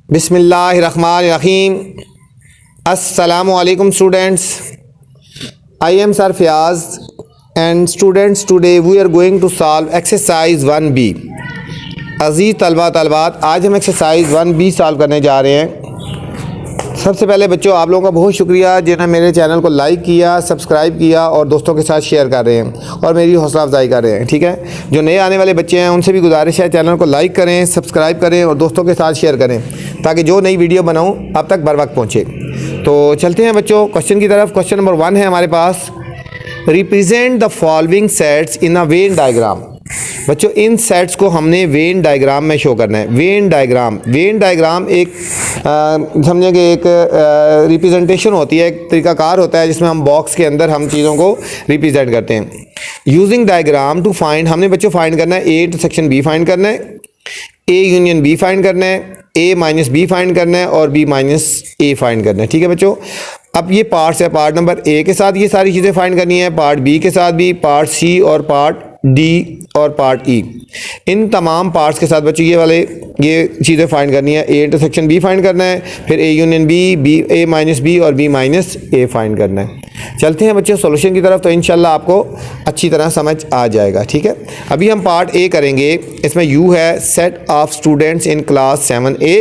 बिस्मिल्लाहिर्रहमानिर्रहीम। अस्सलामुअलैकुम students, I am sir Fayaz and students today we are going to solve exercise 1B। अजीज़ तलबा तलबात, आज हम एक्सरसाइज 1B सॉल्व करने जा रहे हैं। सबसे पहले बच्चों आप लोगों का बहुत शुक्रिया जिन्होंने मेरे चैनल को लाइक किया, सब्सक्राइब किया और दोस्तों के साथ शेयर कर रहे हैं और मेरी हौसला अफजाई कर रहे हैं। ठीक है, जो नए आने वाले बच्चे हैं उनसे भी गुजारिश है चैनल को लाइक करें, सब्सक्राइब करें और दोस्तों के साथ शेयर करें ताकि जो नई वीडियो बनाऊं अब तक बर वक्त पहुँचे। तो चलते हैं बच्चों क्वेश्चन की तरफ। क्वेश्चन नंबर 1 है हमारे पास, represent the following sets in a Venn diagram. बच्चों इन सेट्स को हमने वेन डायग्राम में शो करना है। वेन डायग्राम एक समझे कि एक रिप्रेजेंटेशन होती है, एक तरीकाकार होता है जिसमें हम बॉक्स के अंदर हम चीज़ों को रिप्रेजेंट करते हैं। यूजिंग डायग्राम टू फाइंड, हमने बच्चों फाइंड करना है ए इंटरसेक्शन बी फाइंड करना है, ए यूनियन बी फाइंड करना है, ए माइनस बी फाइंड करना है और बी माइनस ए फाइंड करना है। ठीक है बच्चों, अब ये पार्ट्स है, पार्ट नंबर ए के साथ ये सारी चीज़ें फाइंड करनी है, पार्ट बी के साथ भी, पार्ट सी और पार्ट डी और पार्ट ई, इन तमाम पार्ट्स के साथ बच्चों ये चीज़ें फाइंड करनी है। ए इंटरसेक्शन बी फाइंड करना है, फिर A union B, A minus B और बी माइनस ए फाइंड करना है। चलते हैं बच्चों सॉल्यूशन की तरफ, तो इंशाल्लाह आपको अच्छी तरह समझ आ जाएगा। ठीक है, अभी हम पार्ट ए करेंगे। इसमें यू है set of students in class 7A,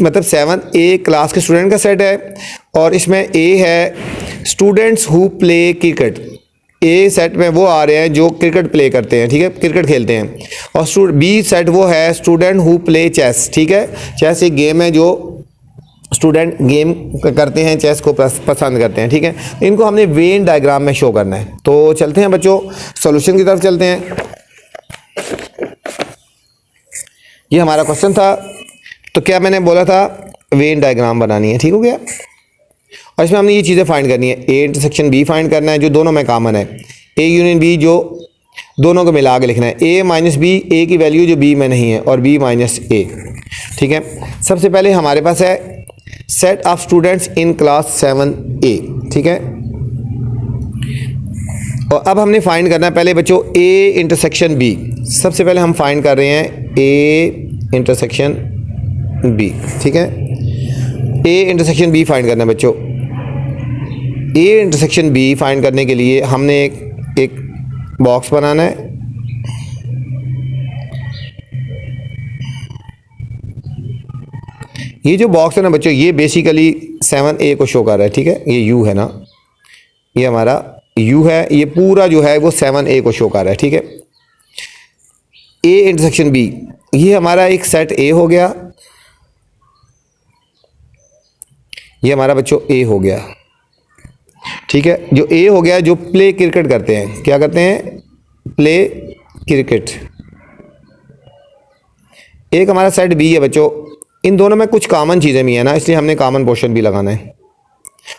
मतलब 7A क्लास के स्टूडेंट का सेट है और इसमें ए है students who play cricket. A set में वो आ रहे हैं जो क्रिकेट प्ले करते हैं, ठीक है, क्रिकेट खेलते हैं। और बी सेट वो है स्टूडेंट हु प्ले चेस। ठीक है, चेस एक गेम है जो स्टूडेंट गेम करते हैं, चेस को पसंद करते हैं। ठीक है, इनको हमने वेन डायग्राम में शो करना है। तो चलते हैं बच्चों सॉल्यूशन की तरफ चलते हैं। ये हमारा क्वेश्चन था, तो क्या मैंने बोला था वेन डायग्राम बनानी है, ठीक हो गया। और इसमें हमने ये चीज़ें फाइंड करनी है, ए इंटरसेक्शन बी फाइंड करना है जो दोनों में कॉमन है, ए यूनियन बी जो दोनों को मिला के लिखना है, ए माइनस बी, ए की वैल्यू जो बी में नहीं है, और बी माइनस ए। ठीक है, सबसे पहले हमारे पास है set of students in class 7A। ठीक है, और अब हमने फाइंड करना है पहले बच्चों ए इंटरसेक्शन बी। सबसे पहले हम फाइंड कर रहे हैं ए इंटरसेक्शन बी। ठीक है, ए इंटरसेक्शन बी फाइंड करना है बच्चों। ए इंटरसेक्शन बी फाइंड करने के लिए हमने एक बॉक्स बनाना है। ये जो बॉक्स है ना बच्चों, ये बेसिकली 7A को शो कर रहा है। ठीक है, ये यू है ना, ये हमारा यू है, ये पूरा जो है वो 7A को शो कर रहा है। ठीक है, ए इंटरसेक्शन बी ये हमारा एक सेट ए हो गया, ये हमारा बच्चों ए हो गया। ठीक है, जो ए हो गया जो प्ले क्रिकेट करते हैं, क्या करते हैं, प्ले क्रिकेट। एक हमारा सेट बी है बच्चों, इन दोनों में कुछ कॉमन चीज़ें भी हैं ना, इसलिए हमने कॉमन पोर्शन भी लगाना है।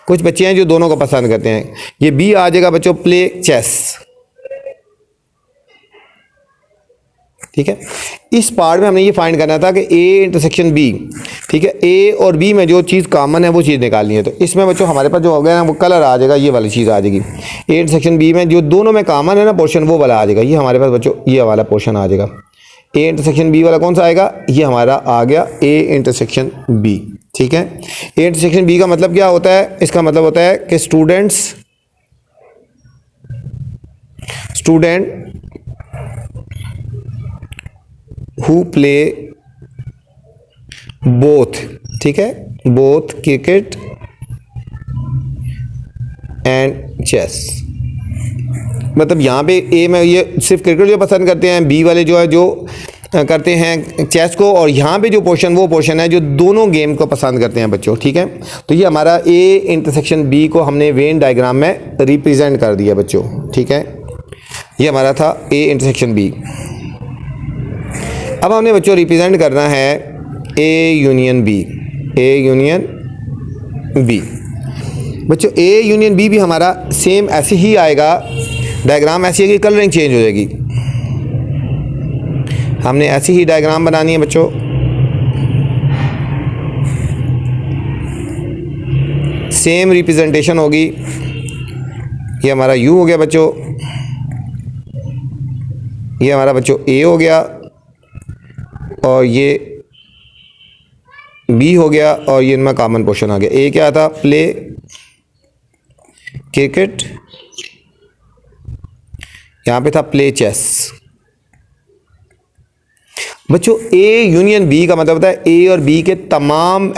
कुछ बच्चे हैं जो दोनों को पसंद करते हैं, ये बी आ जाएगा बच्चों प्ले चेस। ठीक है, इस पार्ट में हमने ये फाइंड करना था कि ए इंटरसेक्शन बी, ठीक है, ए और बी में जो चीज़ कॉमन है वो चीज़ निकालनी है। तो इसमें बच्चों हमारे पास जो हो गया ना वो कलर आ जाएगा, ये वाली चीज़ आ जाएगी। ए इंटरसेक्शन बी में जो दोनों में कॉमन है ना पोर्शन, वो वाला आ जाएगा। ये हमारे पास बच्चों ये वाला पोर्शन आ जाएगा। ए इंटरसेक्शन बी वाला कौन सा आएगा, ये हमारा आ गया ए इंटरसेक्शन बी। ठीक है, ए इंटरसेक्शन बी का मतलब क्या होता है, इसका मतलब होता है कि स्टूडेंट हु प्ले बोथ, ठीक है, बोथ क्रिकेट एंड चेस। मतलब यहाँ पे ए में ये सिर्फ क्रिकेट जो पसंद करते हैं, बी वाले जो है जो करते हैं चेस को, और यहाँ पे जो पोर्शन वो पोर्शन है जो दोनों गेम को पसंद करते हैं बच्चों। ठीक है, तो ये हमारा ए इंटरसेक्शन बी को हमने वेन डायग्राम में रिप्रेजेंट कर दिया बच्चों। ठीक है, ये हमारा था ए इंटरसेक्शन बी। अब हमने बच्चों रिप्रेजेंट करना है A union B, A union B. बच्चों ए यूनियन बी भी हमारा सेम ऐसे ही आएगा, डायग्राम ऐसी है कि कलरिंग चेंज हो जाएगी। हमने ऐसी ही डायग्राम बनानी है बच्चों। सेम रिप्रेजेंटेशन होगी। ये हमारा यू हो गया बच्चों, ये हमारा बच्चों ए हो गया, और ये बी हो गया और ये इनमें कॉमन पोर्शन आ गया। ए क्या था? प्ले क्रिकेट, यहाँ पे था प्ले चेस। बच्चों ए यूनियन बी का मतलब होता है ए और बी के तमाम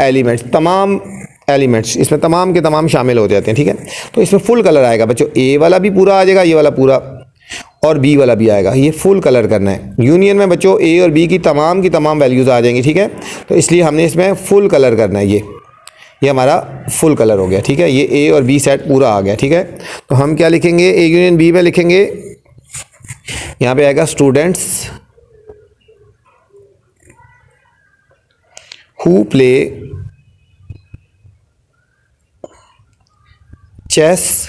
एलिमेंट्स इसमें तमाम के तमाम शामिल हो जाते हैं, ठीक है। तो इसमें फुल कलर आएगा बच्चों, ए वाला भी पूरा आ जाएगा, ये वाला पूरा, और बी वाला भी आएगा। ये फुल कलर करना है। यूनियन में बच्चों ए और बी की तमाम वैल्यूज़ आ जाएंगी, ठीक है। तो इसलिए हमने इसमें फुल कलर करना है। ये हमारा फुल कलर हो गया, ठीक है। ये ए और बी सेट पूरा आ गया, ठीक है। तो हम क्या लिखेंगे? ए यूनियन बी में लिखेंगे, यहाँ पे आएगा students who play chess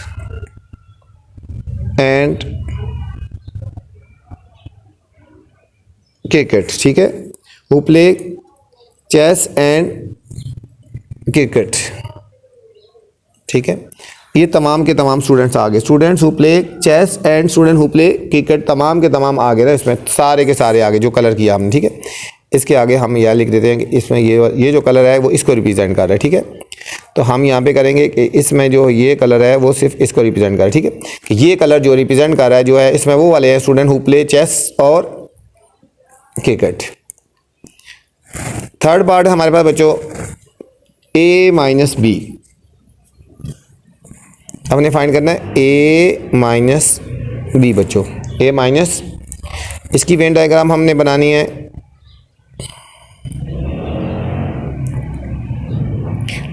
and cricket, ठीक है। Who play chess and cricket, ठीक है। ये तमाम के तमाम स्टूडेंट्स आ गए। Students who play chess and student who play cricket, तमाम के तमाम आ गए ना इसमें, सारे के सारे आ गए जो कलर किया हमने, ठीक है। इसके आगे हम यह लिख देते हैं कि इसमें ये जो कलर है वो इसको रिप्रेजेंट कर रहा है, ठीक है। तो हम यहाँ पे करेंगे कि इसमें जो ये कलर है वो सिर्फ इसको रिप्रेजेंट कर रहा है, ठीक है। कि ये कलर जो रिप्रेजेंट कर रहा है जो है इसमें वो वाले हैं स्टूडेंट हु प्ले चेस और क्रिकेट। थर्ड पार्ट हमारे पास बच्चों ए माइनस बी, हमने फाइंड करना है ए माइनस बी बच्चों। ए माइनस, इसकी वेन डायग्राम हमने बनानी है।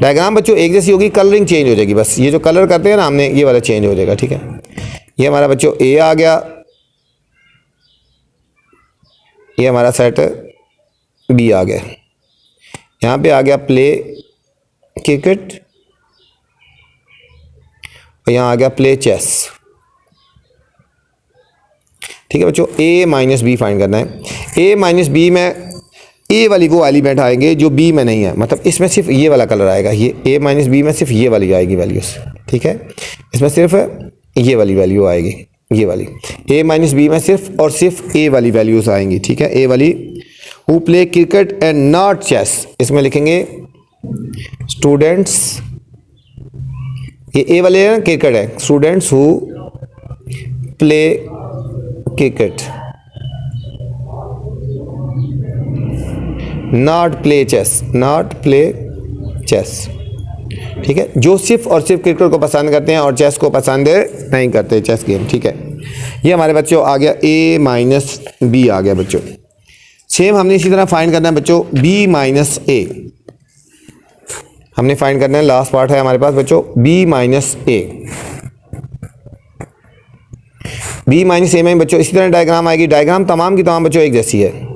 डायग्राम बच्चों एक जैसी होगी, कलरिंग चेंज हो जाएगी, बस ये जो कलर करते हैं ना हमने ये वाला चेंज हो जाएगा, ठीक है। ये हमारा बच्चों ए आ गया, ये हमारा सेट बी आ गया, यहाँ पे आ गया प्ले क्रिकेट और यहाँ आ गया प्ले चेस, ठीक है बच्चों। ए माइनस बी फाइंड करना है। ए माइनस बी में ए वाली वो एलिमेंट आएंगे जो बी में नहीं है, मतलब इसमें सिर्फ ये वाला कलर आएगा। ये ए माइनस बी में सिर्फ ये वाली आएगी वैल्यूज़, ठीक है। इसमें सिर्फ ये वाली वैल्यू आएगी, ये वाली। ए माइनस बी में सिर्फ और सिर्फ ए वाली वैल्यूज़ आएंगी, ठीक है। ए वाली who play cricket and not chess, इसमें लिखेंगे स्टूडेंट्स, ये ए वाले हैं क्रिकेट है, students who play cricket not play chess, not play chess, ठीक है। जो सिर्फ और सिर्फ क्रिकेट को पसंद करते हैं और चेस को पसंद नहीं करते, चेस गेम, ठीक है। ये हमारे बच्चों आ गया ए माइनस बी आ गया बच्चों। सेम हमने इसी तरह फाइंड करना है बच्चों बी माइनस ए, हमने फाइंड करना है। लास्ट पार्ट है हमारे पास बच्चों बी माइनस ए। बी माइनस ए में बच्चों इसी तरह डायग्राम आएगी। डायग्राम तमाम की तमाम बच्चों एक जैसी है।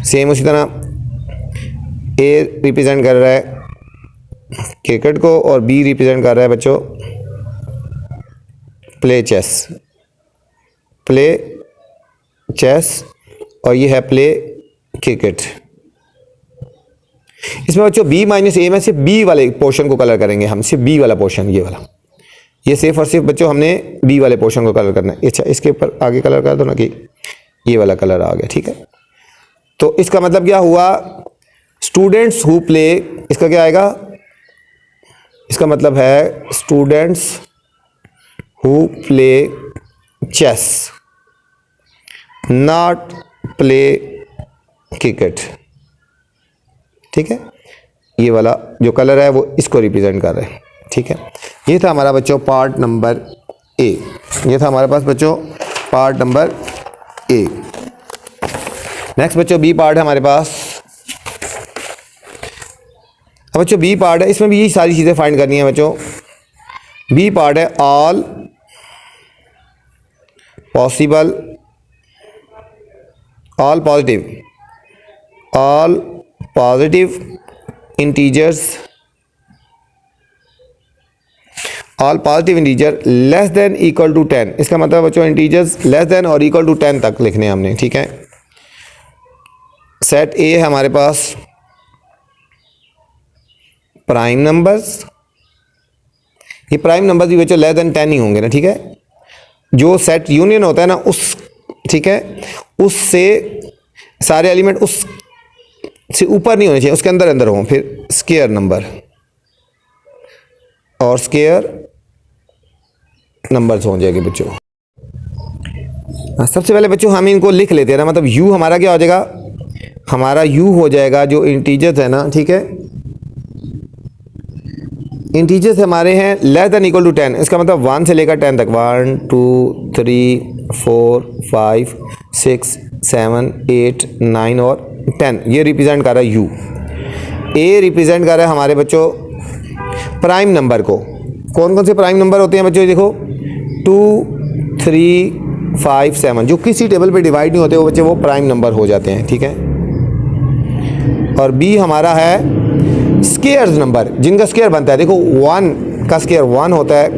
सेम उसी तरह ए रिप्रेजेंट कर रहा है क्रिकेट को और बी रिप्रेजेंट कर रहा है बच्चों प्ले चेस, प्ले चेस और ये है प्ले क्रिकेट। इसमें बच्चों बी माइनस ए में सिर्फ बी वाले पोर्शन को कलर करेंगे हम, सिर्फ बी वाला पोर्शन, ये वाला, ये सिर्फ और सिर्फ बच्चों हमने बी वाले पोर्शन को कलर करना है। अच्छा इसके ऊपर आगे कलर कर दो ना कि ये वाला कलर आ गया, ठीक है। तो इसका मतलब क्या हुआ? स्टूडेंट्स हु प्ले, इसका क्या आएगा? इसका मतलब है students who play chess not play cricket, ठीक है। ये वाला जो कलर है वो इसको रिप्रेजेंट कर रहे हैं, ठीक है। ये था हमारा बच्चों पार्ट नंबर ए, ये था हमारे पास बच्चों पार्ट नंबर ए। नेक्स्ट बच्चों बी पार्ट है हमारे पास। अब बच्चों बी पार्ट है, इसमें भी यही सारी चीज़ें फाइंड करनी है बच्चों। बी पार्ट है all possible, all positive integers, all positive integer less than equal to 10। इसका मतलब बच्चों इंटीजर्स लेस देन और इक्वल टू 10 तक लिखने हैं हमने, ठीक है। सेट ए है हमारे पास प्राइम नंबर्स, ये प्राइम नंबर्स भी बच्चों लेस देन 10 ही होंगे ना, ठीक है। जो सेट यूनियन होता है ना उस, ठीक है, उससे सारे एलिमेंट उस से ऊपर नहीं होने चाहिए, उसके अंदर अंदर हों। फिर स्क्वायर नंबर और स्क्वायर नंबर्स हो जाएंगे बच्चों। सबसे पहले बच्चों हम इनको लिख लेते हैं ना, मतलब u हमारा क्या हो जाएगा, हमारा u हो जाएगा जो इंटीजर्स है ना, ठीक है, इंटीजर्स हमारे हैं लेस देन इक्वल टू 10, इसका मतलब 1 से लेकर 10 तक, 1 2 3 4 5 6 7 8 9 और 10, ये रिप्रेजेंट कर रहा है u। a रिप्रेजेंट कर रहा है हमारे बच्चों प्राइम नंबर को। कौन कौन से प्राइम नंबर होते हैं बच्चों, देखो 2 3 5 7, जो किसी टेबल पे डिवाइड नहीं होते वो बच्चे वो प्राइम नंबर हो जाते हैं, ठीक है। और b हमारा है स्क्वायर्स नंबर, जिनका स्क्वायर बनता है, देखो 1 का स्क्वायर 1 होता है,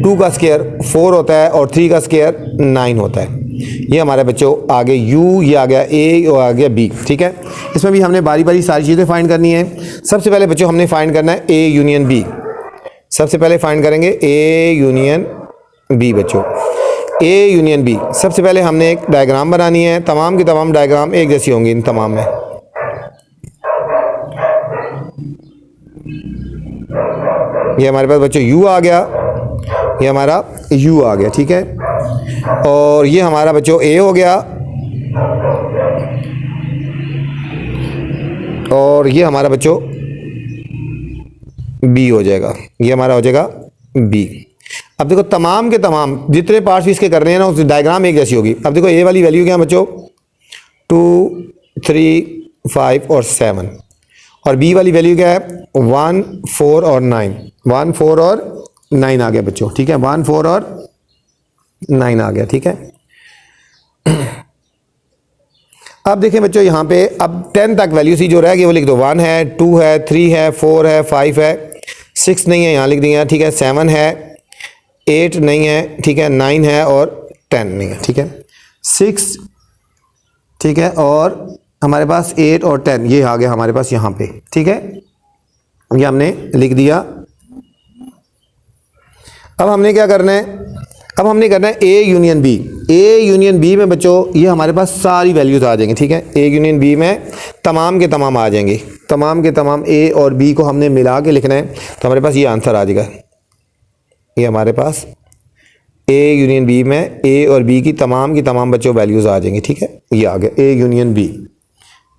2 का स्क्वायर 4 होता है और 3 का स्क्वायर 9 होता है। ये हमारे बच्चों आगे u, ये आ गया a और आ गया b, ठीक है। इसमें भी हमने बारी बारी सारी चीज़ें फाइंड करनी है। सबसे पहले बच्चों हमने फाइंड करना है a यूनियन b। सबसे पहले फाइंड करेंगे a यूनियन b बच्चों, a यूनियन b। सबसे पहले हमने एक डायग्राम बनानी है, तमाम की तमाम डायग्राम एक जैसी होंगी इन तमाम में। ये हमारे पास बच्चों u आ गया, ये हमारा u आ गया, ठीक है। और ये हमारा बच्चों a हो गया और ये हमारा बच्चों b हो जाएगा, ये हमारा हो जाएगा b। अब देखो तमाम के तमाम जितने पार्ट्स भी इसके कर रहे हैं ना, उस डायग्राम एक जैसी होगी। अब देखो a वाली वैल्यू क्या है बच्चों, 2 3 5 और 7, और b वाली वैल्यू क्या है 1 4 और 9, 1 4 और 9 आ गया बच्चों, ठीक है, 1 4 और 9 आ गया, ठीक है। अब देखें बच्चों यहाँ पे अब 10 तक वैल्यू सी जो रह गई वो लिख दो, 1 है 2 है 3 है 4 है 5 है 6 नहीं है यहाँ लिख दिया, ठीक है, 7 है 8 नहीं है, ठीक है, 9 है और 10 नहीं है, ठीक है, 6, ठीक है, और हमारे पास 8 और 10 ये आ गया हमारे पास यहाँ पे, ठीक है, ये हमने लिख दिया। अब हमने क्या करना है, अब हमने करना है a union b। a union b में बच्चों ये हमारे पास सारी वैल्यूज आ जाएंगी, ठीक है, a यूनियन b में तमाम के तमाम आ जाएंगे, तमाम के तमाम a और b को हमने मिला के लिखना है, तो हमारे पास ये आंसर आ जाएगा। ये हमारे पास a यूनियन b में a और b की तमाम बच्चों वैल्यूज आ जाएंगी, ठीक है, ये आ गया a union b।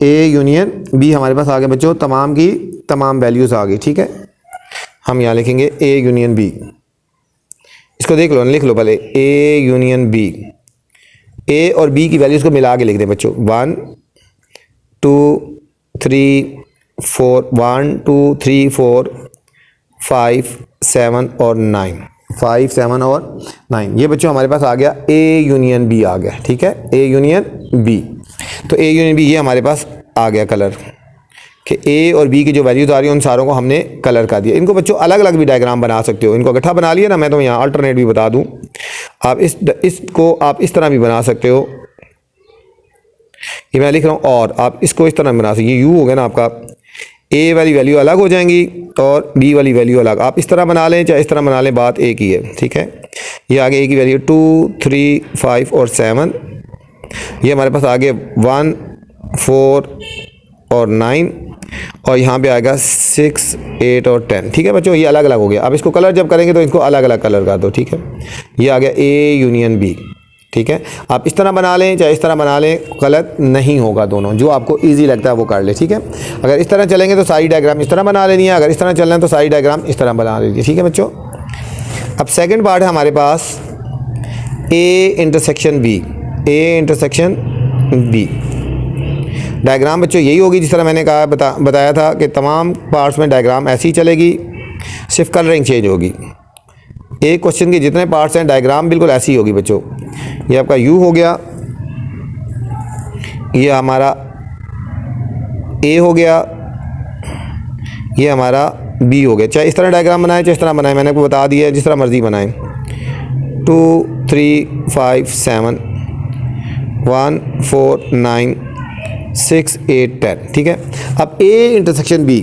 a union b हमारे पास आ गया बच्चों, तमाम की तमाम वैल्यूज आ गई, ठीक है। हम यहाँ लिखेंगे a यूनियन b, इसको देख लो, लिख लो पहले a यूनियन b। a और b की वैल्यूज को मिला के लिख दें बच्चों, 1 2 3 4, 1 2 3 4 5 7 और 9, 5 7 और 9, ये बच्चों हमारे पास आ गया a यूनियन b आ गया, ठीक है, a यूनियन b। तो a यूनियन b ये हमारे पास आ गया कलर कि a और b की जो वैल्यूज आ रही है उन सारों को हमने कलर कर दिया। इनको बच्चों अलग अलग भी डायग्राम बना सकते हो, इनको इकट्ठा बना लिया ना, मैं तो यहाँ अल्टरनेट भी बता दूँ, आप इसको आप इस तरह भी बना सकते हो, ये मैं लिख रहा हूँ, और आप इसको इस तरह बना सकते, ये u हो गया ना आपका, a वाली वैल्यू अलग हो जाएंगी और b वाली वैल्यू अलग, आप इस तरह बना लें चाहे इस तरह बना लें, बात एक ही है, ठीक है। ये आगे a की वैल्यू 2 3 5 और 7, ये हमारे पास आगे 1 4 और 9, और यहाँ पे आएगा 6 8 और 10, ठीक है बच्चों, ये अलग अलग हो गया। अब इसको कलर जब करेंगे तो इसको अलग अलग कलर कर दो, ठीक है। ये आ गया a यूनियन b, ठीक है, आप इस तरह बना लें चाहे इस तरह बना लें, गलत नहीं होगा, दोनों जो आपको इजी लगता है वो कर ले, ठीक है। अगर इस तरह चलेंगे तो सारी डायग्राम इस तरह बना लेनी है, अगर इस तरह चलना है तो सारी डायग्राम इस तरह बना लीजिए, ठीक है बच्चों। अब सेकेंड पार्ट है हमारे पास a intersection b, a intersection b। Diagram बच्चों यही होगी जिस तरह मैंने कहा बताया था कि तमाम पार्ट्स में डायग्राम ऐसी ही चलेगी, सिर्फ कलरिंग चेंज होगी। एक क्वेश्चन के जितने पार्ट्स हैं डायग्राम बिल्कुल ऐसी ही होगी बच्चों। ये आपका u हो गया, ये हमारा a हो गया, ये हमारा b हो गया, चाहे इस तरह डायग्राम बनाए चाहे इस तरह बनाए, मैंने आपको बता दिया है, जिस तरह मर्जी बनाएं। 2 3 5 7 1 4 9 6 8 10, ठीक है। अब a इंटरसेक्शन b,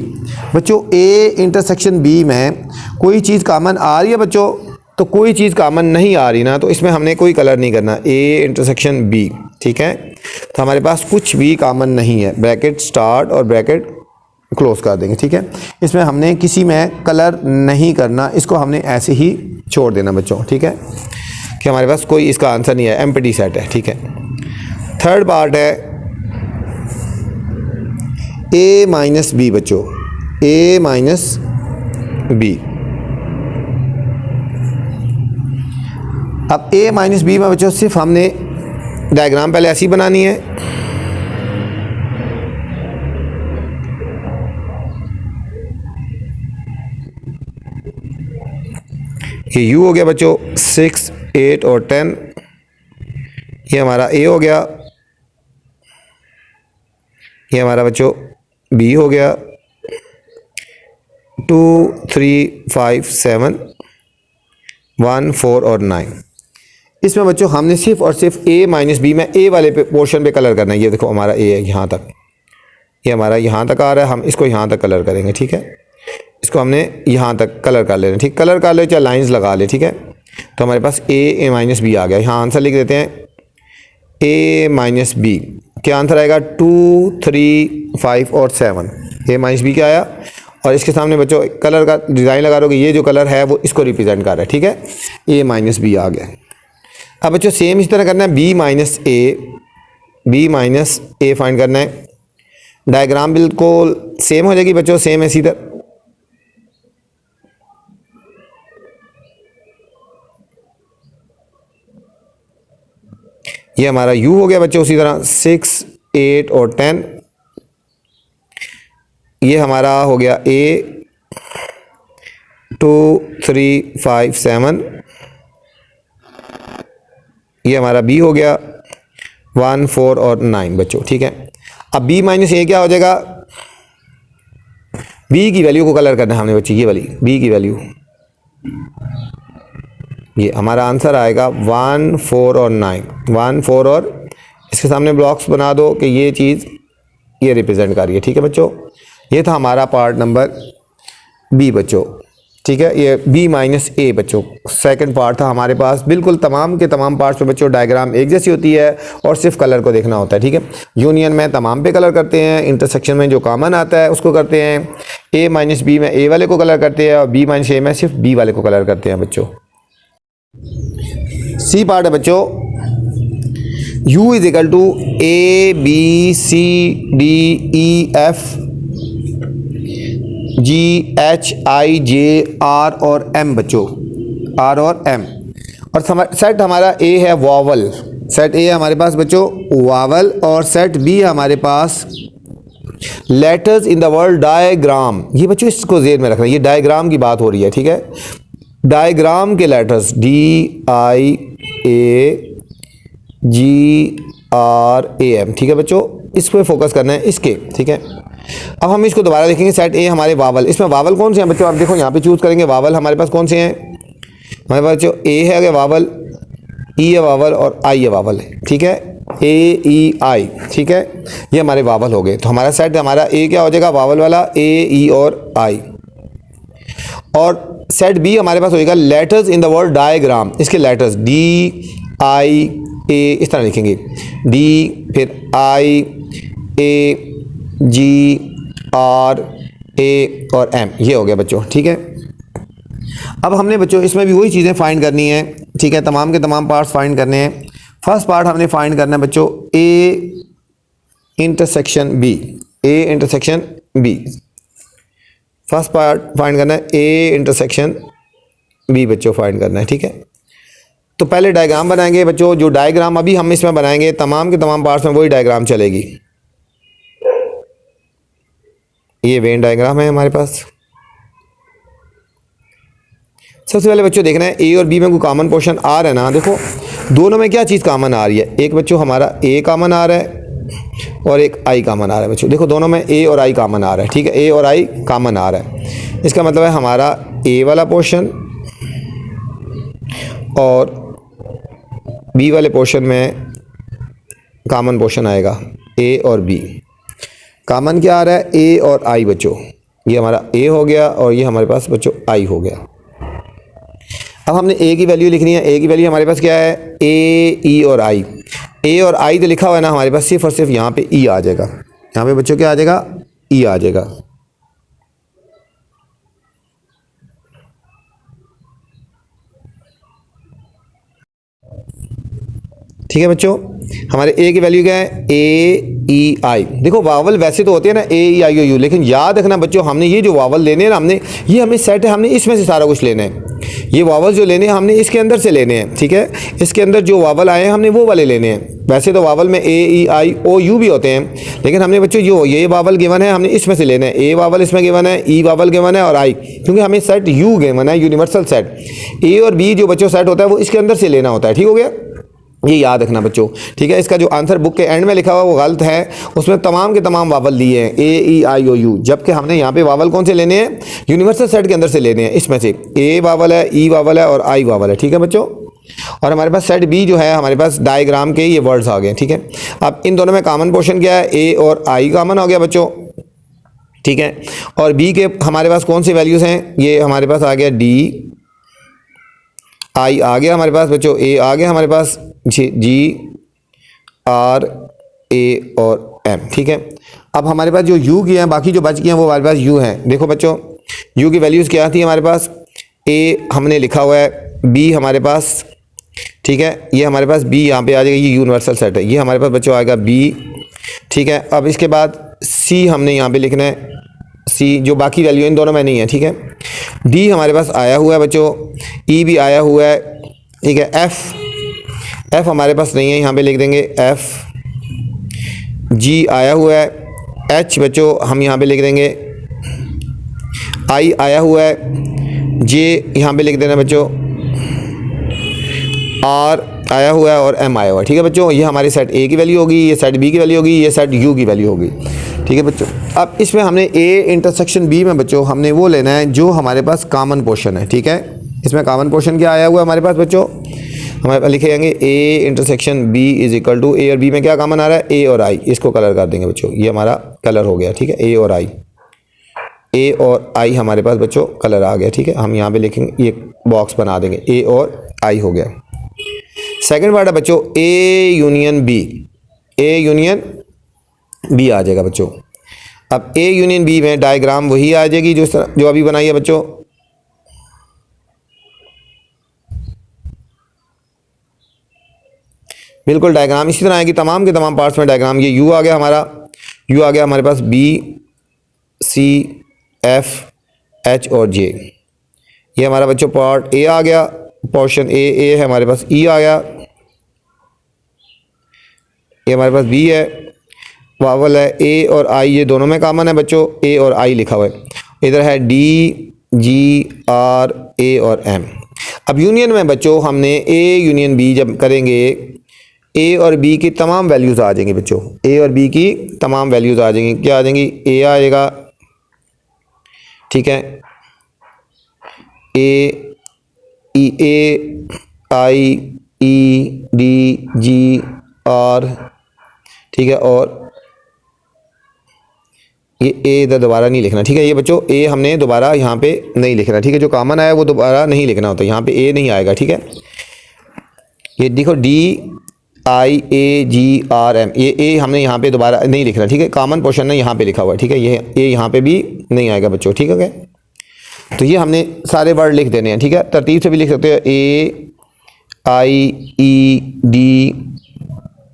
बच्चों a इंटरसेक्शन b में कोई चीज़ कॉमन आ रही है बच्चों, तो कोई चीज़ कॉमन नहीं आ रही ना, तो इसमें हमने कोई कलर नहीं करना, ए इंटरसेक्शन बी, ठीक है। तो हमारे पास कुछ भी कॉमन नहीं है, ब्रैकेट स्टार्ट और ब्रैकेट क्लोज कर देंगे, ठीक है। इसमें हमने किसी में कलर नहीं करना, इसको हमने ऐसे ही छोड़ देना बच्चों, ठीक है, कि हमारे पास कोई इसका आंसर नहीं है, एम्प्टी सेट है, ठीक है। थर्ड पार्ट है ए माइनस बी बच्चों, ए माइनस बी। अब ए माइनस बी में बच्चों सिर्फ हमने डायग्राम पहले ऐसी बनानी है, ये u हो गया बच्चों 6, 8 और 10, ये हमारा a हो गया, ये हमारा बच्चों b हो गया 2, 3, 5, 7, 1, 4 और 9। इसमें बच्चों हमने सिर्फ और सिर्फ a माइनस बी में a वाले पे पोर्शन पे कलर करना है। ये देखो हमारा a है यहाँ तक, ये हमारा यहाँ तक आ रहा है, हम इसको यहाँ तक कलर करेंगे, ठीक है। इसको हमने यहाँ तक कलर कर लेना, ठीक, कलर कर ले चाहे लाइंस लगा ले, ठीक है। तो हमारे पास a माइनस बी आ गया, यहाँ आंसर लिख देते हैं a माइनस बी। क्या आंसर आएगा 2, 3, 5 और 7, a माइनस बी क्या आया। और इसके सामने बच्चों कलर का डिज़ाइन लगा रहे हो कि ये जो कलर है वो इसको रिप्रेजेंट कर रहा है, ठीक है, a माइनस बी आ गया। अब बच्चों सेम इस तरह करना है, b माइनस ए फाइंड करना है। डायग्राम बिल्कुल सेम हो जाएगी बच्चों, सेम है सीधा। ये हमारा u हो गया बच्चों, उसी तरह 6, 8 और 10, ये हमारा हो गया a 2, 3, 5, 7, ये हमारा b हो गया 1, 4 और 9 बच्चों, ठीक है। अब b माइनस ए क्या हो जाएगा, b की वैल्यू को कलर करना है हमने बच्चे, ये वाली b की वैल्यू, ये हमारा आंसर आएगा 1, 4 और 9, 1, 4 और इसके सामने ब्लॉक्स बना दो कि ये चीज़ ये रिप्रेजेंट कर रही है, ठीक है बच्चों। ये था हमारा पार्ट नंबर बी बच्चों, ठीक है, ये b माइनस ए बच्चों सेकंड पार्ट था हमारे पास। बिल्कुल तमाम के तमाम पार्ट्स पे बच्चों डायग्राम एक जैसी होती है और सिर्फ कलर को देखना होता है, ठीक है। यूनियन में तमाम पे कलर करते हैं, इंटरसेक्शन में जो कॉमन आता है उसको करते हैं, a माइनस बी में a वाले को कलर करते हैं और b माइनस ए में सिर्फ b वाले को कलर करते हैं बच्चों। सी पार्ट है बच्चों, u is equal to a b c d e f g h i j r और m बच्चों, r और m। और सेट हमारा a है वावल, सेट a है हमारे पास बच्चों वावल, और सेट b है हमारे पास letters in the word diagram. ये बच्चों इसको जेर में रखना, ये डायग्राम की बात हो रही है, ठीक है। डायग्राम के लेटर्स DIAGRAM, ठीक है बच्चों, इस पर फोकस करना है इसके, ठीक है। अब हम इसको दोबारा देखेंगे, सेट ए हमारे वावल, इसमें वावल कौन से हैं बच्चों, आप देखो यहाँ पे चूज़ करेंगे वावल हमारे पास कौन से हैं, हमारे पास बच्चों ए है वावल, ई है वावल और आई है वावल है, ठीक है, AEI, ठीक है, ये हमारे वावल हो गए। तो हमारा सेट हमारा ए क्या हो जाएगा वावल वाला, AE और आई। और सेट बी हमारे पास हो जाएगा letters in the word diagram, इसके लेटर्स DIA इस तरह लिखेंगे, D फिर IAGRA और M, ये हो गया बच्चों, ठीक है। अब हमने बच्चों इसमें भी वही चीज़ें फाइंड करनी है, ठीक है, तमाम के तमाम पार्ट्स फाइंड करने हैं। फर्स्ट पार्ट हमने फाइंड करना है बच्चों A intersection B, A intersection B, first part find करना है A इंटरसेक्शन B बच्चों फाइंड करना है, ठीक है। तो पहले डायग्राम बनाएंगे बच्चों, जो डायग्राम अभी हम इसमें बनाएंगे तमाम के तमाम पार्ट्स में वही डायग्राम चलेगी। ये वेन डायग्राम है हमारे पास। सबसे पहले बच्चों देखना है ए और बी में कोई कॉमन पोर्शन आ रहा है ना, देखो दोनों में क्या चीज़ कॉमन आ रही है, एक बच्चों हमारा ए कॉमन आ रहा है और एक आई कॉमन आ रहा है बच्चों, देखो दोनों में ए और आई कॉमन आ रहा है, ठीक है, ए और आई कॉमन आ रहा है। इसका मतलब है हमारा ए वाला पोर्शन और बी वाले पोर्शन में कॉमन पोर्शन आएगा ए और बी। कॉमन क्या आ रहा है, ए और आई बच्चों, ये हमारा ए हो गया और ये हमारे पास बच्चों आई हो गया। अब हमने ए की वैल्यू लिखनी है। ए की वैल्यू हमारे पास क्या है, ए, ई और आई। ए और आई तो लिखा हुआ है ना हमारे पास, सिर्फ और सिर्फ यहाँ पे ई आ जाएगा। यहाँ पे बच्चों क्या आ जाएगा, ई आ जाएगा। ठीक है बच्चों, हमारे ए की वैल्यू क्या है, ए, ई, आई। देखो वावल वैसे तो होते हैं ना ए, ई, आई, ओ, यू, लेकिन याद रखना बच्चों, हमने ये जो वावल लेने हैं ना, हमने ये हमें सेट है, हमने इसमें से सारा कुछ लेना है। ये वावल जो लेने हैं हमने इसके अंदर से लेने हैं। ठीक है, इसके अंदर जो वावल आए हैं हमने वो वाले लेने हैं। वैसे तो वावल में ए, ई, आई, ओ, यू भी होते हैं, लेकिन हमने बच्चों जो ये वावल गिवन है हमने इसमें से लेना है। ए वावल इसमें गिवन है, ई वावल गिवन है और आई, क्योंकि हमें सेट यू गिवन है, यूनिवर्सल सेट। ए और बी जो बच्चों सेट होता है वो इसके अंदर से लेना होता है। ठीक हो गया, ये याद रखना बच्चों। ठीक है, इसका जो आंसर बुक के एंड में लिखा हुआ वो गलत है, उसमें तमाम के तमाम वावल दिए हैं, ए, ई, आई, ओ, यू, जबकि हमने यहाँ पे वावल कौन से लेने हैं, यूनिवर्सल सेट के अंदर से लेने हैं। इसमें से ए वावल है, ई वावल है और आई वावल है। ठीक है बच्चों, और हमारे पास सेट बी जो है, हमारे पास डायग्राम के ये वर्ड्स आ गए। ठीक है, अब इन दोनों में कॉमन पोर्शन क्या है, ए और आई कॉमन हो गया बच्चों। ठीक है, और बी के हमारे पास कौन सी वैल्यूज़ हैं, ये हमारे पास आ गया डी, आई आ गया हमारे पास बच्चों, ए आ गया हमारे पास, जी, आर, ए और एम। ठीक है, अब हमारे पास जो यू की हैं, बाकी जो बच गए हैं वो हमारे पास यू हैं। देखो बच्चों, यू की वैल्यूज़ क्या थी हमारे पास, ए हमने लिखा हुआ है, बी हमारे पास, ठीक है, ये हमारे पास बी यहाँ पे आ जाएगा, ये यूनिवर्सल सेट है, ये हमारे पास बच्चों आएगा बी। ठीक है, अब इसके बाद सी हमने यहाँ पे लिखना है, सी जो बाकी वैल्यू इन दोनों में नहीं है। ठीक है, डी हमारे पास आया हुआ है बच्चों, ई भी आया हुआ है। ठीक है, एफ हमारे पास नहीं है, यहाँ पे लिख देंगे एफ। जी आया हुआ है, एच बच्चों हम यहाँ पे लिख देंगे, आई आया हुआ है, जे यहाँ पे लिख देना बच्चों, आर आया हुआ है और एम आया हुआ है। ठीक है बच्चों, ये हमारी सेट ए की वैल्यू होगी, ये सेट बी की वैल्यू होगी, ये सेट यू की वैल्यू होगी। ठीक है बच्चों, अब इसमें हमने ए इंटरसेक्शन बी में बच्चों हमने वो लेना है जो हमारे पास कॉमन पोर्शन है। ठीक है, इसमें कॉमन पोर्शन क्या आया हुआ है हमारे पास बच्चों, हमारे पास लिखेंगे A intersection B is equal to, A और बी में क्या कॉमन आ रहा है, ए और आई, इसको कलर कर देंगे बच्चों, ये हमारा कलर हो गया। ठीक है, ए और आई, ए और आई हमारे पास बच्चों कलर आ गया। ठीक है, हम यहाँ पे लिखेंगे, ये बॉक्स बना देंगे, ए और आई हो गया। सेकंड वर्ड है बच्चों A union B, A union B आ जाएगा बच्चों। अब ए यूनियन बी में डायग्राम वही आ जाएगी जो अभी बनाई है बच्चों। बिल्कुल डायग्राम इसी तरह आएगी, तमाम के तमाम पार्ट्स में डायग्राम। ये यू आ गया हमारा, यू आ गया हमारे पास बी, सी, एफ, एच और जे, ये हमारा बच्चों पार्ट ए आ गया, पोर्शन ए है हमारे पास, ई आ गया, ये हमारे पास बी है, वावल है ए और आई, ये दोनों में कॉमन है बच्चों, ए और आई लिखा हुआ है। इधर है डी, जी, आर, ए और एम। अब यूनियन में बच्चों हमने ए यूनियन बी जब करेंगे, ए और बी की तमाम वैल्यूज़ आ जाएंगी बच्चों, ए और बी की तमाम वैल्यूज़ आ जाएंगी। क्या आ जाएंगी, ए आएगा, ठीक है, ए, ई, ए, आई, ई, डी, जी, आर, ठीक है, और ये ए इधर दोबारा नहीं लिखना। ठीक है, ये बच्चों ए हमने दोबारा यहाँ पे नहीं लिखना। ठीक है, जो कॉमन आया वो दोबारा नहीं लिखना होता, यहाँ पे ए नहीं आएगा। ठीक है, ये देखो D, I, A, G, R, M, ये ए हमने यहाँ पे दोबारा नहीं लिखना। ठीक है, कॉमन पोर्शन है यहाँ पे लिखा हुआ है। ठीक है, ये ए यहाँ पे भी नहीं आएगा बच्चों। ठीक है, तो ये हमने सारे वर्ड लिख देने हैं। ठीक है, तरतीब से भी लिख सकते हो, ए, आई, ई, डी,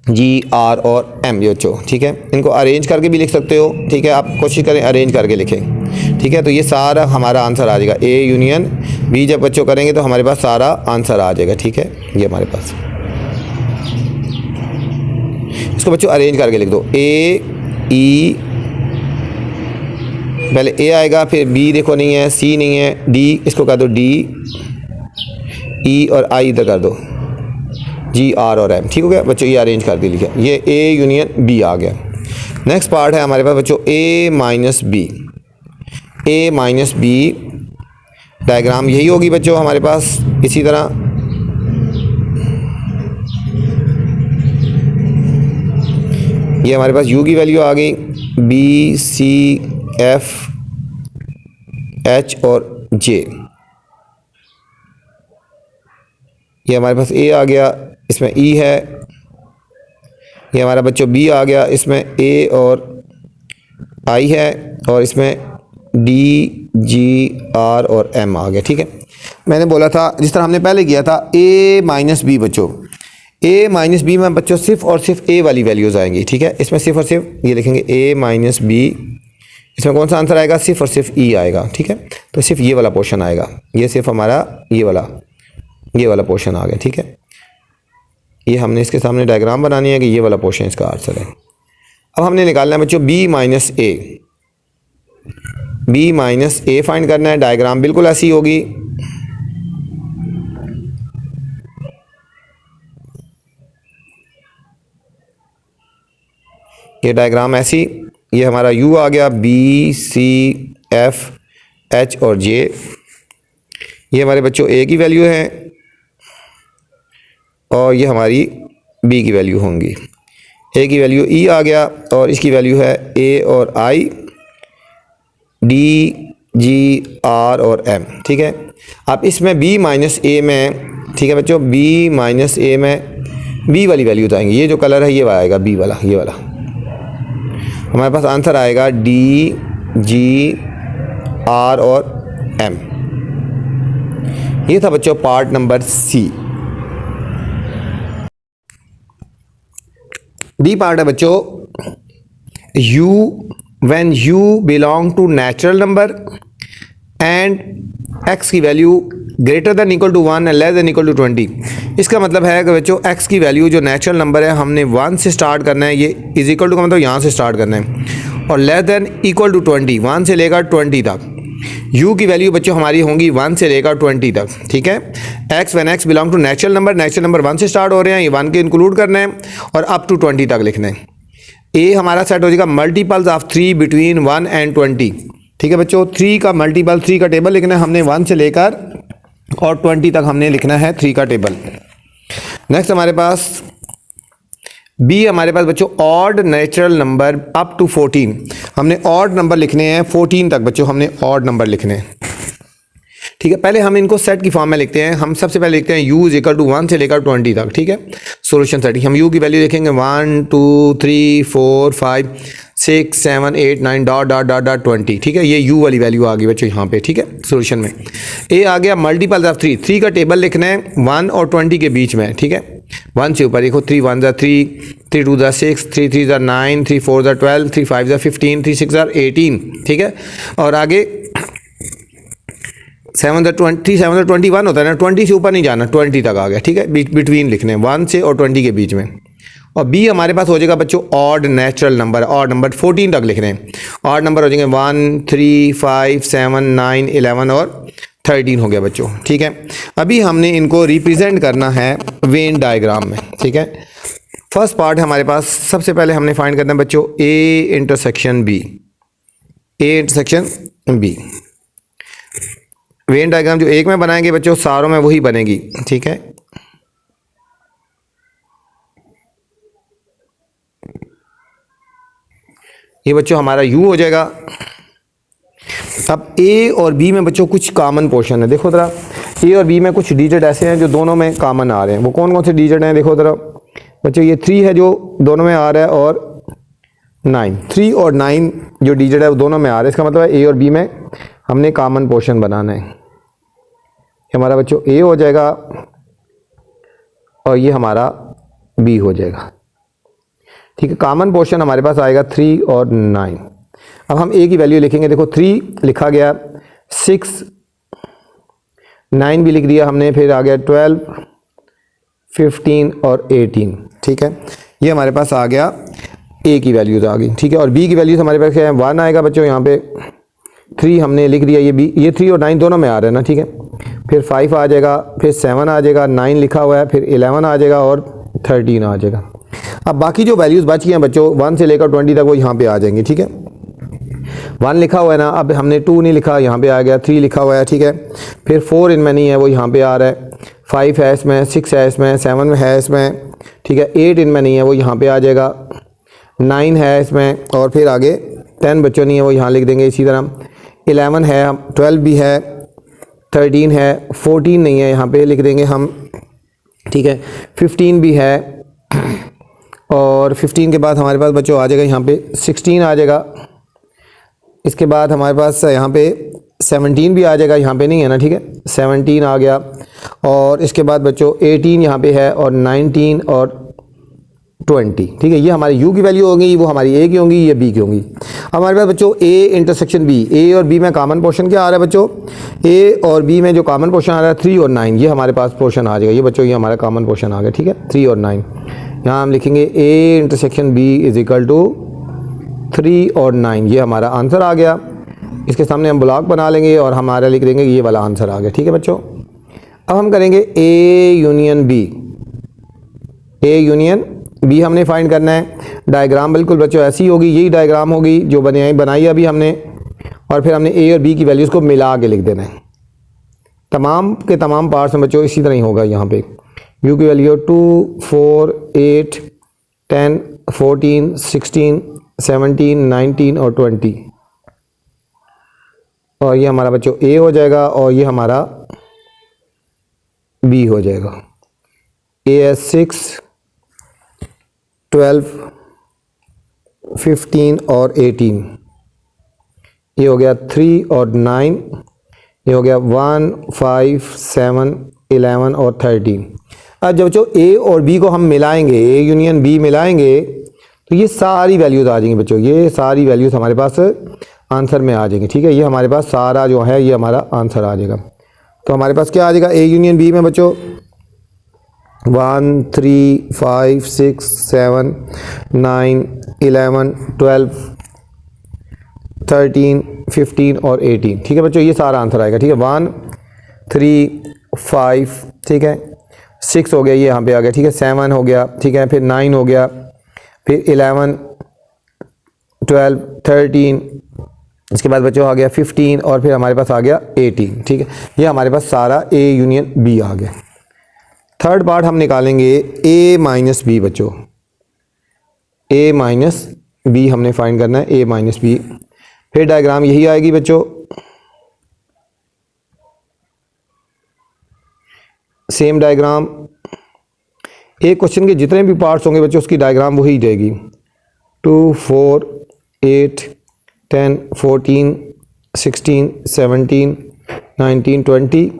जी, आर और एम बच्चों। ठीक है, इनको अरेंज करके भी लिख सकते हो। ठीक है, आप कोशिश करें अरेंज करके लिखें। ठीक है, तो ये सारा हमारा आंसर आ जाएगा, ए यूनियन बी जब बच्चों करेंगे तो हमारे पास सारा आंसर आ जाएगा। ठीक है, ये हमारे पास, इसको बच्चों अरेंज करके लिख दो, ए, ई, पहले ए आएगा, फिर बी देखो नहीं है, सी नहीं है, डी इसको कर दो डी, ई और आई इधर कर दो, जी, आर और एम। ठीक हो गया बच्चों, ये अरेंज कर दी लिखा, ये ए यूनियन बी आ गया। नेक्स्ट पार्ट है हमारे पास बच्चों ए minus B, A minus B diagram यही होगी बच्चों हमारे पास इसी तरह। ये हमारे पास यू की वैल्यू आ गई, बी, सी, एफ, एच और जे। ये हमारे पास ए आ गया, इसमें ई है। ये हमारा बच्चों बी आ गया, इसमें ए और आई है, और इसमें डी जी आर और एम आ गया। ठीक है, मैंने बोला था जिस तरह हमने पहले किया था ए माइनस बी बच्चों, ए माइनस बी में बच्चों सिर्फ और सिर्फ ए वाली वैल्यूज़ आएंगी। ठीक है, इसमें सिर्फ और सिर्फ ये लिखेंगे ए माइनस बी, इसमें कौन सा आंसर आएगा, सिर्फ और सिर्फ ई आएगा। ठीक है, तो सिर्फ ये वाला पोर्शन आएगा, ये सिर्फ हमारा ये वाला पोर्शन आ गया। ठीक है, ये हमने इसके सामने डायग्राम बनानी है कि ये वाला पोर्शन इसका आंसर है। अब हमने निकालना है बच्चों B minus A, B minus A find करना है। डायग्राम बिल्कुल ऐसी होगी, ये डायग्राम ऐसी, ये हमारा यू आ गया, बी सी एफ एच और जे, ये हमारे बच्चों ए की वैल्यू है और ये हमारी बी की वैल्यू होंगी। ए की वैल्यू ई आ गया और इसकी वैल्यू है ए और आई, डी जी आर और एम। ठीक है, अब इसमें बी माइनस ए में, ठीक है बच्चों, बी माइनस ए में बी वाली वैल्यू बताएंगे। ये जो कलर है ये आएगा बी वाला, ये वाला हमारे पास आंसर आएगा डी जी आर और एम। ये था बच्चों part number C. D part है बच्चों, U when you belong to natural number and X की value greater than equal to 1 and less than equal to 20। इसका मतलब है कि बच्चों एक्स की वैल्यू जो नेचुरल नंबर है हमने 1 से स्टार्ट करना है, ये इज इक्वल टू का मतलब यहाँ से स्टार्ट करना है, और लेस देन इक्वल टू 20, 1 से लेकर 20 तक। u की वैल्यू बच्चों हमारी होंगी 1 से लेकर 20 तक। ठीक है, x when x belong to natural number 1 से स्टार्ट हो रहे हैं, ये 1 के इंक्लूड करना है और अप टू 20 तक लिखना है। a हमारा सेट हो जाएगा मल्टीपल्स ऑफ 3 बिटवीन 1 एंड 20। ठीक है बच्चों, 3 का मल्टीपल, 3 का टेबल लिखना है हमने 1 से लेकर और 20 तक हमने लिखना है 3 का टेबल। नेक्स्ट हमारे पास बी, हमारे पास बच्चों odd natural number up to 14। हमने ऑड नंबर लिखने हैं 14 तक बच्चों, हमने ऑड नंबर लिखने हैं। ठीक है, पहले हम इनको सेट की फॉर्म में लिखते हैं। हम सबसे पहले लिखते हैं u इज इक्वल टू 1 से लेकर 20 तक। ठीक है, सॉल्यूशन सेट हम u की वैल्यू लिखेंगे 1 2 3 4 5 6 7 8 9 डॉट डॉट डॉट डॉट 20। ठीक है, ये u वाली वैल्यू आ गई बच्चों यहाँ पे। ठीक है, सॉल्यूशन में a आ गया मल्टीपल ऑफ 3, 3 का टेबल लिखना है 1 और 20 के बीच में। ठीक है, 1 से ऊपर देखो 3 1 ज़ा 3, 3 2 ज़ा 6, 3 3 ज़ा 9, 3 4 ज़ा 12, 3 5 ज़ा 15, 3 6 ज़ा 18। ठीक है, और आगे 7 ज़ा 20, 7 ज़ा 21 होता है ना, 20 से ऊपर नहीं जाना, 20 तक आ गया। ठीक है, बिटवीन लिखने 1 से और 20 के बीच में। और बी हमारे पास हो जाएगा बच्चों odd natural number, odd number 14 तक लिख रहे हैं। ऑड नंबर हो जाएंगे 1 3 5 7 9 11 और 13 हो गया बच्चों। ठीक है, अभी हमने इनको रिप्रेजेंट करना है वेन डायग्राम में। ठीक है, फर्स्ट पार्ट है हमारे पास, सबसे पहले हमने फाइंड करना है बच्चों A intersection B, A intersection B. Venn diagram जो एक में बनाएंगे बच्चों सारों में वही बनेगी। ठीक है, ये बच्चों हमारा u हो जाएगा। अब a और b में बच्चों कुछ कॉमन पोर्शन है, देखो ज़रा a और b में कुछ डिजिट ऐसे हैं जो दोनों में कॉमन आ रहे हैं। वो कौन कौन से डिजिट हैं, देखो ज़रा बच्चों, ये 3 है जो दोनों में आ रहा है, और 9, 3 और 9 जो डिजिट है वो दोनों में आ रहा है। इसका मतलब है a और b में हमने कॉमन पोर्शन बनाना है। हमारा बच्चों a हो जाएगा और ये हमारा b हो जाएगा। ठीक है, कॉमन पोर्शन हमारे पास आएगा 3 और 9। अब हम a की वैल्यू लिखेंगे, देखो 3 लिखा गया, 6 9 भी लिख दिया हमने, फिर आ गया 12 15 और 18। ठीक है, ये हमारे पास आ गया a की वैल्यूज आ गई। ठीक है, और b की वैल्यूज हमारे पास क्या है, 1 आएगा बच्चों, यहाँ पे 3 हमने लिख दिया, ये 3 और 9 दोनों में आ रहे हैं ना। ठीक है, फिर 5 आ जाएगा, फिर 7 आ जाएगा, 9 लिखा हुआ है, फिर 11 आ जाएगा और 13 आ जाएगा। अब बाकी जो वैल्यूज़ बच गई हैं बच्चों 1 से लेकर 20 तक वो यहाँ पे आ जाएंगी। ठीक है, 1 लिखा हुआ है ना, अब हमने 2 नहीं लिखा, यहाँ पे आ गया, 3 लिखा हुआ है। ठीक है, फिर 4 इनमें नहीं है, वो यहाँ पे आ रहा है, 5 है इसमें, 6 है इसमें, 7 में है इसमें। ठीक है, 8 इनमें नहीं है, वो यहाँ पे आ जाएगा, 9 है इसमें, और फिर आगे 10 बच्चों नहीं है, वो यहाँ लिख देंगे। इसी तरह 11 है, 12 भी है, 13 है, 14 नहीं है, यहाँ पे लिख देंगे हम ठीक है, 15 भी है, और 15 के बाद हमारे पास बच्चों आ जाएगा यहाँ पे 16 आ जाएगा। इसके बाद हमारे पास यहाँ पे 17 भी आ जाएगा, यहाँ पे नहीं है ना, ठीक है, 17 आ गया। और इसके बाद बच्चों 18 यहाँ पे है, और 19 और 20, ठीक है। ये हमारी u की वैल्यू होगी, वो हमारी a की होंगी, ये b की होंगी। हमारे पास बच्चों a इंटरसेक्शन b, a और b में कॉमन पोर्शन क्या आ रहा है बच्चों, a और b में जो कॉमन पोर्शन आ रहा है 3 और 9, ये हमारे पास पोर्शन आ जाएगा। ये बच्चों ये हमारा कॉमन पोर्शन आ गया, ठीक है, 3 और 9। यहाँ हम लिखेंगे a intersection b is equal to 3 और 9, ये हमारा आंसर आ गया। इसके सामने हम ब्लॉक बना लेंगे और हमारा लिख देंगे ये वाला आंसर आ गया, ठीक है बच्चों। अब हम करेंगे a union b, a union B हमने फाइंड करना है। डायग्राम बिल्कुल बच्चों ऐसी होगी, यही डायग्राम होगी जो बनाई अभी हमने, और फिर हमने ए और बी की वैल्यूज़ को मिला के लिख देना है। तमाम के तमाम पार्ट्स में बच्चों इसी तरह ही होगा। यहाँ पे यू की वैल्यू 2, 4, 8, 10, 14, 16, 17, 19 और 20, और ये हमारा बच्चों ए हो जाएगा, और ये हमारा बी हो जाएगा। ए है 6, 12, 15 और 18, ये हो गया 3 और 9, ये हो गया 1, 5, 7, 11 और 13। अब जब बच्चों ए और बी को हम मिलाएंगे, ए यूनियन बी मिलाएंगे, तो ये सारी वैल्यूज़ आ जाएंगी बच्चों, ये सारी वैल्यूज़ हमारे पास आंसर में आ जाएंगी, ठीक है। ये हमारे पास सारा जो है ये हमारा आंसर आ जाएगा। तो हमारे पास क्या आ जाएगा ए यूनियन बी में बच्चों 1, 3, 5, 6, 7, 9, 11, 12, 13, 15 और 18, ठीक है बच्चों, ये सारा आंसर आएगा, ठीक है। 1, 3, 5, ठीक है, 6 हो गया, ये यहाँ पे आ गया, ठीक है, 7 हो गया, ठीक है, फिर 9 हो गया, फिर 11, 12, 13, इसके बाद बच्चों आ गया 15, और फिर हमारे पास आ गया 18, ठीक है। ये हमारे पास सारा ए यूनियन बी आ गया। थर्ड पार्ट हम निकालेंगे a माइनस बी बच्चों, a माइनस बी हमने फाइंड करना है, a माइनस बी। फिर डायग्राम यही आएगी बच्चों, सेम डायग्राम, एक क्वेश्चन के जितने भी पार्ट्स होंगे बच्चों उसकी डायग्राम वही जाएगी। 2, 4, 8, 10, 14, 16, 17, 19, 20,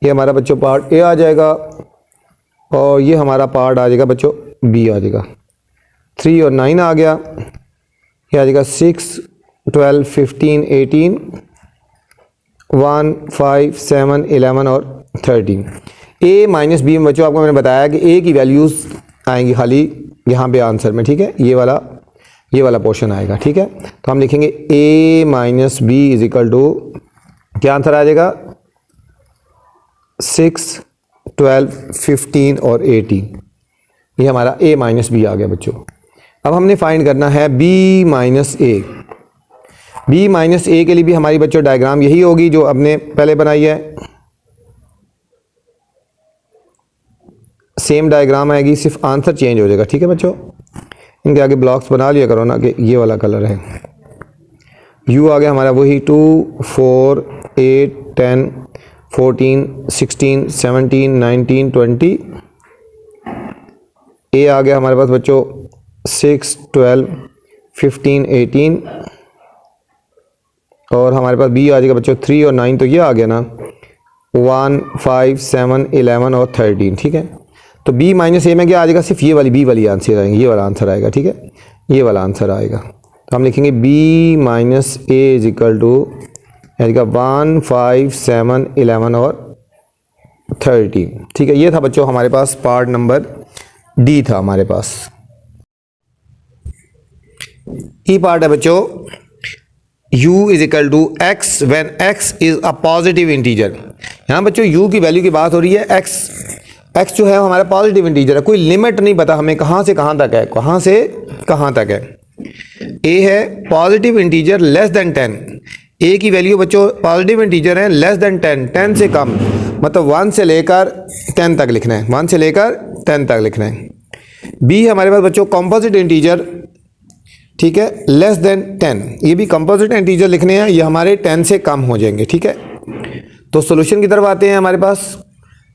ये हमारा बच्चों पार्ट ए आ जाएगा, और ये हमारा पार्ट आ जाएगा बच्चों बी आ जाएगा। 3 और 9 आ गया, ये आ जाएगा 6, 12, 15, 18, 1, 5, 7, 11 और 13। ए माइनस बी में बच्चों आपको मैंने बताया कि ए की वैल्यूज़ आएंगी खाली यहाँ पे आंसर में, ठीक है, ये वाला पोर्शन आएगा, ठीक है। तो हम लिखेंगे A minus B is equal to, क्या आंसर आ जाएगा 6, 12, 15 और 18, ये हमारा a माइनस बी आ गया बच्चों। अब हमने फाइंड करना है b माइनस ए। b माइनस ए के लिए भी हमारी बच्चों डायग्राम यही होगी जो हमने पहले बनाई है, सेम डायग्राम आएगी, सिर्फ आंसर चेंज हो जाएगा, ठीक है बच्चों। इनके आगे ब्लॉक्स बना लिया करो ना कि ये वाला कलर है। u आ गया हमारा वही 2, 4, 8, 10, 14, 16, 17, 19, 20, ए आ गया हमारे पास बच्चों 6, 12, 15, 18, और हमारे पास बी आ जाएगा बच्चों 3 और 9, तो ये आ गया ना 1, 5, 7, 11 और 13, ठीक है। तो b माइनस ए में क्या आ जाएगा, सिर्फ ये वाली बी वाली आंसर आएंगे, ये वाला आंसर आएगा, ठीक है, ये वाला आंसर आएगा। तो हम लिखेंगे b minus A is equal to 1, 5, 7, 11 और 13, ठीक है। ये था बच्चों हमारे पास पार्ट नंबर डी था हमारे पास। ई पार्ट है बच्चों u is equal to X when x is a positive integer. यहाँ बच्चों u की वैल्यू की बात हो रही है, x जो है हमारा पॉजिटिव इंटीजर है, कोई लिमिट नहीं पता हमें कहाँ से कहाँ तक है, कहाँ से कहाँ तक है। a है positive integer less then 10, a की वैल्यू बच्चों पॉजिटिव इंटीजर है लेस देन 10, 10 से कम, मतलब 1 से लेकर 10 तक लिखना है, 1 से लेकर 10 तक लिखना है। b हमारे पास बच्चों कंपोजिट इंटीजर, ठीक है, लेस देन 10, ये भी कंपोजिट इंटीजर लिखने हैं, ये हमारे 10 से कम हो जाएंगे, ठीक है। तो सॉल्यूशन की तरफ आते हैं हमारे पास।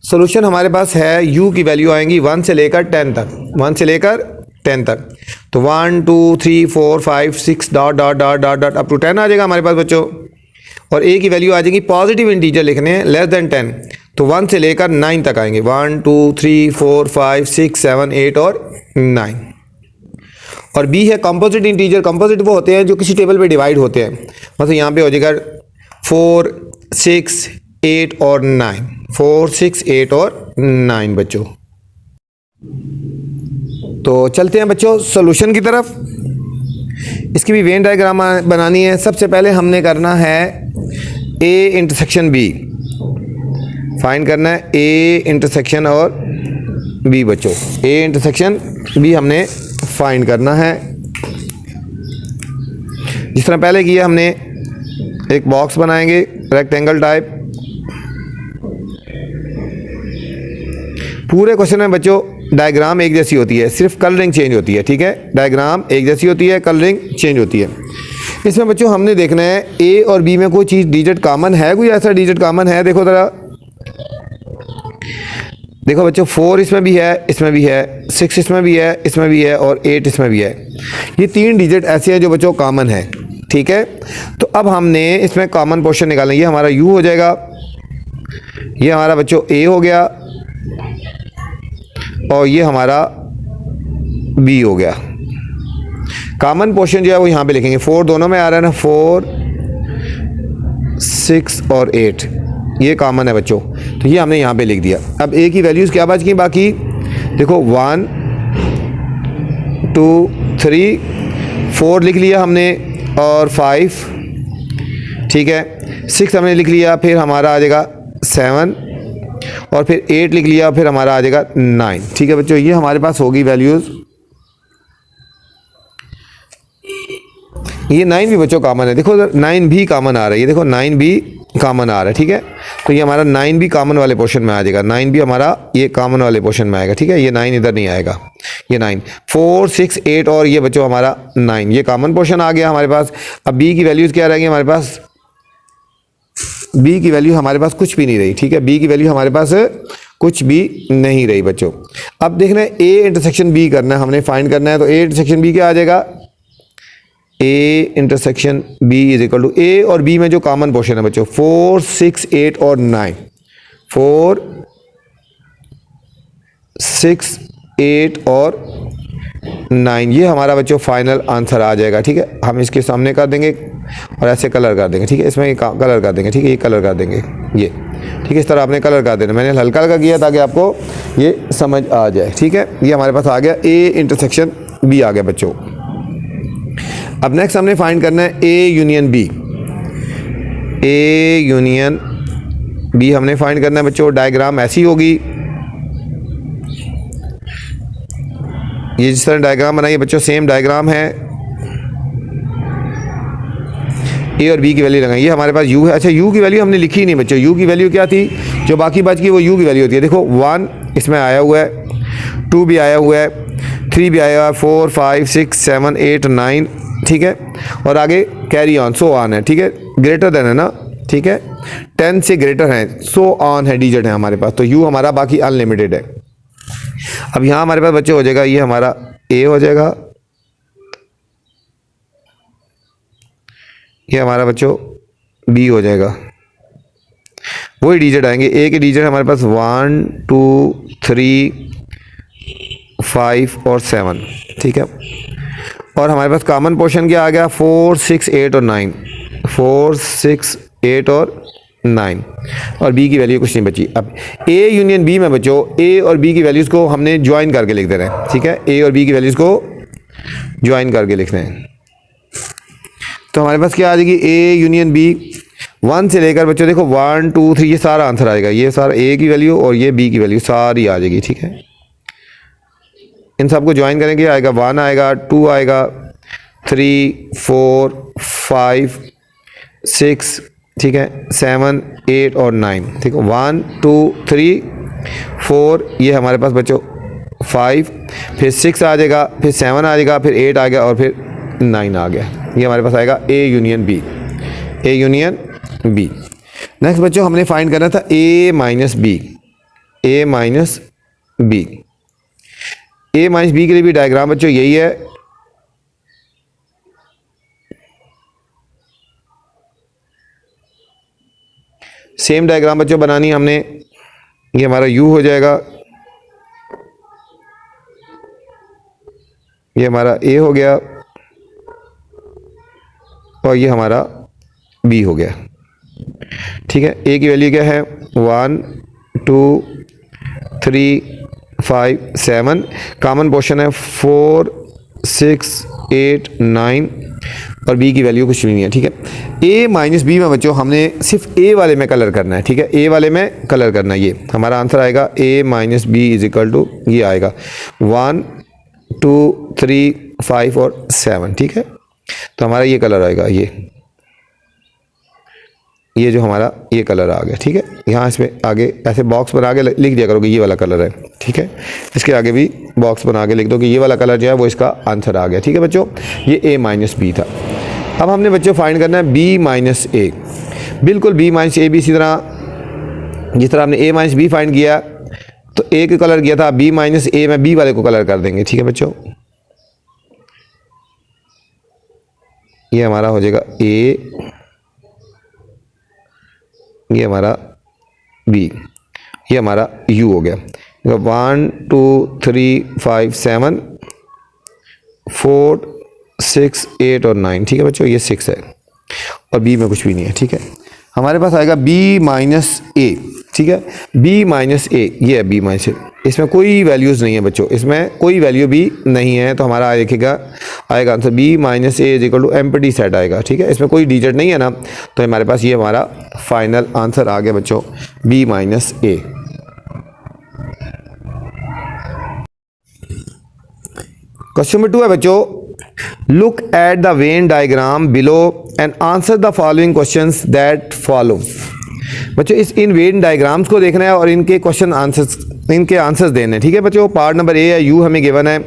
सोल्यूशन हमारे पास है, यू की वैल्यू आएंगी 1 से लेकर 10 तक, 1 से लेकर 10 तक। तो 1 2 3 4 5 6 dot dot dot dot dot up to 10 आ जाएगा हमारे पास बच्चों। और ए की वैल्यू आ जाएगी, पॉजिटिव इंटीजर लिखने हैं लेस देन 10, तो 1 से लेकर 9 तक आएंगे, 1 2 3 4 5 6 7 8 और 9। और बी है कंपोजिट इंटीजर। कंपोजिट वो होते हैं जो किसी टेबल पे डिवाइड होते हैं, मतलब यहाँ पे हो जाएगा 4 6 8 और 9, 4 6 8 और 9 बच्चों। तो चलते हैं बच्चों सॉल्यूशन की तरफ। इसकी भी वेन डायग्राम बनानी है। सबसे पहले हमने करना है ए इंटरसेक्शन बी, फाइंड करना है ए इंटरसेक्शन और बी बच्चों। ए इंटरसेक्शन बी हमने फाइंड करना है। जिस तरह पहले किया हमने, एक बॉक्स बनाएंगे रेक्टेंगल टाइप। पूरे क्वेश्चन में बच्चों डायग्राम एक जैसी होती है, सिर्फ कलरिंग चेंज होती है, ठीक है। डायग्राम एक जैसी होती है, कलरिंग चेंज होती है। इसमें बच्चों हमने देखना है ए और बी में कोई चीज़ डिजिट कॉमन है, कोई ऐसा डिजिट कॉमन है। देखो ज़रा, देखो बच्चों 4 इसमें भी है, इसमें भी है, 6 इसमें भी है, इसमें भी है और 8 इसमें भी है। ये 3 डिजिट ऐसे हैं जो बच्चों कॉमन है, ठीक है। तो अब हमने इसमें कॉमन पोर्शन निकालना। ये हमारा यू हो जाएगा, ये हमारा बच्चों ए हो गया और ये हमारा बी हो गया। कॉमन पोर्शन जो है वो यहाँ पे लिखेंगे। 4 दोनों में आ रहा है ना, 4 6 और 8 ये कॉमन है बच्चों, तो ये हमने यहाँ पे लिख दिया। अब ए की वैल्यूज़ क्या बच गई बाकी, देखो 1 2 3 4 लिख लिया हमने और 5, ठीक है। 6 हमने लिख लिया, फिर हमारा आ जाएगा 7 और फिर 8 लिख लिया, फिर हमारा आ जाएगा 9, ठीक है बच्चों। ये हमारे पास होगी वैल्यूज़। ये 9 भी बच्चों कॉमन है, देखो 9 भी कॉमन आ रहा है, ये देखो 9 भी कॉमन आ रहा है, ठीक है। तो ये हमारा 9 भी कॉमन वाले पोर्शन में आ जाएगा, 9 भी हमारा ये कॉमन वाले पोर्शन में आएगा, ठीक है। ये 9 इधर नहीं आएगा, ये 9 4 6 8 और ये बच्चों हमारा 9, ये कॉमन पोर्शन आ गया हमारे पास। अब बी की वैल्यूज़ क्या रहेंगी हमारे पास, बी की वैल्यू हमारे पास कुछ भी नहीं रही, ठीक है। बी की वैल्यू हमारे पास कुछ भी नहीं रही बच्चों। अब देखना है ए इंटरसेक्शन बी करना है, हमने फाइंड करना है। तो ए इंटरसेक्शन बी क्या आ जाएगा, A intersection B is equal to A और बी में जो कॉमन पोर्शन है बच्चों 4 6 8 और 9, 4 6 8 और 9, ये हमारा बच्चों फाइनल आंसर आ जाएगा, ठीक है। हम इसके सामने कर देंगे और ऐसे कलर कर देंगे, ठीक है। इसमें कलर कर देंगे, ठीक है, ये कलर कर देंगे, ये ठीक है। इस तरह आपने कलर कर देना, मैंने हल्का हल्का किया ताकि आपको ये समझ आ जाए, ठीक है। ये हमारे पास आ गया ए इंटरसेक्शन बी आ गया बच्चों। अब नेक्स्ट हमने फाइंड करना है A union B. A union B हमने फाइंड करना है बच्चों। डायग्राम ऐसी होगी, ये जिस तरह डायग्राम बनाइए बच्चों सेम डायग्राम है। ए और बी की वैल्यू लगाइए, हमारे पास यू है। अच्छा यू की वैल्यू हमने लिखी नहीं बच्चों, यू की वैल्यू क्या थी, जो बाकी बच गई वो यू की वैल्यू होती है। देखो 1 इसमें आया हुआ है, 2 भी आया हुआ है, 3 भी आया हुआ है, 4 5 6 7 8 9, ठीक है। और आगे कैरी ऑन, सो ऑन है, ठीक है। ग्रेटर देन है ना, ठीक है, 10 से ग्रेटर है, सो ऑन है, डिजिट है हमारे पास। तो यू हमारा बाकी अनलिमिटेड है। अब यहाँ हमारे पास बच्चे हो जाएगा, ये हमारा ए हो जाएगा, ये हमारा बच्चों बी हो जाएगा। वही डिजिट आएंगे, ए के डिजिट हमारे पास 1 2 3 5 और 7, ठीक है। और हमारे पास कॉमन पोर्शन क्या आ गया, 4 6 8 और 9, 4 6 8 और 9, और बी की वैल्यू कुछ नहीं बची। अब ए यूनियन बी में बच्चों ए और बी की वैल्यूज़ को हमने ज्वाइन करके लिख दे रहे हैं, ठीक है। ए और बी की वैल्यूज़ को ज्वाइन करके लिख रहे हैं। तो हमारे पास क्या आ जाएगी, ए यूनियन बी 1 से लेकर बच्चों देखो 1 2 3 ये सारा आंसर आएगा। ये सारा ए की वैल्यू और ये बी की वैल्यू सारी आ जाएगी, ठीक है। इन सबको ज्वाइन करेंगे, आएगा 1 आएगा, 2 आएगा, 3 4 5 6, ठीक है, 7 8 और 9, ठीक है। 1 2 3 4 ये हमारे पास बच्चों 5, फिर 6 आ जाएगा, फिर 7 आ जाएगा, फिर 8 आ गया और फिर 9 आ गया। ये हमारे पास आएगा A union B, A union B. Next बच्चों हमने फाइंड करना था A minus B. A minus B. A minus B के लिए भी डायग्राम बच्चों यही है। सेम डायग्राम बच्चों बनानी है हमने। ये हमारा u हो जाएगा, ये हमारा a हो गया और ये हमारा b हो गया। ठीक है, a की वैल्यू क्या है 1 2 3 5 7, कॉमन पोर्शन है 4 6 8 9 और b की वैल्यू कुछ भी नहीं है। ठीक है, a माइनस बी में बच्चों हमने सिर्फ a वाले में कलर करना है। ठीक है, a वाले में कलर करना है। ये हमारा आंसर आएगा a minus B is equal to ये आएगा 1 2 3 5 और 7। ठीक है, तो हमारा ये कलर आएगा, ये जो हमारा ये कलर आ गया। ठीक है, यहाँ इसमें आगे ऐसे बॉक्स बना के लिख दिया करोगे ये वाला कलर है। ठीक है, इसके आगे भी बॉक्स बना के लिख दो कि ये वाला कलर जो है वो इसका आंसर आ गया। ठीक है बच्चों, ये a माइनस बी था। अब हमने बच्चों फाइंड करना है b माइनस ए। बिल्कुल b माइनस ए भी इसी तरह जिस तरह हमने a माइनस बी फाइंड किया तो a का कलर किया था, b माइनस ए में b वाले को कलर कर देंगे। ठीक है बच्चों, ये हमारा हो जाएगा a, ये हमारा b, ये हमारा u हो गया। 1 2 3 5 7 4 6 8 और 9। ठीक है बच्चों, ये 6 है और b में कुछ भी नहीं है। ठीक है, हमारे पास आएगा b माइनस ए। ठीक है, b माइनस ए, ये है b माइनस ए। इसमें कोई वैल्यूज़ नहीं है बच्चों, इसमें कोई वैल्यू भी नहीं है, तो हमारा देखिएगा आएगा answer b minus A is equal to empty set आएगा। ठीक है, इसमें कोई डिजिट नहीं है ना, तो हमारे पास ये हमारा फाइनल आंसर आ गया बच्चों b माइनस ए। क्वेश्चन नंबर 2 है बच्चों, look at the Venn diagram below and answer the following questions that follow. बच्चों इस इन वेन डायग्राम्स को देखना है और इनके क्वेश्चन आंसर्स, इनके आंसर्स देने। ठीक है बच्चों, पार्ट नंबर ए है, u हमें गिवन है।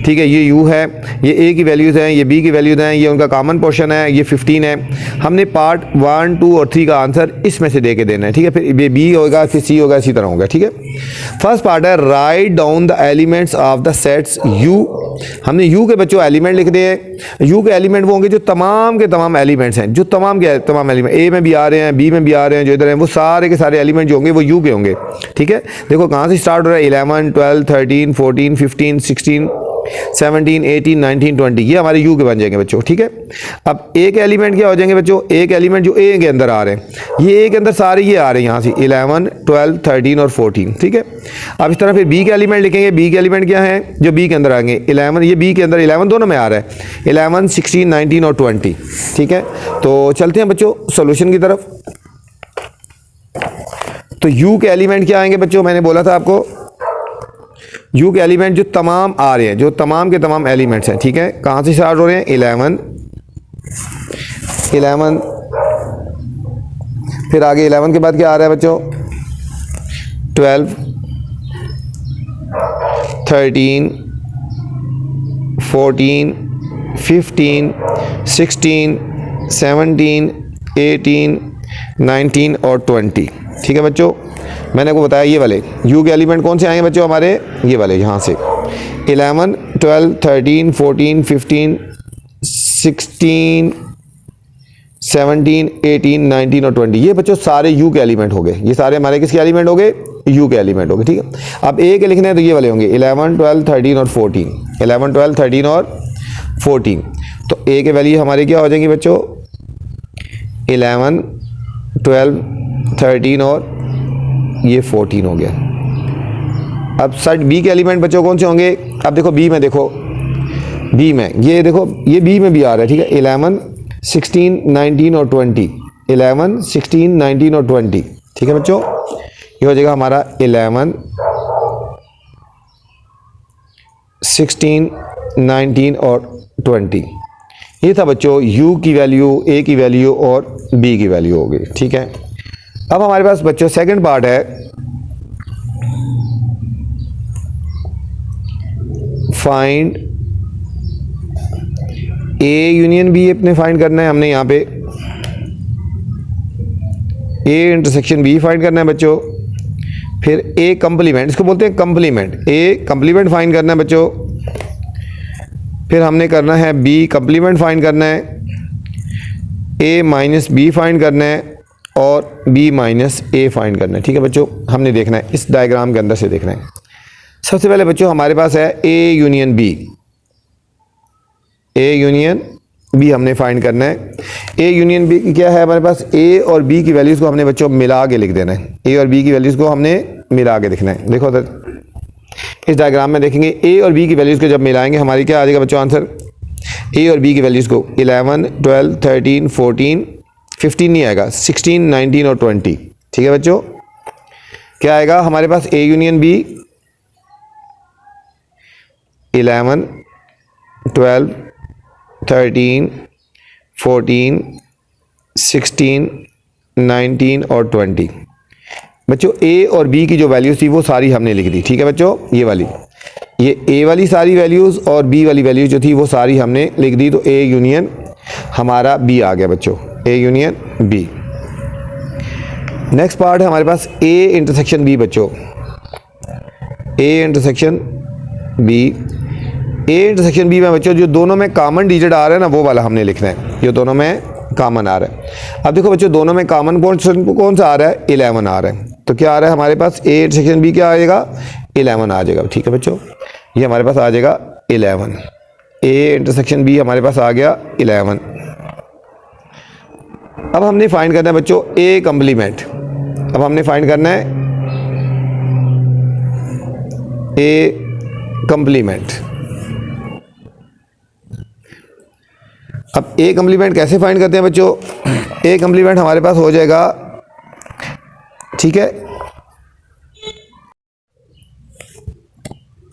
ठीक है, ये u है, ये a की वैल्यूज़ हैं, ये b की वैल्यूज़ हैं, ये उनका कॉमन पोर्शन है, ये 15 है। हमने पार्ट 1 2 और 3 का आंसर इसमें से दे के देना है। ठीक है, फिर b होगा, फिर c होगा, इसी तरह होगा। ठीक है, फर्स्ट पार्ट है right down the elements of the sets u। हमने u के बच्चों एलिमेंट लिख दिए। u के एलिमेंट वो होंगे जो तमाम के तमाम एलिमेंट्स हैं, जो तमाम के तमाम एलिमेंट a में भी आ रहे हैं, b में भी आ रहे हैं, जो इधर हैं वो सारे के सारे एलिमेंट जो होंगे वो u के होंगे। ठीक है, देखो कहाँ से स्टार्ट हो रहा है, 11 12 13 14 15 16 17 18 19 20, ये हमारे u के बन जाएंगे बच्चों। ठीक है, अब एक एलिमेंट क्या हो जाएंगे बच्चों, एक एलिमेंट जो a के अंदर आ रहे हैं, ये a के अंदर सारे ये आ रहे हैं यहाँ से 11 12 13 और 14। ठीक है, अब इस तरह फिर b के एलिमेंट लिखेंगे। b के एलिमेंट क्या है जो b के अंदर आएंगे, 11, ये b के अंदर 11 दोनों में आ रहा है, 11 16 19 और 20। ठीक है, तो चलते हैं बच्चों सोल्यूशन की तरफ। तो u के एलिमेंट क्या आएंगे बच्चों, मैंने बोला था आपको u के एलिमेंट जो तमाम आ रहे हैं, जो तमाम के तमाम एलिमेंट्स हैं। ठीक है, कहाँ से स्टार्ट हो रहे हैं, 11 फिर आगे 11 के बाद क्या आ रहा है बच्चों, 12 13 14 15 16 17 18 19 और 20। ठीक है बच्चों, मैंने आपको बताया ये वाले u के एलिमेंट कौन से आएंगे बच्चों हमारे, ये वाले यहाँ से 11 12 13 14 15 16 17 18 19 और 20, ये बच्चों सारे u के एलिमेंट हो गए। ये सारे हमारे किसके एलिमेंट हो गए, u के एलिमेंट हो गए। ठीक है, अब a के लिखने हैं तो ये वाले होंगे 11 12 13 और 14, 11 12 13 और 14। तो a के वैल्यू हमारे क्या हो जाएंगी बच्चों, 11 12 13 और ये 14 हो गया। अब साइड b के एलिमेंट बच्चों कौन से होंगे, अब देखो b में, देखो b में ये देखो ये b में भी आ रहा है। ठीक है, 11 16 19 और 20, 11 16 19 और 20। ठीक है बच्चों, ये हो जाएगा हमारा 11 16 19 और 20। ये था बच्चों u की वैल्यू, a की वैल्यू और b की वैल्यू हो गई। ठीक है, अब हमारे पास बच्चों सेकंड पार्ट है, फाइंड a यूनियन b अपने फाइंड करना है। हमने यहाँ पे a इंटरसेक्शन b फाइंड करना है बच्चों। फिर ए कंप्लीमेंट, इसको बोलते हैं कंप्लीमेंट, ए कंप्लीमेंट फाइंड करना है बच्चों। फिर हमने करना है बी कंप्लीमेंट फाइंड करना है, ए माइनस बी फाइंड करना है और बी माइनस ए फाइंड करना है। ठीक है बच्चों, हमने देखना है इस डायग्राम के अंदर से देखना है। सबसे पहले बच्चों हमारे पास है A union B, A union B हमने फाइंड करना है। ए यूनियन बी क्या है हमारे पास, ए और बी की वैल्यूज़ को हमने बच्चों मिला के लिख देना है। ए और बी की वैल्यूज़ को हमने मिला के लिखना है। देखो तो इस डायग्राम में देखेंगे ए और बी की वैल्यूज़ को जब मिलाएंगे हमारी क्या आ जाएगा बच्चों आंसर, ए और बी की वैल्यूज़ को 11, 12, 13, 14, 15 नहीं आएगा, 16, 19 और 20। ठीक है बच्चों, क्या आएगा हमारे पास ए यूनियन बी 11, 12, 13, 14, 16, 19 और 20। बच्चों ए और बी की जो वैल्यूज़ थी वो सारी हमने लिख दी। ठीक है बच्चों, ये वाली, ये ए वाली सारी वैल्यूज़ और बी वाली वैल्यूज़ जो थी वो सारी हमने लिख दी। तो ए यूनियन हमारा बी आ गया बच्चों, A union B. Next part है हमारे पास ए इंटरसेक्शन बी बच्चों, A intersection B. A intersection B में बच्चों जो दोनों में कॉमन डिजिट आ रहा है ना वो वाला हमने लिखना है, जो दोनों में कॉमन आ रहा है। अब देखो बच्चों दोनों में कॉमन कौन सा आ रहा है, 11 आ रहा है। तो क्या आ रहा है हमारे पास, ए इंटरसेक्शन बी क्या आ जाएगा, 11 आ जाएगा। ठीक है बच्चों, ये हमारे पास आ जाएगा 11, ए इंटरसेक्शन बी हमारे पास आ गया 11। अब हमने फाइंड करना है बच्चों ए कंप्लीमेंट। अब हमने फाइंड करना है ए कंप्लीमेंट। अब ए कंप्लीमेंट कैसे फाइंड करते हैं बच्चों, ए कंप्लीमेंट हमारे पास हो जाएगा, ठीक है।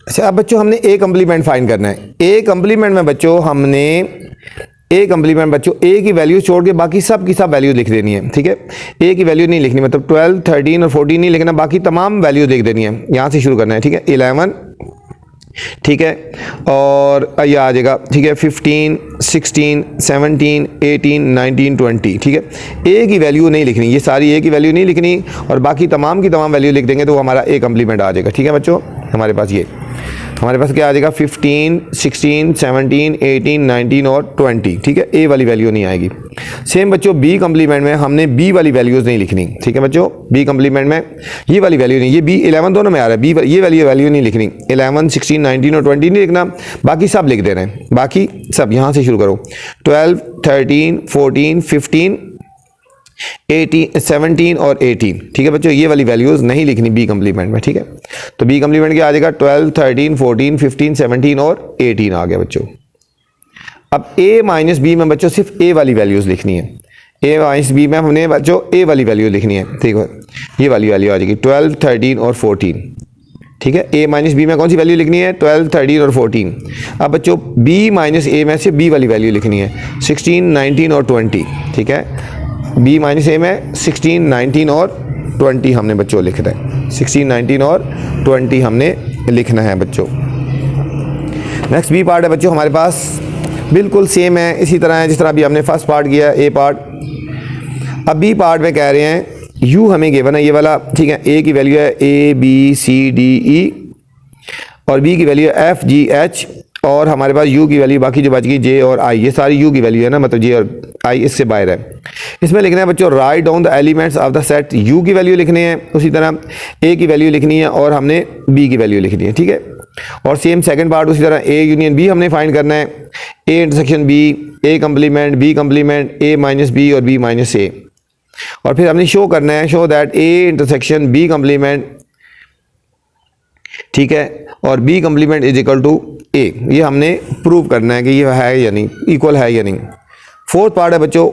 अच्छा अब बच्चों हमने ए कंप्लीमेंट फाइंड करना है। ए कंप्लीमेंट में बच्चों हमने ए कंप्लीमेंट बच्चों ए की वैल्यू छोड़ के बाकी सब की सब वैल्यू लिख देनी है। ठीक है, ए की वैल्यू नहीं लिखनी, मतलब 12, 13 और 14 नहीं लिखना, बाकी तमाम वैल्यू लिख देनी है। यहाँ से शुरू करना है। ठीक है, 11, ठीक है, और ये आ जाएगा। ठीक है, 15, 16, 17, 18, 19, 20। ठीक है, ए की वैल्यू नहीं लिखनी, ये सारी ए की वैल्यू नहीं लिखनी और बाकी तमाम की तमाम वैल्यू लिख देंगे तो हमारा ए कंप्लीमेंट आ जाएगा। ठीक है बच्चों, हमारे पास ये हमारे पास क्या आ जाएगा, 15, 16, 17, 18, 19 और 20। ठीक है, ए वाली वैल्यू नहीं आएगी। सेम बच्चों बी कंप्लीमेंट में हमने बी वाली वैल्यूज़ नहीं लिखनी। ठीक है बच्चों, बी कंप्लीमेंट में ये वाली वैल्यू नहीं, ये बी 11 दोनों में आ रहा है, बी ये वाली वैल्यू नहीं लिखनी। 11, 16, 19 और 20 नहीं लिखना, बाकी सब लिख दे रहे हैं। बाकी सब यहाँ से शुरू करो, 12, 13, 14, 15, 18, 17 और 18। ठीक है बच्चों, ये वाली वैल्यूज़ नहीं लिखनी बी कंप्लीमेंट में। ठीक है, तो बी कंप्लीमेंट क्या आ जाएगा, 12, 13, 14, 15, 17 और 18 आ गया बच्चों। अब ए माइनस बी में बच्चों सिर्फ ए वाली वैल्यूज़ लिखनी है। ए माइनस बी में हमने बच्चों ए वाली वैल्यू लिखनी है। ठीक है, ये वाली वैल्यू आ जाएगी 12, 13 और 14। ठीक है, ए माइनस बी में कौन सी वैल्यू लिखनी है, 12, 13 और 14। अब बच्चों बी माइनस ए में से बी वाली वैल्यू लिखनी है, 16, 19 और 20। ठीक है, बी माइनस ए में 16, 19 और 20 हमने बच्चों लिखना है। 16, 19 और 20 हमने लिखना है बच्चों। नेक्स्ट बी पार्ट है बच्चों हमारे पास, बिल्कुल सेम है, इसी तरह है जिस तरह अभी हमने फर्स्ट पार्ट किया ए पार्ट। अब बी पार्ट में कह रहे हैं यू हमें गिवन है ये वाला। ठीक है, ए की वैल्यू है ए बी सी डी ई और बी की वैल्यू है एफ जी एच और हमारे पास यू की वैल्यू बाकी जो बच गई जे और आई, ये सारी यू की वैल्यू है ना, मतलब जे और आई इससे बाहर है। इसमें लिखना है बच्चों write down the elements of the set, you की वैल्यू लिखनी है, उसी तरह ए की वैल्यू लिखनी है और हमने बी की वैल्यू लिखनी है। ठीक है, और सेम सेकंड पार्ट उसी तरह ए यूनियन बी हमने फाइंड करना है, A intersection B, A complement, B complement, A minus B और बी माइनस ए। और फिर हमने शो करना है, show that A intersection B complement, ठीक है, और B complement is equal to A. ये हमने प्रूव करना है कि ये है या नहीं, इक्वल है या नहीं। फोर्थ पार्ट है बच्चों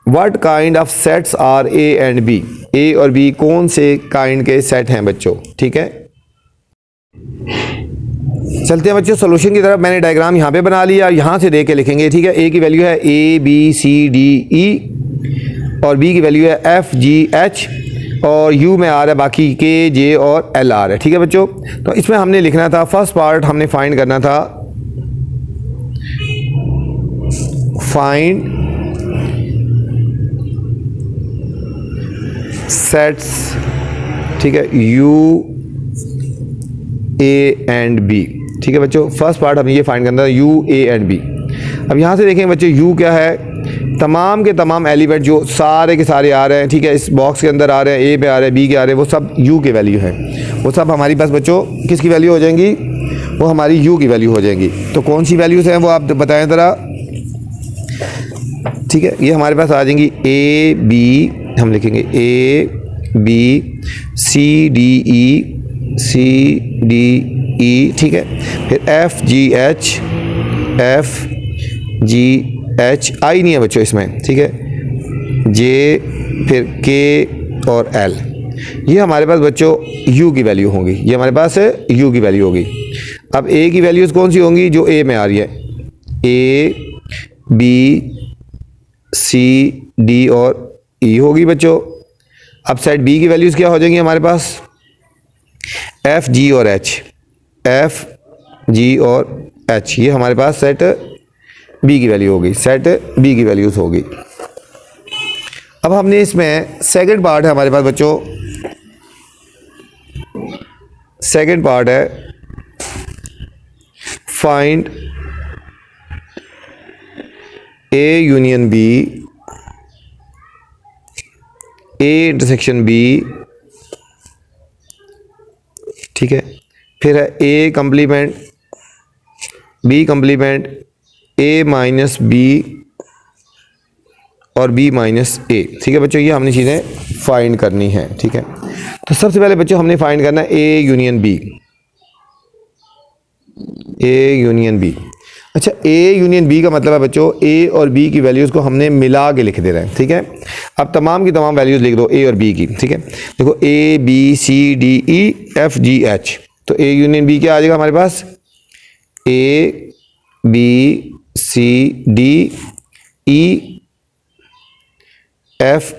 what kind of sets are A and B, A और बी कौन से काइंड के सेट हैं बच्चों। ठीक है, चलते हैं बच्चों सोल्यूशन की तरफ। मैंने डायग्राम यहाँ पे बना लिया, यहाँ से देख के लिखेंगे। ठीक है, ए की वैल्यू है ए बी सी डी ई और बी की वैल्यू है एफ जी एच और यू में आ रहा है बाकी के जे और एल आ रहा है। ठीक है बच्चों, तो इसमें हमने लिखना था फर्स्ट पार्ट हमने फाइंड करना था, फाइंड सेट्स। ठीक है, U A एंड B। ठीक है बच्चों, फर्स्ट पार्ट हमें ये फाइंड करना है U A एंड B। अब यहाँ से देखें बच्चों, U क्या है, तमाम के तमाम एलिमेंट जो सारे के सारे आ रहे हैं, ठीक है, इस बॉक्स के अंदर आ रहे हैं, A पे आ रहे हैं, B के आ रहे हैं, वो सब U के वैल्यू है। वो सब हमारी पास बच्चों किसकी वैल्यू हो जाएंगी, वो हमारी U की वैल्यू हो जाएंगी। तो कौन सी वैल्यूज़ हैं वो आप बताएं ज़रा। ठीक है, ये हमारे पास आ जाएंगी A B, हम लिखेंगे A B C D E, ठीक है, फिर F G H I नहीं है बच्चों इसमें, ठीक है, J, फिर K और L। ये हमारे पास बच्चों U की वैल्यू होंगी, ये हमारे पास है U की वैल्यू होगी। अब A की वैल्यूज़ कौन सी होंगी, जो A में आ रही है, A B C D और E होगी बच्चों। अब साइड B की वैल्यूज़ क्या हो जाएंगी हमारे पास, F G और H, ये हमारे पास सेट B की वैल्यू होगी, सेट B की वैल्यूज़ होगी। अब हमने इसमें सेकंड पार्ट है हमारे पास बच्चों, सेकंड पार्ट है find A union B, A intersection B, ठीक है, फिर है A complement B complement A minus B और B माइनस A। ठीक है बच्चों, ये हमने चीज़ें फाइंड करनी है। ठीक है, तो सबसे पहले बच्चों हमने फाइंड करना है A union B, A union B। अच्छा, A यूनियन B का मतलब है बच्चों A और B की वैल्यूज़ को हमने मिला के लिख दे रहे हैं। ठीक है, अब तमाम की तमाम वैल्यूज़ लिख दो A और B की। ठीक है, देखो A B C D E F G H, तो A यूनियन B क्या आ जाएगा हमारे पास, A B C D E F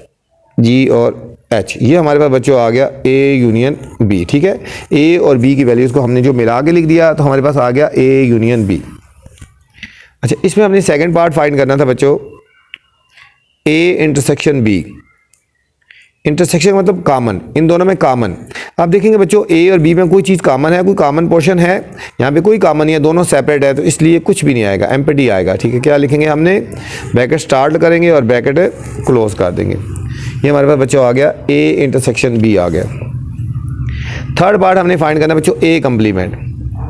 G और H, ये हमारे पास बच्चों आ गया A यूनियन B। ठीक है, A और B की वैल्यूज़ को हमने जो मिला के लिख दिया तो हमारे पास आ गया A यूनियन B। अच्छा, इसमें हमने सेकंड पार्ट फाइंड करना था बच्चों, A इंटरसेक्शन B। इंटरसेक्शन मतलब कॉमन, इन दोनों में कॉमन। आप देखेंगे बच्चों A और B में कोई चीज़ कॉमन है, कोई कॉमन पोर्शन है, यहाँ पे कोई कॉमन नहीं है, दोनों सेपरेट है, तो इसलिए कुछ भी नहीं आएगा, एम्प्टी आएगा। ठीक है, क्या लिखेंगे हमने, ब्रैकेट स्टार्ट करेंगे और ब्रैकेट क्लोज कर देंगे। ये हमारे पास बच्चों आ गया A इंटरसेक्शन B आ गया। थर्ड पार्ट हमने फाइंड करना बच्चों A complement,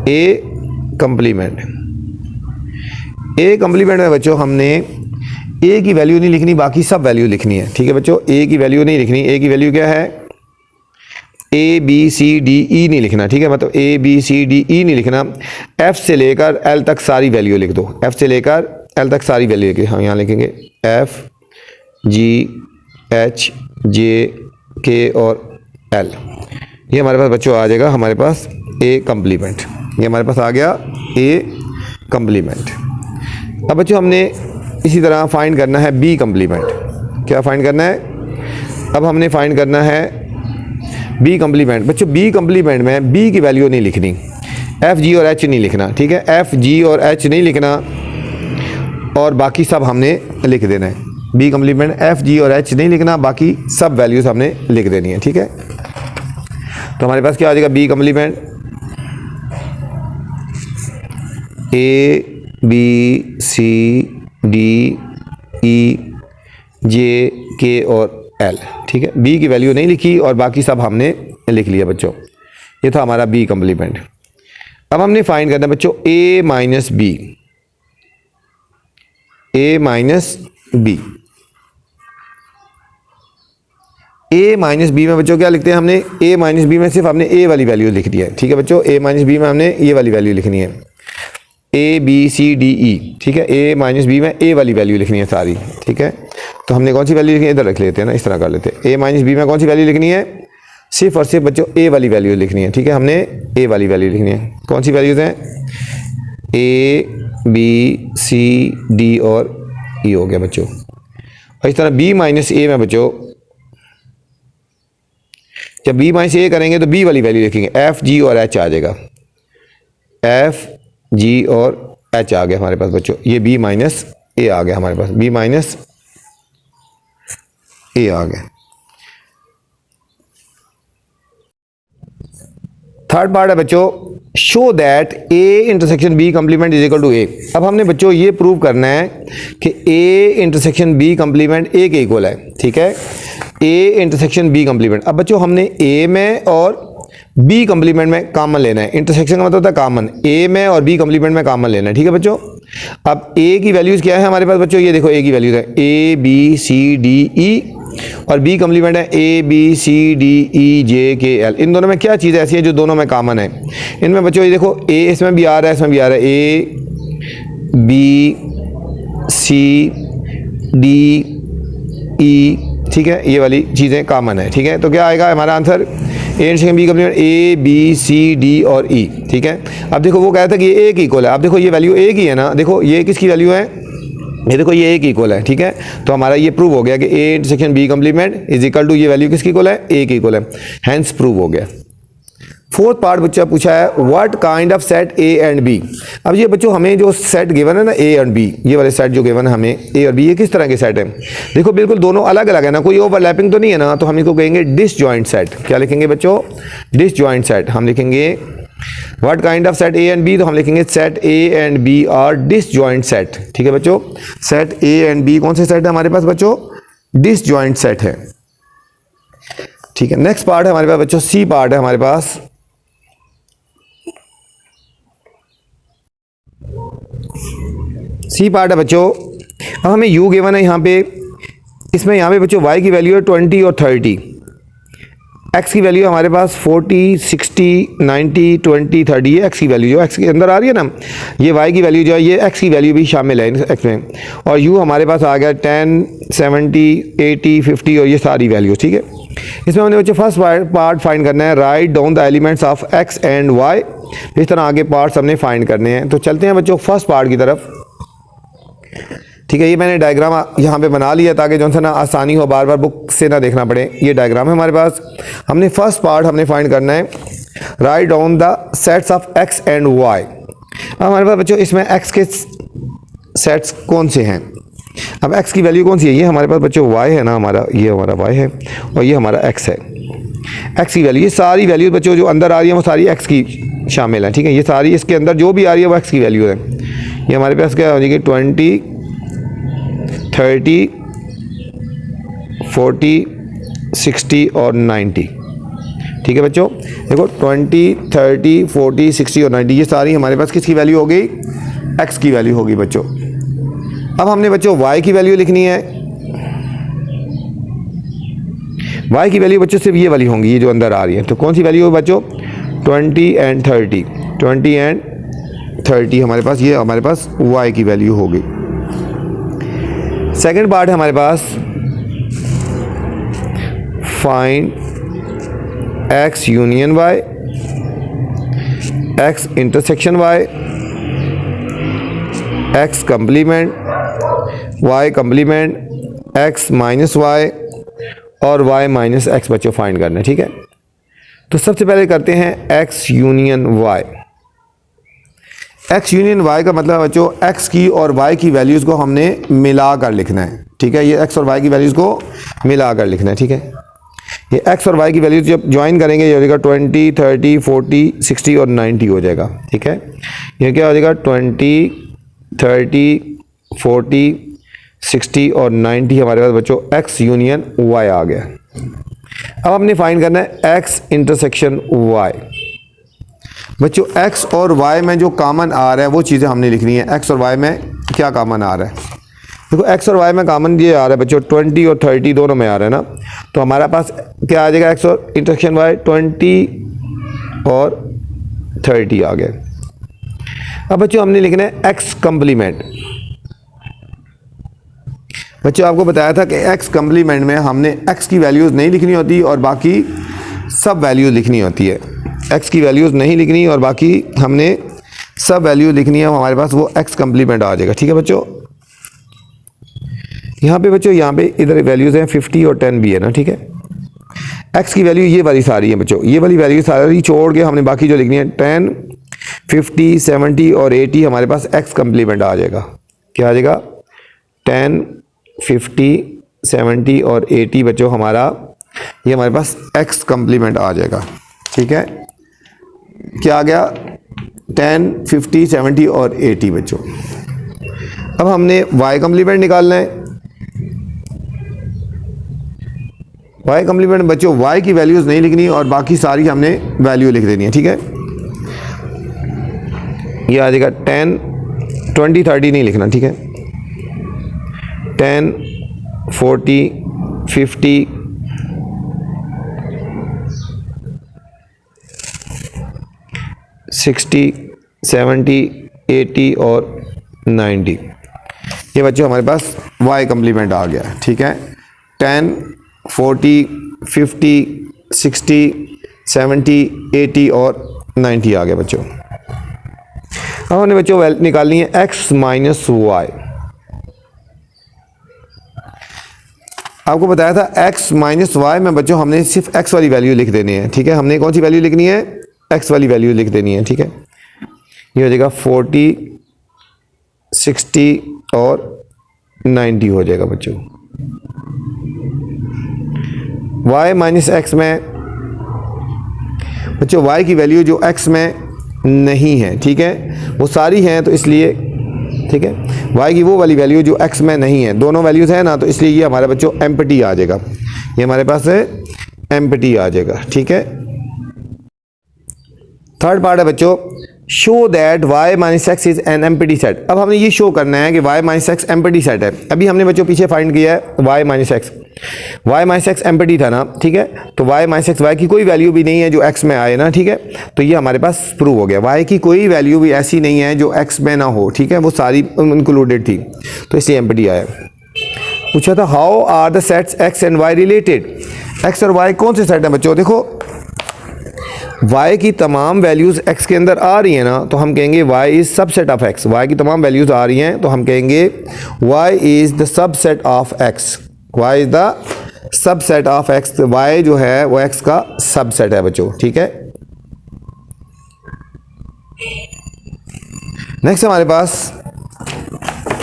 A complement. A complement में बच्चों हमने A की वैल्यू नहीं लिखनी, बाकी सब वैल्यू लिखनी है। ठीक है बच्चों, A की वैल्यू नहीं लिखनी, A की वैल्यू क्या है, A B C D E नहीं लिखना। ठीक है, मतलब A B C D E नहीं लिखना, F से लेकर L तक सारी वैल्यू लिख दो, F से लेकर L तक सारी वैल्यू लिख, हम यहाँ लिखेंगे F G H J K और L। ये हमारे पास बच्चों आ जाएगा हमारे पास A कंप्लीमेंट, ये हमारे पास आ गया A कंप्लीमेंट। अब बच्चों हमने इसी तरह फाइंड करना है B कंप्लीमेंट। क्या फाइंड करना है, अब हमने फाइंड करना है B कंप्लीमेंट। बच्चों B कंप्लीमेंट में B की वैल्यू नहीं लिखनी, F G और H नहीं लिखना। ठीक है, F G और H नहीं लिखना और बाकी सब हमने लिख देना है। B कंप्लीमेंट F G और H नहीं लिखना, बाकी सब वैल्यूज़ हमने लिख देनी है। ठीक है, तो हमारे पास क्या आ जाएगा, B complement A B C D E J K और L। ठीक है, B की वैल्यू नहीं लिखी और बाकी सब हमने लिख लिया बच्चों, ये था हमारा B कंप्लीमेंट। अब हमने फाइंड करना है बच्चों A minus B, A minus B। A minus B में बच्चों क्या लिखते हैं हमने, A माइनस B में सिर्फ हमने A वाली वैल्यू लिख दी है। ठीक है बच्चों, A माइनस B में हमने ये वाली वैल्यू लिखनी है, A B C D E। ठीक है, A माइनस B में A वाली वैल्यू लिखनी है सारी। ठीक है, तो हमने कौन सी वैल्यू लिखनी है, इधर रख लेते हैं ना, इस तरह कर लेते हैं। A माइनस B में कौन सी वैल्यू लिखनी है, सिर्फ और सिर्फ बच्चों A वाली वैल्यू लिखनी है। ठीक है, हमने A वाली वैल्यू लिखनी है। कौन सी वैल्यूज़ हैं, A B C D और E हो गया बच्चों। और इस तरह B माइनस A में बच्चों जब B माइनस A करेंगे तो B वाली वैल्यू लिखेंगे, F G और H आ जाएगा, F G और H आ गया हमारे पास बच्चों। ये B माइनस A आ गया हमारे पास, B माइनस A आ गया। थर्ड पार्ट है बच्चों, show that A intersection B complement is equal to A. अब हमने बच्चों ये प्रूव करना है कि A intersection B complement A के इक्वल है, ठीक है, ए इंटरसेक्शन बी कंप्लीमेंट। अब बच्चों हमने ए में और बी कंप्लीमेंट में कॉमन लेना है, इंटरसेक्शन का मतलब होता है कॉमन, ए में और बी कंप्लीमेंट में कॉमन लेना है, ठीक है बच्चों। अब ए की वैल्यूज़ क्या है हमारे पास बच्चों, ये देखो ए की वैल्यूज़ है ए बी सी डी ई, और बी कंप्लीमेंट है ए बी सी डी ई जे के एल। इन दोनों में क्या चीज़ ऐसी है जो दोनों में कॉमन है? इनमें बच्चों ये देखो ए इसमें भी आ रहा है, इसमें भी आ रहा है, ए बी सी डी ई, ठीक है, ये वाली चीज़ें कॉमन है, ठीक है। तो क्या आएगा हमारा answer, A intersection B complement A B C D और ई, ठीक है। अब देखो वो कहता है कि ये ए की इक्वल है, अब देखो ये वैल्यू ए की है ना, देखो ये किसकी वैल्यू है, ये देखो ये ए की इक्वल है, ठीक है। तो हमारा ये प्रूव हो गया कि A intersection B complement is equal to ये वैल्यू किसकी इक्वल है, ए की इक्वल है, हैंस प्रूव हो गया। फोर्थ पार्ट बच्चा पूछा है what kind of set A and B. अब ये बच्चों हमें जो सेट गिवन है ना ए एंड बी, ये वाले सेट जो गिवन है हमें ए और बी, ये किस तरह के सेट है? देखो बिल्कुल दोनों अलग अलग है ना, कोई ओवरलैपिंग तो नहीं है ना, तो हम इसको कहेंगे डिसजॉइंट सेट। क्या लिखेंगे बच्चों, डिसजॉइंट सेट। हम लिखेंगे what kind of set A and B, तो हम लिखेंगे set A and B are disjoint set, ठीक है बच्चों। सेट ए एंड बी कौन से सेट है हमारे पास बच्चों, डिसजॉइंट सेट है, ठीक है। नेक्स्ट पार्ट है हमारे पास बच्चों, सी पार्ट है हमारे पास। सी पार्ट है बच्चों, अब हमें u गिवन है यहाँ पे, इसमें यहाँ पे बच्चों y की वैल्यू है 20 और 30, x की वैल्यू हमारे पास 40, 60, 90, 20, 30, ये x की वैल्यू जो x के अंदर आ रही है ना, ये y की वैल्यू जो है ये x की वैल्यू भी शामिल है x में, और u हमारे पास आ गया 10, 70, 80, 50 और ये सारी वैल्यूज, ठीक है। इसमें हमने बच्चों फर्स्ट पार्ट फाइंड करना है, right down the elements of x and y। इस तरह आगे पार्ट्स हमने फाइंड करने हैं। तो चलते हैं बच्चों फर्स्ट पार्ट की तरफ, ठीक है। ये मैंने डायग्राम यहाँ पे बना लिया ताकि जो है ना आसानी हो, बार बार बुक से ना देखना पड़े। ये डायग्राम है हमारे पास। हमने फर्स्ट पार्ट हमने फाइंड करना है, right down the sets of x and y। अब हमारे पास बच्चों इसमें x के सेट्स कौन से हैं, अब x की वैल्यू कौन सी है, ये हमारे पास बच्चों y है ना, हमारा ये हमारा y है और ये हमारा x है। x की वैल्यू, ये सारी वैल्यू बच्चों जो अंदर आ रही है वो सारी x की शामिल है, ठीक है। ये सारी इसके अंदर जो भी आ रही है वो x की वैल्यू है। ये हमारे पास क्या हो जाएगी 20, 30, 40, 60 और 90, ठीक है बच्चों। देखो 20, 30, 40, 60 और 90 ये सारी हमारे पास किसकी वैल्यू हो गई, x की वैल्यू होगी बच्चों। अब हमने बच्चों y की वैल्यू लिखनी है। y की वैल्यू बच्चों सिर्फ ये वाली होंगी, ये जो अंदर आ रही है। तो कौन सी वैल्यू है बच्चों, 20 एंड 30, 20 एंड 30 हमारे पास, ये हमारे पास y की वैल्यू होगी। सेकंड पार्ट है हमारे पास, find x union y, x intersection y, x complement, y complement, x minus y और y माइनस x बच्चों फाइंड करना है, ठीक है। तो सबसे पहले करते हैं x union y। x union y का मतलब बच्चों x की और y की वैल्यूज़ को हमने मिला कर लिखना है, ठीक है। ये x और y की वैल्यूज़ को मिला कर लिखना है, ठीक है। ये x और y की वैल्यूज़ जब ज्वाइन करेंगे ये हो जाएगा 20, 30, 40, 60 और 90 हो जाएगा, ठीक है। ये क्या हो जाएगा 20, 30, 40, 60 और 90 हमारे पास बच्चों x यूनियन y आ गया। अब हमने फाइंड करना है x इंटरसेक्शन y। बच्चों x और y में जो कॉमन आ रहा है वो चीज़ें हमने लिखनी है। x और y में क्या कॉमन आ रहा है, देखो x और y में कॉमन ये आ रहा है बच्चों 20 और 30 दोनों में आ रहा है ना, तो हमारा पास क्या आ जाएगा x और इंटरसेक्शन y 20 और 30 आ गया। अब बच्चों हमने लिखना है x कंप्लीमेंट। बच्चों आपको बताया था कि x कंप्लीमेंट में हमने x की वैल्यूज़ नहीं लिखनी होती और बाकी सब वैल्यूज़ लिखनी होती है। x की वैल्यूज़ नहीं लिखनी और बाकी हमने सब वैल्यू लिखनी है, हमारे पास वो x कंप्लीमेंट आ जाएगा, ठीक है बच्चों। यहाँ पे बच्चों यहाँ पे इधर वैल्यूज़ हैं 50 और 10 भी है ना, ठीक है। x की वैल्यू ये वाली सारी है बच्चों, ये वाली वैल्यू सारी छोड़ के हमने बाकी जो लिखनी है 10, 50, 70 और 80 हमारे पास x कंप्लीमेंट आ जाएगा। क्या आ जाएगा 10, 50, 70 और 80 बच्चों हमारा ये हमारे पास x कंप्लीमेंट आ जाएगा, ठीक है। क्या आ गया 10, 50, 70 और 80 बच्चों। अब हमने y कम्प्लीमेंट निकालना है। y कम्प्लीमेंट बच्चों y की वैल्यूज़ नहीं लिखनी और बाकी सारी हमने वैल्यू लिख देनी है, ठीक है। ये आ जाएगा 10, 20, 30 नहीं लिखना, ठीक है। 10, 40, 50, 60, 70, 80 और 90। ये बच्चों हमारे पास y कम्प्लीमेंट आ गया, ठीक है। 10, 40, 50, 60, 70, 80 और 90 आ गया बच्चों। अब हमने बच्चों निकालनी है x माइनस वाई। आपको बताया था x माइनस वाई में बच्चों हमने सिर्फ x वाली वैल्यू लिख देनी है, ठीक है। हमने कौन सी वैल्यू लिखनी है, x वाली वैल्यू लिख देनी है, ठीक है। ये हो जाएगा 40, 60 और 90 हो जाएगा बच्चों। y माइनस एक्स में बच्चों y की वैल्यू जो x में नहीं है, ठीक है, वो सारी हैं तो इसलिए, ठीक है, y की वो वाली वैल्यू जो x में नहीं है, दोनों वैल्यूज़ है ना, तो इसलिए ये हमारे बच्चों एम्प्टी आ जाएगा। ये हमारे पास है एम्प्टी आ जाएगा, ठीक है। थर्ड पार्ट है बच्चों show that y minus x is an empty set. अब हमने ये शो करना है कि y minus x empty set है। अभी हमने बच्चों पीछे फाइंड किया है y माइनस एक्स एम्प्टी था ना, ठीक है। तो y माइनस एक्स, y की कोई वैल्यू भी नहीं है जो x में आए ना, ठीक है। तो ये हमारे पास प्रूव हो गया, y की कोई वैल्यू भी ऐसी नहीं है जो x में ना हो, ठीक है, वो सारी इंक्लूडेड थी, तो इसलिए एम्प्टी आया। पूछा था how are the sets x and y related. x और y कौन से सेट हैं बच्चों, देखो y की तमाम वैल्यूज़ x के अंदर आ रही हैं ना, तो हम कहेंगे y is subset of x। y की तमाम वैल्यूज़ आ रही हैं तो हम कहेंगे y is the subset of x। y is the subset of x। y जो है वो x का सबसेट है बच्चों, ठीक है। नेक्स्ट हमारे पास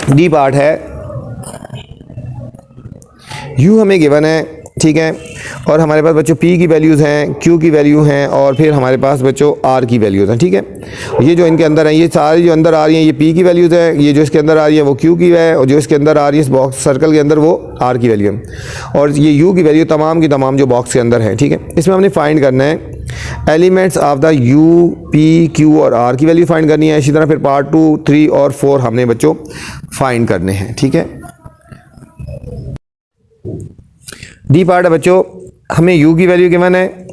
डी पार्ट है। u हमें गिवन है, ठीक है, और हमारे पास बच्चों p की वैल्यूज़ हैं, q की वैल्यू हैं और फिर हमारे पास बच्चों r की वैल्यूज़ हैं, ठीक है। ये जो इनके अंदर हैं, ये सारी जो अंदर आ रही हैं ये p की वैल्यूज़ है, ये जो इसके अंदर आ रही है वो q की है, और जो इसके अंदर आ रही है इस बॉक्स सर्कल के अंदर वो r की वैल्यू है, और ये u की वैल्यू तमाम की तमाम जो बॉक्स के अंदर है, ठीक है। इसमें हमने फाइंड करना है elements of the u, p, q और r की वैल्यू फाइंड करनी है। इसी तरह फिर पार्ट 2, 3 और 4 हमने बच्चों फाइंड करने हैं, ठीक है। डी पार्ट है बच्चों, हमें u की वैल्यू गिवन है,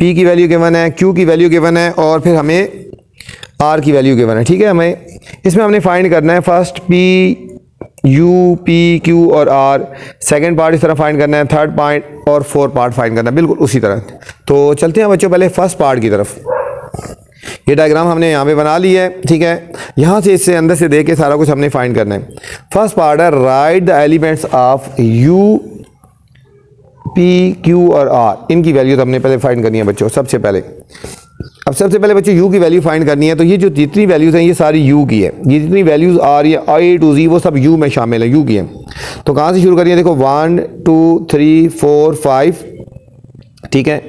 p की वैल्यू गिवन है, q की वैल्यू गिवन है और फिर हमें r की वैल्यू गिवन है, ठीक है। हमें इसमें हमने फाइंड करना है first p, u, p, q और r, सेकंड पार्ट इस तरह फाइंड करना है, थर्ड पार्ट और फोर्थ पार्ट फाइंड करना है, बिल्कुल उसी तरह। तो चलते हैं बच्चों पहले फर्स्ट पार्ट की तरफ। ये डायग्राम हमने यहाँ पे बना ली है, ठीक है। यहाँ से इससे अंदर से देख के सारा कुछ हमने फाइंड करना है। फर्स्ट पार्ट है write the elements of u, p, q और r, इनकी वैल्यू तो हमने पहले फाइंड करनी है बच्चों सबसे पहले। अब सबसे पहले बच्चों u की वैल्यू फाइंड करनी है, तो ये जो जितनी वैल्यूज़ हैं ये सारी u की है, ये जितनी वैल्यूज़ आ रही है a to z वो सब u में शामिल है, u की है। तो कहाँ से शुरू करिए, देखो 1, 2, 3, 4, 5, ठीक है,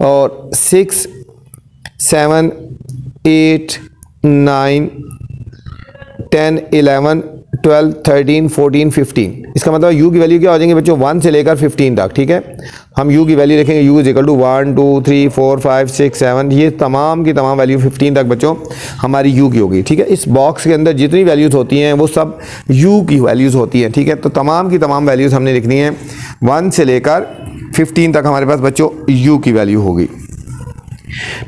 और 6, 7, 8, 9, 10, 11, 12, 13, 14, 15। इसका मतलब u की वैल्यू क्या हो जाएंगे बच्चों 1 से लेकर 15 तक, ठीक है। हम u की वैल्यू लिखेंगे u इज इक्वल टू 1, 2, 3, 4, 5, 6, 7, ये तमाम की तमाम वैल्यू 15 तक बच्चों हमारी u की होगी, ठीक है। इस बॉक्स के अंदर जितनी वैल्यूज़ होती हैं वो सब u की वैल्यूज़ होती हैं, ठीक है। तो तमाम की तमाम वैल्यूज़ हमने लिखनी है 1 से लेकर 15 तक हमारे पास बच्चों u की वैल्यू होगी।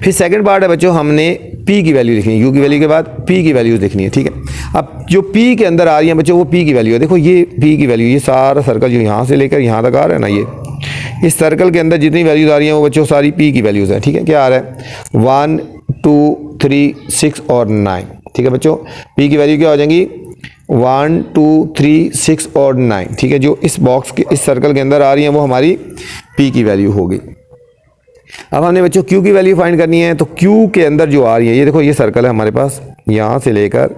फिर सेकंड पार्ट है बच्चों, हमने p की वैल्यू लिखनी है, u की वैल्यू के बाद p की वैल्यूज़ लिखनी है, ठीक है। अब जो p के अंदर आ रही है बच्चों वो p की वैल्यू है। देखो ये p की वैल्यू, ये सारा सर्कल जो यहाँ से लेकर यहाँ तक आ रहा है ना, ये इस सर्कल के अंदर जितनी वैल्यूज़ आ रही हैं वो बच्चों सारी p की वैल्यूज़ हैं, ठीक है। क्या आ रहा है 1, 2, 3, 6 और 9, ठीक है बच्चों। p की वैल्यू क्या हो जाएंगी 1, 2, 3, 6 और 9, ठीक है। जो इस बॉक्स के इस सर्कल के अंदर आ रही हैं वो हमारी p की वैल्यू होगी। अब हमने बच्चों q की वैल्यू फाइंड करनी है, तो q के अंदर जो आ रही है, ये देखो ये सर्कल है हमारे पास, यहाँ से लेकर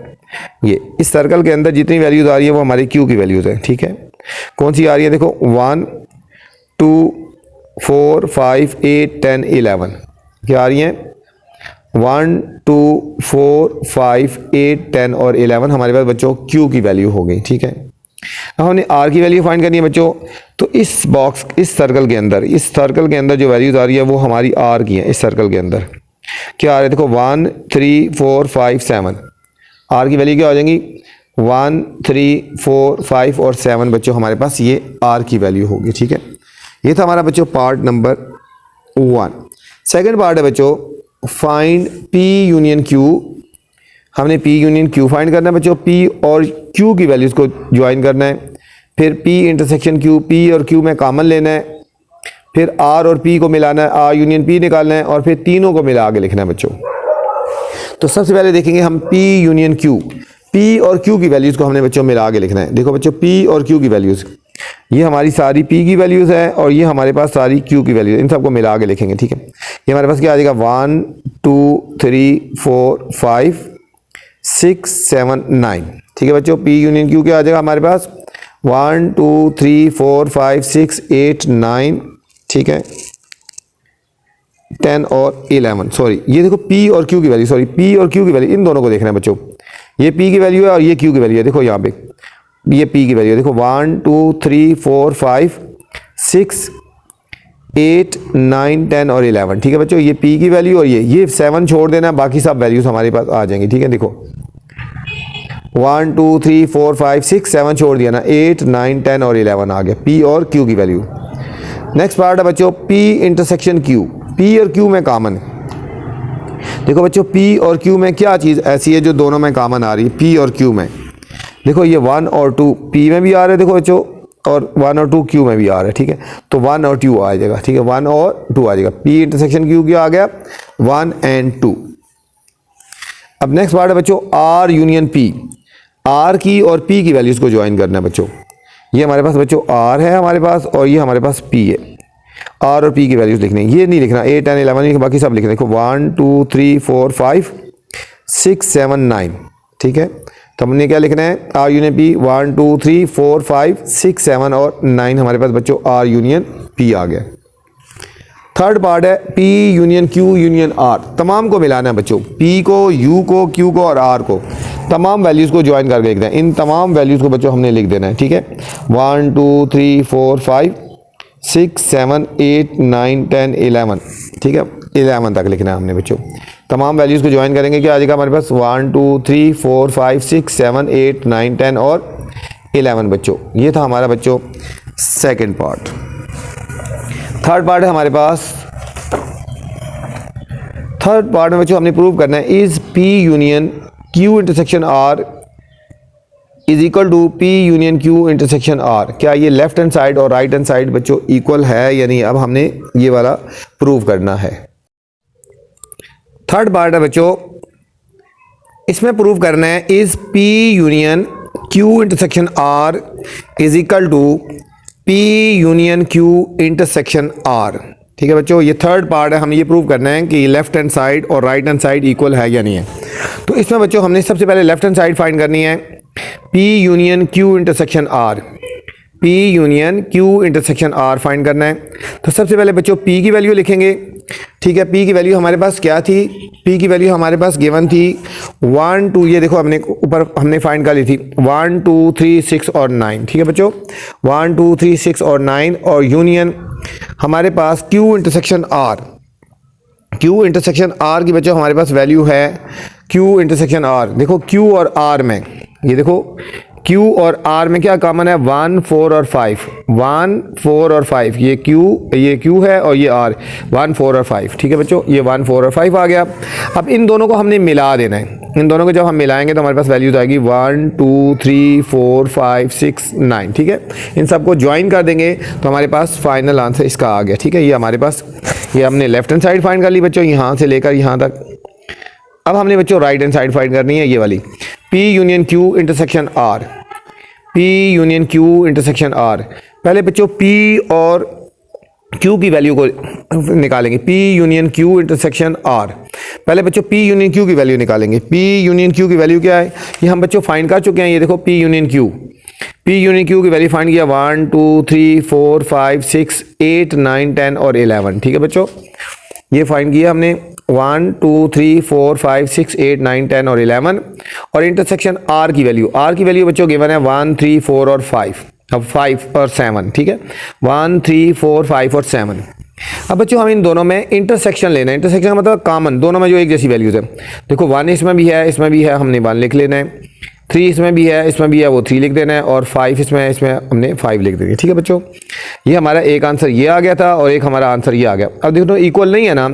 ये इस सर्कल के अंदर जितनी वैल्यूज़ आ रही है वो हमारी q की वैल्यूज़ है, ठीक है। कौन सी आ रही है, देखो 1, 2, 4, 5, 8, 10, 11 क्या आ रही हैं 1 2 4 5 8 10 और 11 हमारे पास बच्चों Q की वैल्यू हो गई। ठीक है, अब हमने R की वैल्यू फाइंड करनी है बच्चों। तो इस बॉक्स, इस सर्कल के अंदर जो वैल्यूज आ रही है वो हमारी R की है। इस सर्कल के अंदर क्या आ रहा है देखो, 1 3 4 5 7। R की वैल्यू क्या हो जाएंगी, 1 3 4 5 और 7 बच्चों हमारे पास ये R की वैल्यू होगी। ठीक है, ये था हमारा बच्चों पार्ट नंबर 1। सेकंड पार्ट है बच्चों फाइंड P यूनियन Q। हमने P यूनियन Q फाइंड करना है बच्चों। P और Q की वैल्यूज़ को ज्वाइन करना है, फिर P इंटरसेक्शन Q, P और Q में कॉमन लेना है, फिर R और P को मिलाना है, R यूनियन P निकालना है और फिर तीनों को मिला के लिखना है बच्चों। तो सबसे पहले देखेंगे हम P यूनियन Q। P और Q की वैल्यूज़ को हमने बच्चों मिला के लिखना है। देखो बच्चों, P और Q की वैल्यूज़, ये हमारी सारी P की वैल्यूज़ है और ये हमारे पास सारी Q की वैल्यूज़, इन सबको मिला के लिखेंगे। ठीक है, ये हमारे पास क्या आ जाएगा, 1 2 3 4 5 6 7 9। ठीक है बच्चों, P यूनियन Q क्या आ जाएगा हमारे पास, 1 2 3 4 5 6 8 9। ठीक है, 10 और 11। सॉरी, ये देखो P और Q की वैल्यू, सॉरी P और Q की वैल्यू, इन दोनों को देखना है बच्चों। ये P की वैल्यू है और ये Q की वैल्यू है। देखो यहाँ पे ये P की वैल्यू है, देखो 1 2 3 4 5 6 8 9 10 और 11। ठीक है बच्चों, ये P की वैल्यू और ये 7 छोड़ देना, बाकी सब वैल्यूज हमारे पास आ जाएंगी। ठीक है, देखो 1 2 3 4 5 6 7 छोड़ दिया ना, 8 9 10 और 11 आ गया P और Q की वैल्यू। नेक्स्ट पार्ट है बच्चों P इंटरसेक्शन Q। P और Q में कॉमन, देखो बच्चों P और Q में क्या चीज़ ऐसी है जो दोनों में कॉमन आ रही है। P और Q में देखो ये 1 और 2 P में भी आ रहे हैं देखो बच्चों, और 1 और 2 Q में भी आ रहे हैं। ठीक है, तो 1 और 2 आ जाएगा। ठीक है, 1 और 2 आ जाएगा। P इंटरसेक्शन Q क्या आ गया, 1 एंड 2। अब नेक्स्ट पार्ट है बच्चों R यूनियन P। R की और P की वैल्यूज़ को ज्वाइन करना है बच्चों। ये हमारे पास बच्चों R है हमारे पास और ये हमारे पास P है। R और P की वैल्यूज़ लिखनी है, ये नहीं लिखना 8 10 11, बाकी सब लिखना है। देखो 1 2 3 4 5 6 7 9। ठीक है, तो हमने क्या लिखना है, R यूनियन P 1 2 3 4 5 6 7 और 9 हमारे पास बच्चों R यूनियन P आ गया। थर्ड पार्ट है P union Q union R। तमाम को मिलाना है बच्चों, P को, U को, Q को और R को, तमाम वैल्यूज़ को ज्वाइन करके लिखना है। इन तमाम वैल्यूज़ को बच्चों हमने लिख देना है। ठीक है, 1 2 3 4 5 6 7 8 9 10 11। ठीक है, 11 तक लिखना है हमने बच्चों। तमाम वैल्यूज़ को ज्वाइन करेंगे, क्या आ जाएगा हमारे पास, 1 2 3 4 5 6 7 8 9 10 और 11 बच्चों। ये था हमारा बच्चों सेकंड पार्ट। थर्ड पार्ट है हमारे पास। थर्ड पार्ट में बच्चों हमने प्रूव करना है is P union Q intersection R is equal to P union Q intersection R। क्या ये लेफ्ट हैंड साइड और राइट हैंड साइड बच्चों इक्वल है या नहीं, अब हमने ये वाला प्रूव करना है। थर्ड पार्ट है बच्चों, इसमें प्रूव करना है is P union Q intersection R is equal to P union Q intersection R। ठीक है बच्चों, ये थर्ड पार्ट है, हमें ये प्रूव करना है कि लेफ्ट हैंड साइड और राइट हैंड साइड इक्वल है या नहीं है। तो इसमें बच्चों हमने सबसे पहले लेफ्ट हैंड साइड फाइंड करनी है, P union Q intersection R। P union Q intersection R find करना है। तो सबसे पहले बच्चों P की वैल्यू लिखेंगे। ठीक है, P की वैल्यू हमारे पास क्या थी, P की वैल्यू हमारे पास गिवन थी 1 2, ये देखो हमने ऊपर हमने फाइंड कर ली थी 1 2 3 6 और 9। ठीक है बच्चों, 1 2 3 6 और 9 और यूनियन हमारे पास Q intersection R। Q intersection R की बच्चों हमारे पास वैल्यू है Q इंटरसेक्शन R। देखो Q और R में, ये देखो Q और R में क्या कॉमन है, 1 4 और 5, 1 4 और 5, ये Q है और ये R 1 4 और 5। ठीक है बच्चों, ये 1 4 और 5 आ गया। अब इन दोनों को हमने मिला देना है। इन दोनों को जब हम मिलाएंगे तो हमारे पास वैल्यूज आएगी 1 2 3 4 5 6 9। ठीक है, इन सबको ज्वाइन कर देंगे तो हमारे पास फाइनल आंसर इसका आ गया। ठीक है, ये हमारे पास, ये हमने लेफ्ट हैंड साइड फाइंड कर ली बच्चों, यहाँ से लेकर यहाँ तक। अब हमने बच्चों राइट हैंड साइड फाइंड करनी है, ये वाली P union Q intersection R। P union Q intersection R। पहले बच्चों P और Q की वैल्यू को निकालेंगे, P union Q intersection R। पहले बच्चों P यूनियन Q की वैल्यू निकालेंगे। P यूनियन Q की वैल्यू क्या है, ये हम बच्चों फाइंड कर चुके हैं। ये देखो P union Q, P union Q की वैल्यू फाइंड किया 1 2 3 4 5 6 8 9 10 और 11। ठीक है बच्चों, ये फाइंड किया हमने 1 2 3 4 5 6 8 9 10 और 11 और इंटरसेक्शन आर की वैल्यू बच्चों गिवन है 1 3 4 और 5, अब 5 और 7, ठीक है, 1 3 4 5 और 7। अब बच्चों हम इन दोनों में इंटरसेक्शन लेना है, इंटरसेक्शन का मतलब कॉमन, दोनों में जो एक जैसी वैल्यूज है। देखो 1 इसमें भी है, इसमें भी है, हमने 1 लिख लेना है, 3 इसमें भी है, इसमें भी है, वो 3 लिख देना है, और 5 इसमें हमने 5 लिख देना है। ठीक है बच्चों, ये हमारा एक आंसर ये आ गया था और एक हमारा आंसर ये आ गया। अब देखो इक्वल नहीं है ना,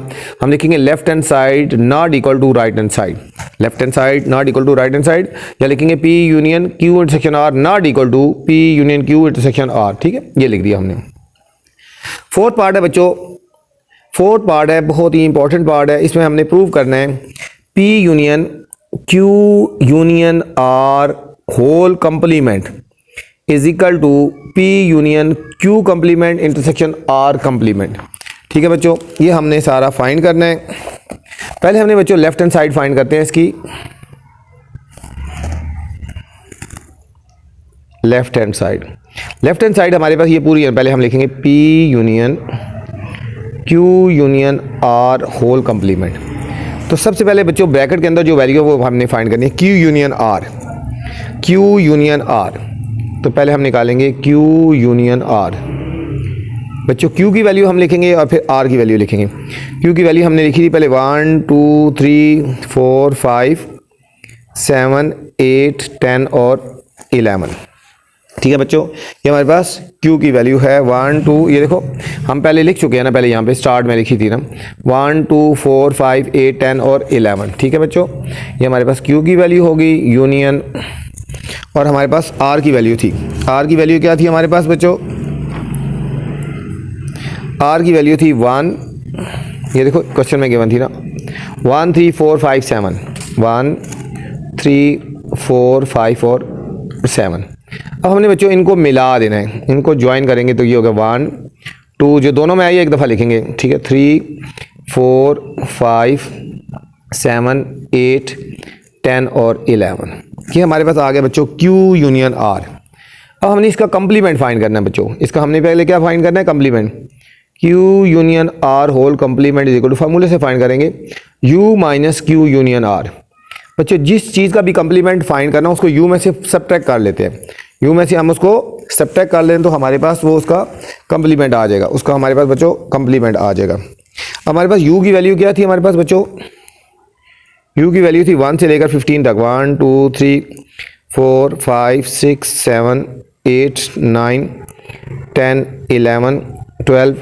हम लिखेंगे left hand side not equal to right hand side, left hand side not equal to right hand side, या लिखेंगे P union Q intersection R not equal to P union Q intersection R। ठीक है, ये लिख दिया हमने। Fourth part है बच्चों, फोर्थ पार्ट है, बहुत ही इंपॉर्टेंट पार्ट है, इसमें हमने प्रूव करना है P union Q union R whole complement is equal to P union Q complement intersection R complement. ठीक है बच्चों, ये हमने सारा फाइंड करना है। पहले हमने बच्चों लेफ्ट हैंड साइड फाइंड करते हैं इसकी, left hand side, left hand side हमारे पास ये पूरी है। पहले हम लिखेंगे P union Q union R whole complement. तो सबसे पहले बच्चों ब्रैकेट के अंदर जो वैल्यू है वो हमने फाइंड करनी है, Q union R, Q union R। तो पहले हम निकालेंगे Q यूनियन R। बच्चों Q की वैल्यू हम लिखेंगे और फिर R की वैल्यू लिखेंगे। Q की वैल्यू हमने लिखी थी पहले 1 2 3 4 5 7 8 10 और 11। ठीक है बच्चों, ये हमारे पास Q की वैल्यू है 1 2, ये देखो हम पहले लिख चुके हैं ना, पहले यहाँ पे स्टार्ट में लिखी थी ना, 1 2 4 5 8 10 और 11। ठीक है बच्चों, ये हमारे पास Q की वैल्यू होगी यूनियन, और हमारे पास R की वैल्यू थी। R की वैल्यू क्या थी हमारे पास बच्चों, R की वैल्यू थी 1, ये देखो क्वेश्चन में गिवन थी ना, 1 3 4 5 7, 1 3 4 5 और 7। अब हमने बच्चों इनको मिला देना है, इनको ज्वाइन करेंगे तो ये होगा 1 2, जो दोनों में आई एक दफ़ा लिखेंगे। ठीक है, 3 4 5 7 8 10 और 11। ये हमारे पास आ गया बच्चों Q यूनियन R। अब हमने इसका कंप्लीमेंट फाइंड करना है बच्चों, इसका हमने पहले क्या फाइंड करना है, complement. Q union R whole complement is equal to, फार्मूले से फाइंड करेंगे U minus Q union R। बच्चों जिस चीज़ का भी कंप्लीमेंट फाइंड करना है उसको U में से सब्ट्रैक्ट कर लेते हैं, U में से हम उसको सब्ट्रैक्ट कर लें तो हमारे पास वो उसका कंप्लीमेंट आ जाएगा, उसका हमारे पास बच्चों कंप्लीमेंट आ जाएगा। हमारे पास U की वैल्यू क्या थी हमारे पास बच्चों, U की वैल्यू थी 1 से लेकर 15 तक, 1 2 3 4 5 6 7 8 9 10 11 12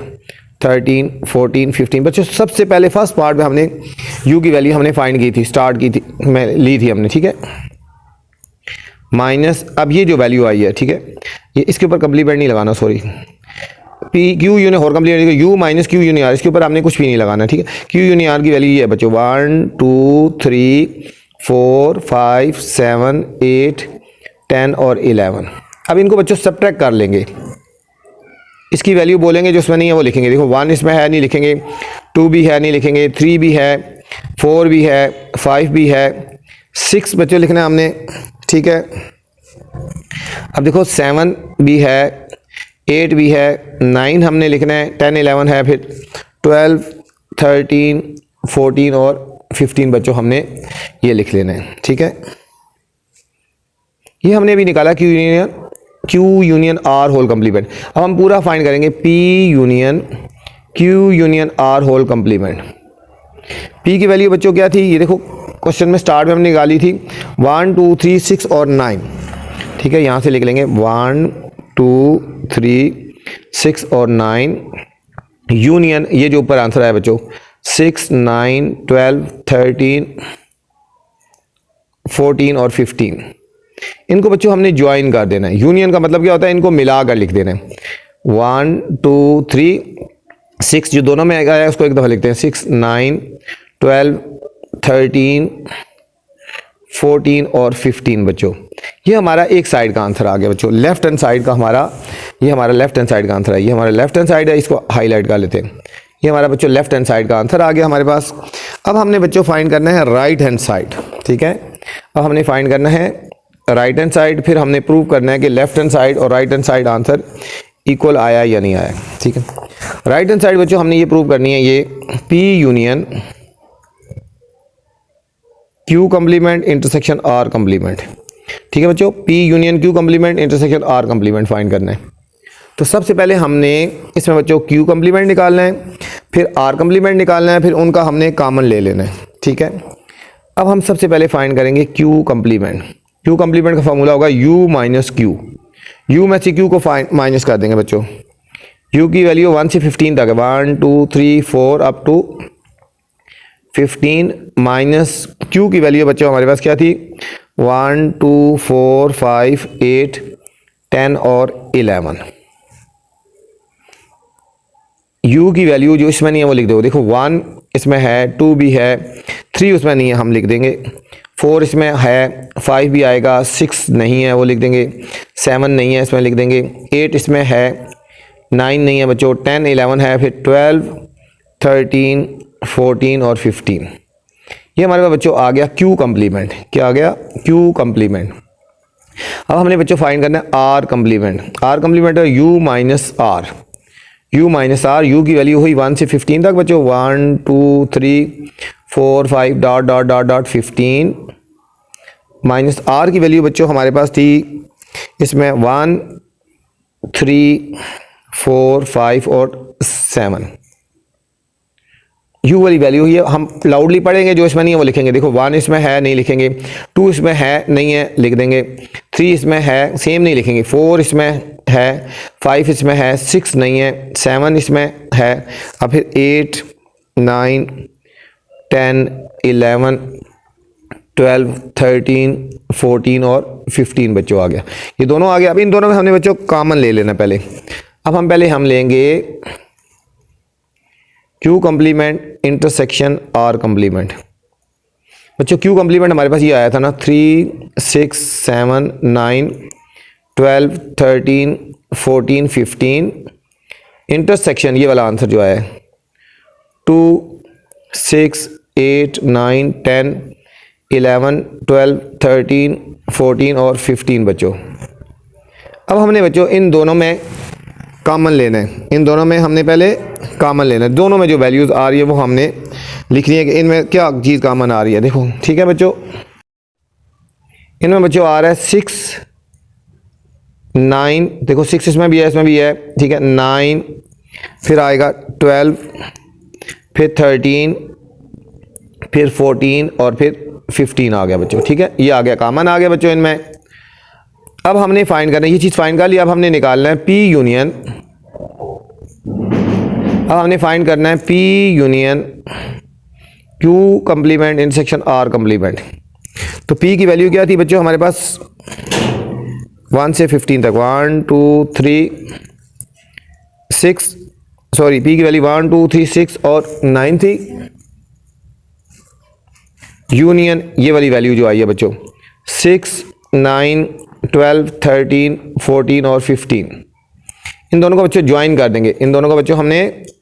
13 14 15। बच्चों सबसे पहले फर्स्ट पार्ट में हमने U की वैल्यू हमने फाइंड की थी, स्टार्ट की थी, मैं ली थी हमने। ठीक है, माइनस अब ये जो वैल्यू आई है, ठीक है, ये इसके ऊपर कंप्लीमेंट नहीं लगाना, सॉरी, P Q यूनियन और complement U minus Q union R, इसके ऊपर हमने कुछ भी नहीं लगाना। ठीक है, Q यूनियन R की वैल्यू ये है बच्चों 1 2 3 4 5 7 8 10 और 11। अब इनको बच्चों सब्ट्रैक्ट कर लेंगे, इसकी वैल्यू बोलेंगे, जो इसमें नहीं है वो लिखेंगे। देखो 1 इसमें है नहीं लिखेंगे, 2 भी है नहीं लिखेंगे, 3 भी है, 4 भी है, 5 भी है, 6 बच्चों लिखना है हमने। ठीक है, अब देखो 7 भी है, 8 भी है, 9 हमने लिखना है, 10 11 है, फिर 12 13 14 और 15 बच्चों हमने ये लिख लेना है। ठीक है, ये हमने भी निकाला Q union R whole complement. अब हम पूरा फाइंड करेंगे P union Q union R whole complement. P की वैल्यू बच्चों क्या थी, ये देखो क्वेश्चन में स्टार्ट में हमने निकाली थी 1 2 3 6 और 9। ठीक है, यहाँ से लिख लेंगे 1 2 3 6 और 9 यूनियन, ये जो ऊपर आंसर आया बच्चों 6 9 12 13 14 और 15। इनको बच्चों हमने ज्वाइन कर देना है। यूनियन का मतलब क्या होता है, इनको मिलाकर लिख देना है। 1 2 3 6 जो दोनों में आया है उसको एक दफ़ा लिखते हैं, 6 9 12 13 14 और 15 बच्चों। ये हमारा एक साइड का आंसर आ गया बच्चों, लेफ्ट हैंड साइड का हमारा, ये हमारा लेफ्ट हैंड साइड का आंसर है, ये हमारा लेफ्ट हैंड साइड है, इसको हाईलाइट कर लेते हैं। ये हमारा बच्चों लेफ्ट हैंड साइड का आंसर आ गया हमारे पास। अब हमने बच्चों फाइंड करना है राइट हैंड साइड। ठीक है, अब हमने फाइंड करना है राइट हैंड साइड, फिर हमने प्रूव करना है कि लेफ्ट हैंड साइड और right hand side answer equal आया या नहीं आया। ठीक है, राइट हैंड साइड बच्चों हमने ये प्रूव करनी है, ये P union Q complement intersection R complement. ठीक है बच्चों, P union Q complement intersection R complement find करना है। तो सबसे पहले हमने इसमें बच्चों Q कम्प्लीमेंट निकालना है, फिर R कम्प्लीमेंट निकालना है, फिर उनका हमने कॉमन ले लेना है। ठीक है, अब हम सबसे पहले फाइंड करेंगे Q कम्प्लीमेंट। Q कम्प्लीमेंट का फार्मूला होगा U माइनस Q। U में से Q को माइनस कर देंगे बच्चों। U की वैल्यू 1 से 15 तक है, 1 2 3 4 अप टू 15 माइनस Q की वैल्यू बच्चों हमारे पास क्या थी, 1 2 4 5 8 10 और 11। U की वैल्यू जो इसमें नहीं है वो लिख दो। देखो 1 इसमें है, 2 भी है, 3 उसमें नहीं है हम लिख देंगे, 4 इसमें है, 5 भी आएगा, 6 नहीं है वो लिख देंगे, 7 नहीं है इसमें लिख देंगे, 8 इसमें है, 9 नहीं है बच्चों, 10 11 है, फिर 12 13 14 और 15। ये हमारे पास बच्चों आ गया Q कम्प्लीमेंट। क्या आ गया, Q कम्प्लीमेंट। अब हमने बच्चों फाइंड करना है R कम्प्लीमेंट। R कम्प्लीमेंट है U minus R। U minus R, U की वैल्यू हुई 1 से 15 तक बच्चों, 1 2 3 4 5 dot dot dot dot 15 minus R की वैल्यू बच्चों हमारे पास थी इसमें 1 3 4 5 और 7। U वाली वैल्यू ही हम लाउडली पढ़ेंगे, जो इसमें नहीं है वो लिखेंगे। देखो 1 इसमें है नहीं लिखेंगे, 2 इसमें है नहीं है लिख देंगे, 3 इसमें है सेम नहीं लिखेंगे, 4 इसमें है, 5 इसमें है, 6 नहीं है, 7 इसमें है, अब फिर 8 9 10 11 12 13 14 और 15 बच्चों आ गया। ये दोनों आ गया। अब इन दोनों में हमने बच्चों कॉमन ले लेना पहले। अब हम पहले हम लेंगे Q complement intersection R complement. बच्चों Q कम्प्लीमेंट हमारे पास ये आया था ना, 3 6 7 9 12 13 14 15। इंटरसेक्शन ये वाला आंसर जो आया है 2 6 8 9 10 11 12 13 14 और 15 बच्चों। अब हमने बच्चों इन दोनों में कॉमन लेना है। इन दोनों में हमने पहले कॉमन लेना है। दोनों में जो वैल्यूज़ आ रही है वो हमने लिखनी है कि इनमें क्या चीज़ कॉमन आ रही है। देखो ठीक है बच्चों, इनमें बच्चों आ रहा है 6 9, देखो 6 इसमें भी है इसमें भी है, ठीक है, 9 फिर आएगा 12 फिर 13 फिर 14 और फिर 15 आ गया बच्चों। ठीक है, ये आ गया कॉमन आ गया बच्चों इनमें। अब हमने फाइंड करना है, ये चीज़ फाइंड कर लिया, अब हमने निकालना है P यूनियन। अब हमने फाइंड करना है P union Q complement intersection R complement. तो P की वैल्यू क्या थी बच्चों हमारे पास 1 से 15 तक, 1 2 3 6, सॉरी P की वैल्यू 1 2 3 6 और 9 थी। यूनियन ये वाली वैल्यू जो आई है बच्चों 6 9 12 13 14 और 15। इन दोनों को बच्चों ज्वाइन कर देंगे। इन दोनों को बच्चों हमने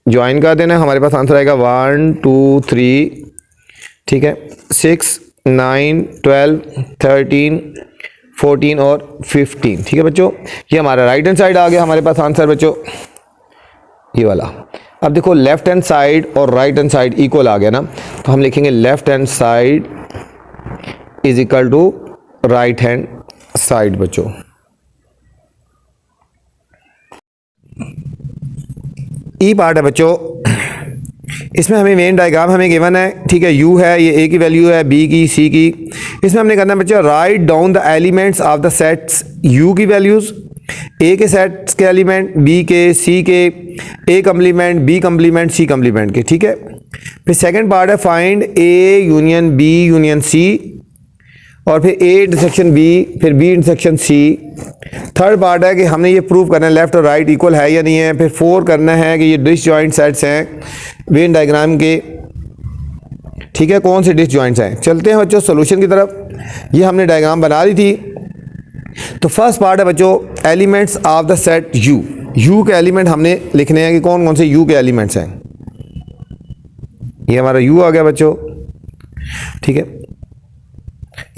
ज्वाइन कर देना है। हमारे पास आंसर आएगा 1 2 3, ठीक है, 6 9 12 13 14 और 15। ठीक है बच्चों, ये हमारा राइट हैंड साइड आ गया हमारे पास आंसर बच्चों ये वाला। अब देखो लेफ्ट हैंड साइड और राइट हैंड साइड इक्वल आ गया ना, तो हम लिखेंगे left hand side is equal to right hand side बच्चों। ई पार्ट है बच्चों, इसमें हमें मेन डायग्राम हमें गिवन है, ठीक है, यू है, ये ए की वैल्यू है, बी की, सी की। इसमें हमने करना है बच्चों write down the elements of the sets U की वैल्यूज़, ए के सेट्स के एलिमेंट, बी के, सी के, A complement, B complement, C complement के। ठीक है, फिर सेकंड पार्ट है find A union B union C, और फिर ए इंटरसेक्शन बी, फिर B intersection C. Third part है कि हमने ये प्रूव करना है लेफ्ट और राइट इक्वल है या नहीं है। फिर 4 करना है कि ये डिसजॉइंट सेट्स हैं वेन डायग्राम के, ठीक है, कौन से डिसजॉइंट्स हैं। चलते हैं बच्चों सॉल्यूशन की तरफ। ये हमने डायग्राम बना ली थी। तो फर्स्ट पार्ट है बच्चों elements of the set you. You के एलिमेंट हमने लिखने हैं कि कौन कौन से यू के एलिमेंट्स हैं। ये हमारा यू आ गया बच्चों, ठीक है।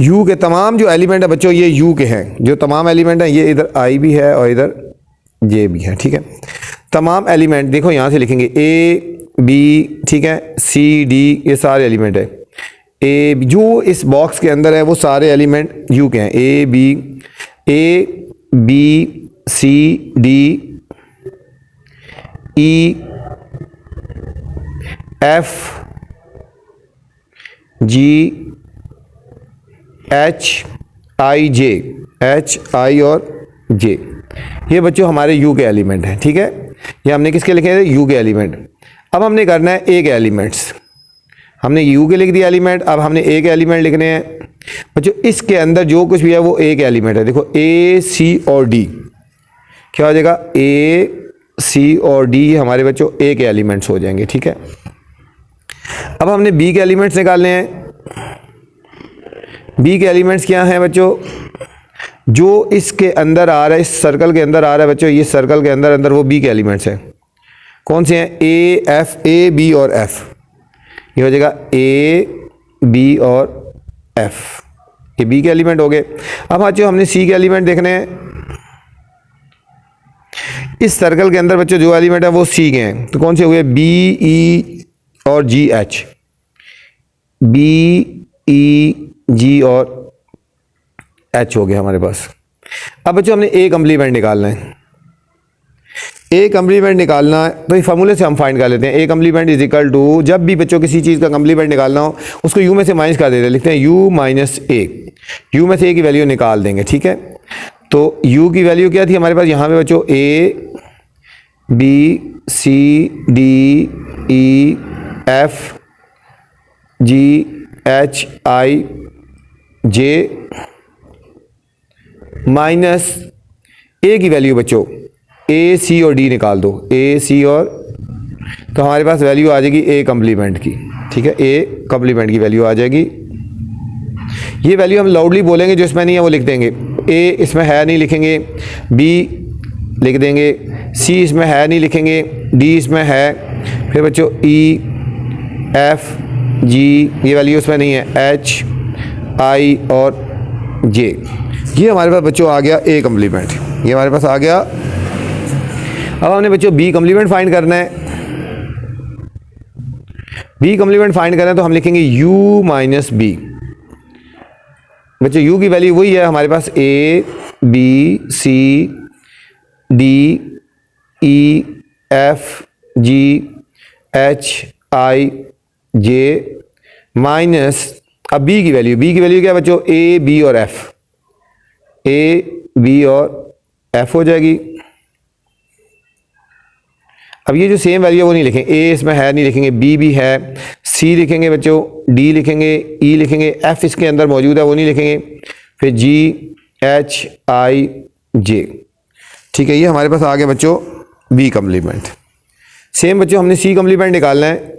यू के तमाम जो एलिमेंट है बच्चों ये यू के हैं, जो तमाम एलिमेंट हैं, ये इधर आई भी है और इधर जे भी है, ठीक है। तमाम एलिमेंट देखो यहाँ से लिखेंगे ए बी, ठीक है, सी डी, ये सारे एलिमेंट है। ए, जो इस बॉक्स के अंदर है वो सारे एलिमेंट यू के हैं, A B C D E F G H I J, H I और जे, ये बच्चों हमारे यू के एलिमेंट हैं। ठीक है, ये हमने किसके लिखे थे? यू के एलिमेंट। अब हमने करना है ए के एलिमेंट्स। हमने यू के लिख दिया एलिमेंट, अब हमने ए के एलिमेंट लिखने हैं बच्चों। इसके अंदर जो कुछ भी है वो ए के एलिमेंट है। देखो ए सी और डी क्या हो जाएगा? ए सी और डी हमारे बच्चों ए के एलिमेंट्स हो जाएंगे। ठीक है, अब हमने बी के एलिमेंट्स निकालने हैं। बी के एलिमेंट्स क्या हैं बच्चों? जो इसके अंदर आ रहा है, इस सर्कल के अंदर आ रहा है बच्चों, ये सर्कल के अंदर अंदर वो बी के एलिमेंट्स हैं। कौन से हैं? ए एफ, ए बी और एफ। ये हो जाएगा ए बी और एफ, ये बी के एलिमेंट हो गए। अब बच्चों हमने सी के एलिमेंट देखने हैं। इस सर्कल के अंदर बच्चों जो एलिमेंट है वो सी के हैं, तो कौन से हुए? बी ई और जी एच, बी ई जी और एच हो गया हमारे पास। अब बच्चों हमने ए कम्प्लीमेंट निकालना है। ए कम्प्लीमेंट निकालना है तो इस फार्मूले से हम फाइंड कर लेते हैं। A complement is equal to, जब भी बच्चों किसी चीज़ का कम्प्लीमेंट निकालना हो उसको यू में से माइनस कर देते हैं, लिखते हैं यू माइनस ए। यू में से ए की वैल्यू निकाल देंगे। ठीक है, तो यू की वैल्यू क्या थी हमारे पास? यहाँ पे बच्चों A B C D E F G H I J minus A की वैल्यू बच्चों ए सी और डी निकाल दो, ए सी और, तो हमारे पास वैल्यू आ जाएगी ए कम्प्लीमेंट की। ठीक है, ए कम्प्लीमेंट की वैल्यू आ जाएगी। ये वैल्यू हम लाउडली बोलेंगे, जो इसमें नहीं है वो लिख देंगे। ए इसमें है नहीं लिखेंगे, बी लिख देंगे, सी इसमें है नहीं लिखेंगे, डी इसमें है, फिर बच्चों ई एफ जी, ये वैल्यू इसमें नहीं है, एच आई और जे। ये हमारे पास बच्चों आ गया ए कम्प्लीमेंट, ये हमारे पास आ गया। अब हमने बच्चों बी कम्प्लीमेंट फाइंड करना है। बी कम्प्लीमेंट फाइंड करना है तो हम लिखेंगे u माइनस बी। बच्चों u की वैल्यू वही है हमारे पास, a b c d e f g h i j minus, अब b की वैल्यू क्या है बच्चों? a b और f, a b और f हो जाएगी। अब ये जो सेम वैल्यू है वो नहीं लिखेंगे, ए इसमें है नहीं लिखेंगे, बी भी है, सी लिखेंगे बच्चों, डी लिखेंगे, ई लिखेंगे, एफ इसके अंदर मौजूद है वो नहीं लिखेंगे, फिर जी एच आई जे। ठीक है, ये हमारे पास आ गया बच्चों बी कम्प्लीमेंट। सेम बच्चों हमने सी कम्प्लीमेंट निकालना है।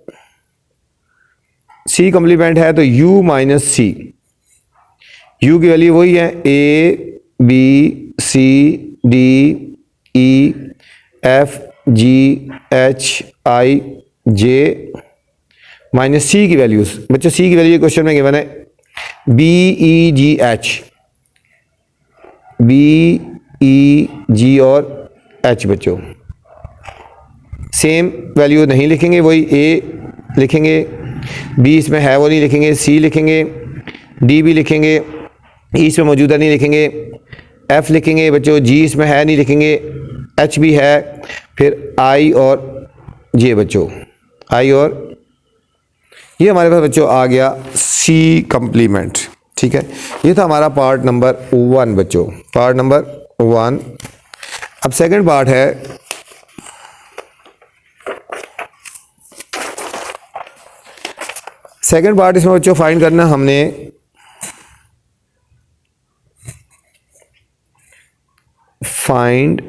सी कम्प्लीमेंट है तो u माइनस सी, u की वैल्यू वही है, A B C D E F G H I J minus C की वैल्यूज। बच्चों सी की वैल्यू क्वेश्चन में गिवन है B E G H, B E G और एच। बच्चों सेम वैल्यू नहीं लिखेंगे, वही ए लिखेंगे, बी इसमें है वो नहीं लिखेंगे, सी लिखेंगे, डी भी लिखेंगे, ई इसमें मौजूदा नहीं लिखेंगे, एफ लिखेंगे बच्चों, जी इसमें है नहीं लिखेंगे, एच भी है, फिर आई और जे बच्चों, आई और, ये हमारे पास बच्चों आ गया सी कम्प्लीमेंट। ठीक है, ये था हमारा पार्ट नंबर 1 बच्चों, पार्ट नंबर 1। अब सेकंड पार्ट है सेकंड पार्ट, इसमें बच्चों फाइंड करना हमने find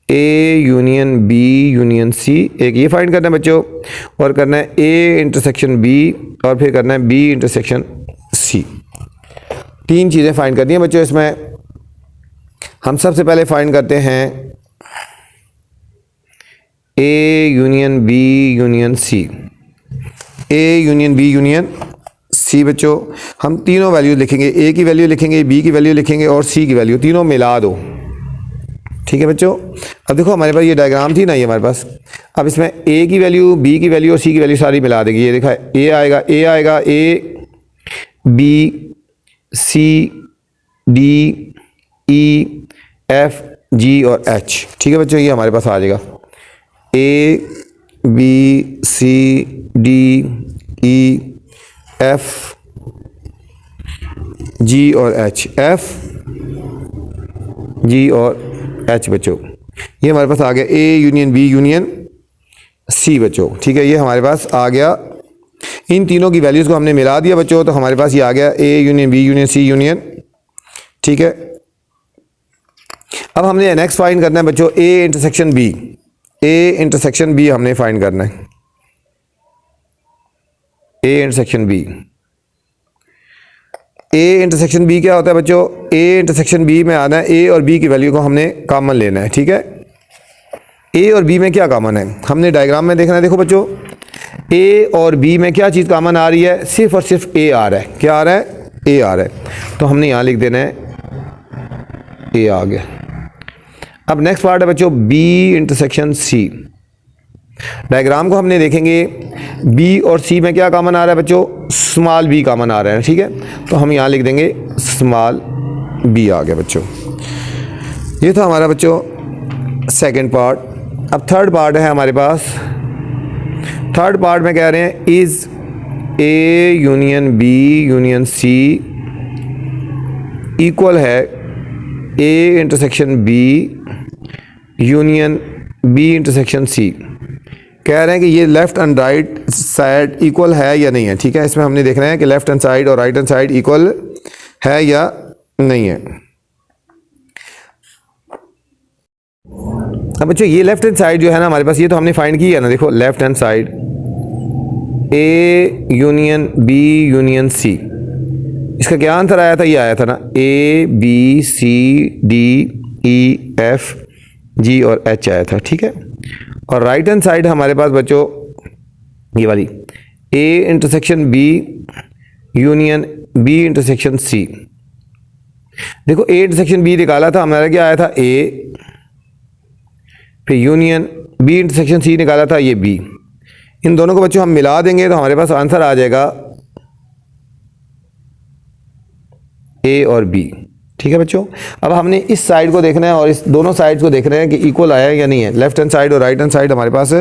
A union B union C, एक ये फाइंड करना है बच्चों, और करना है ए इंटरसेक्शन बी, और फिर करना है बी इंटरसेक्शन सी। 3 चीज़ें फाइंड करनी है बच्चों। इसमें हम सबसे पहले फाइंड करते हैं A union B union C, A union B union C. बच्चों हम तीनों वैल्यू लिखेंगे, ए की वैल्यू लिखेंगे, बी की वैल्यू लिखेंगे और सी की वैल्यू, तीनों मिला दो। ठीक है बच्चों। अब देखो हमारे पास ये डायग्राम थी ना, ये हमारे पास, अब इसमें ए की वैल्यू, बी की वैल्यू और सी की वैल्यू सारी मिला देंगे। ये देखा ए आएगा, A B C D E F G और एच। ठीक है बच्चों, ये हमारे पास आ जाएगा A B C D E F G और एच, एफ जी और एच बच्चों। ये हमारे पास आ गया A union B union C बच्चों। ठीक है, ये हमारे पास आ गया। इन तीनों की वैल्यूज़ को हमने मिला दिया बच्चों, तो हमारे पास ये आ गया A union B union C union. ठीक है, अब हमने नेक्स्ट फाइंड करना है बच्चों A intersection B. A intersection B हमने फाइंड करना है। A intersection B, A intersection B क्या होता है बच्चों? ए इंटरसेक्शन बी में आना है ए और बी की वैल्यू को हमने कॉमन लेना है। ठीक है, ए और बी में क्या कॉमन है हमने डायग्राम में देखना है। देखो बच्चों, ए और बी में क्या चीज़ कॉमन आ रही है? सिर्फ और सिर्फ ए आ रहा है। क्या आ रहा है? ए आ रहा है। तो हमने यहाँ लिख देना है ए आ गया। अब नेक्स्ट पार्ट है बच्चों बी इंटरसेक्शन सी। डायग्राम को हमने देखेंगे, बी और सी में क्या कॉमन आ रहा है बच्चों? स्मॉल बी कॉमन आ रहा है। ठीक है, तो हम यहाँ लिख देंगे स्मॉल बी आ गया बच्चों। ये था हमारा बच्चों सेकंड पार्ट। अब थर्ड पार्ट है हमारे पास। थर्ड पार्ट में कह रहे हैं is A union B union C equal है A intersection B union B intersection C. कह रहे हैं कि ये left and right side equal है या नहीं है। ठीक है, इसमें हमने देखना है कि लेफ़्ट हैंड साइड और राइट हैंड साइड इक्वल है या नहीं है। अब बच्चों ये लेफ़्ट हैंड साइड जो है ना हमारे पास, ये तो हमने फाइंड की है ना। देखो left hand side A union B union C, इसका क्या आंसर आया था? ये आया था ना A B C D E F G और एच आया था। ठीक है, और राइट हैंड साइड हमारे पास बच्चों ये वाली A intersection B union B intersection C. देखो ए इंटरसेक्शन बी निकाला था हमारा, क्या आया था? ए, फिर यूनियन बी इंटरसेक्शन सी निकाला था, ये बी। इन दोनों को बच्चों हम मिला देंगे तो हमारे पास आंसर आ जाएगा ए और बी। ठीक है बच्चों, अब हमने इस साइड को देखना है और इस दोनों साइड्स को देख रहे हैं कि इक्वल आया है या नहीं है। लेफ्ट हैंड साइड और राइट हैंड साइड हमारे पास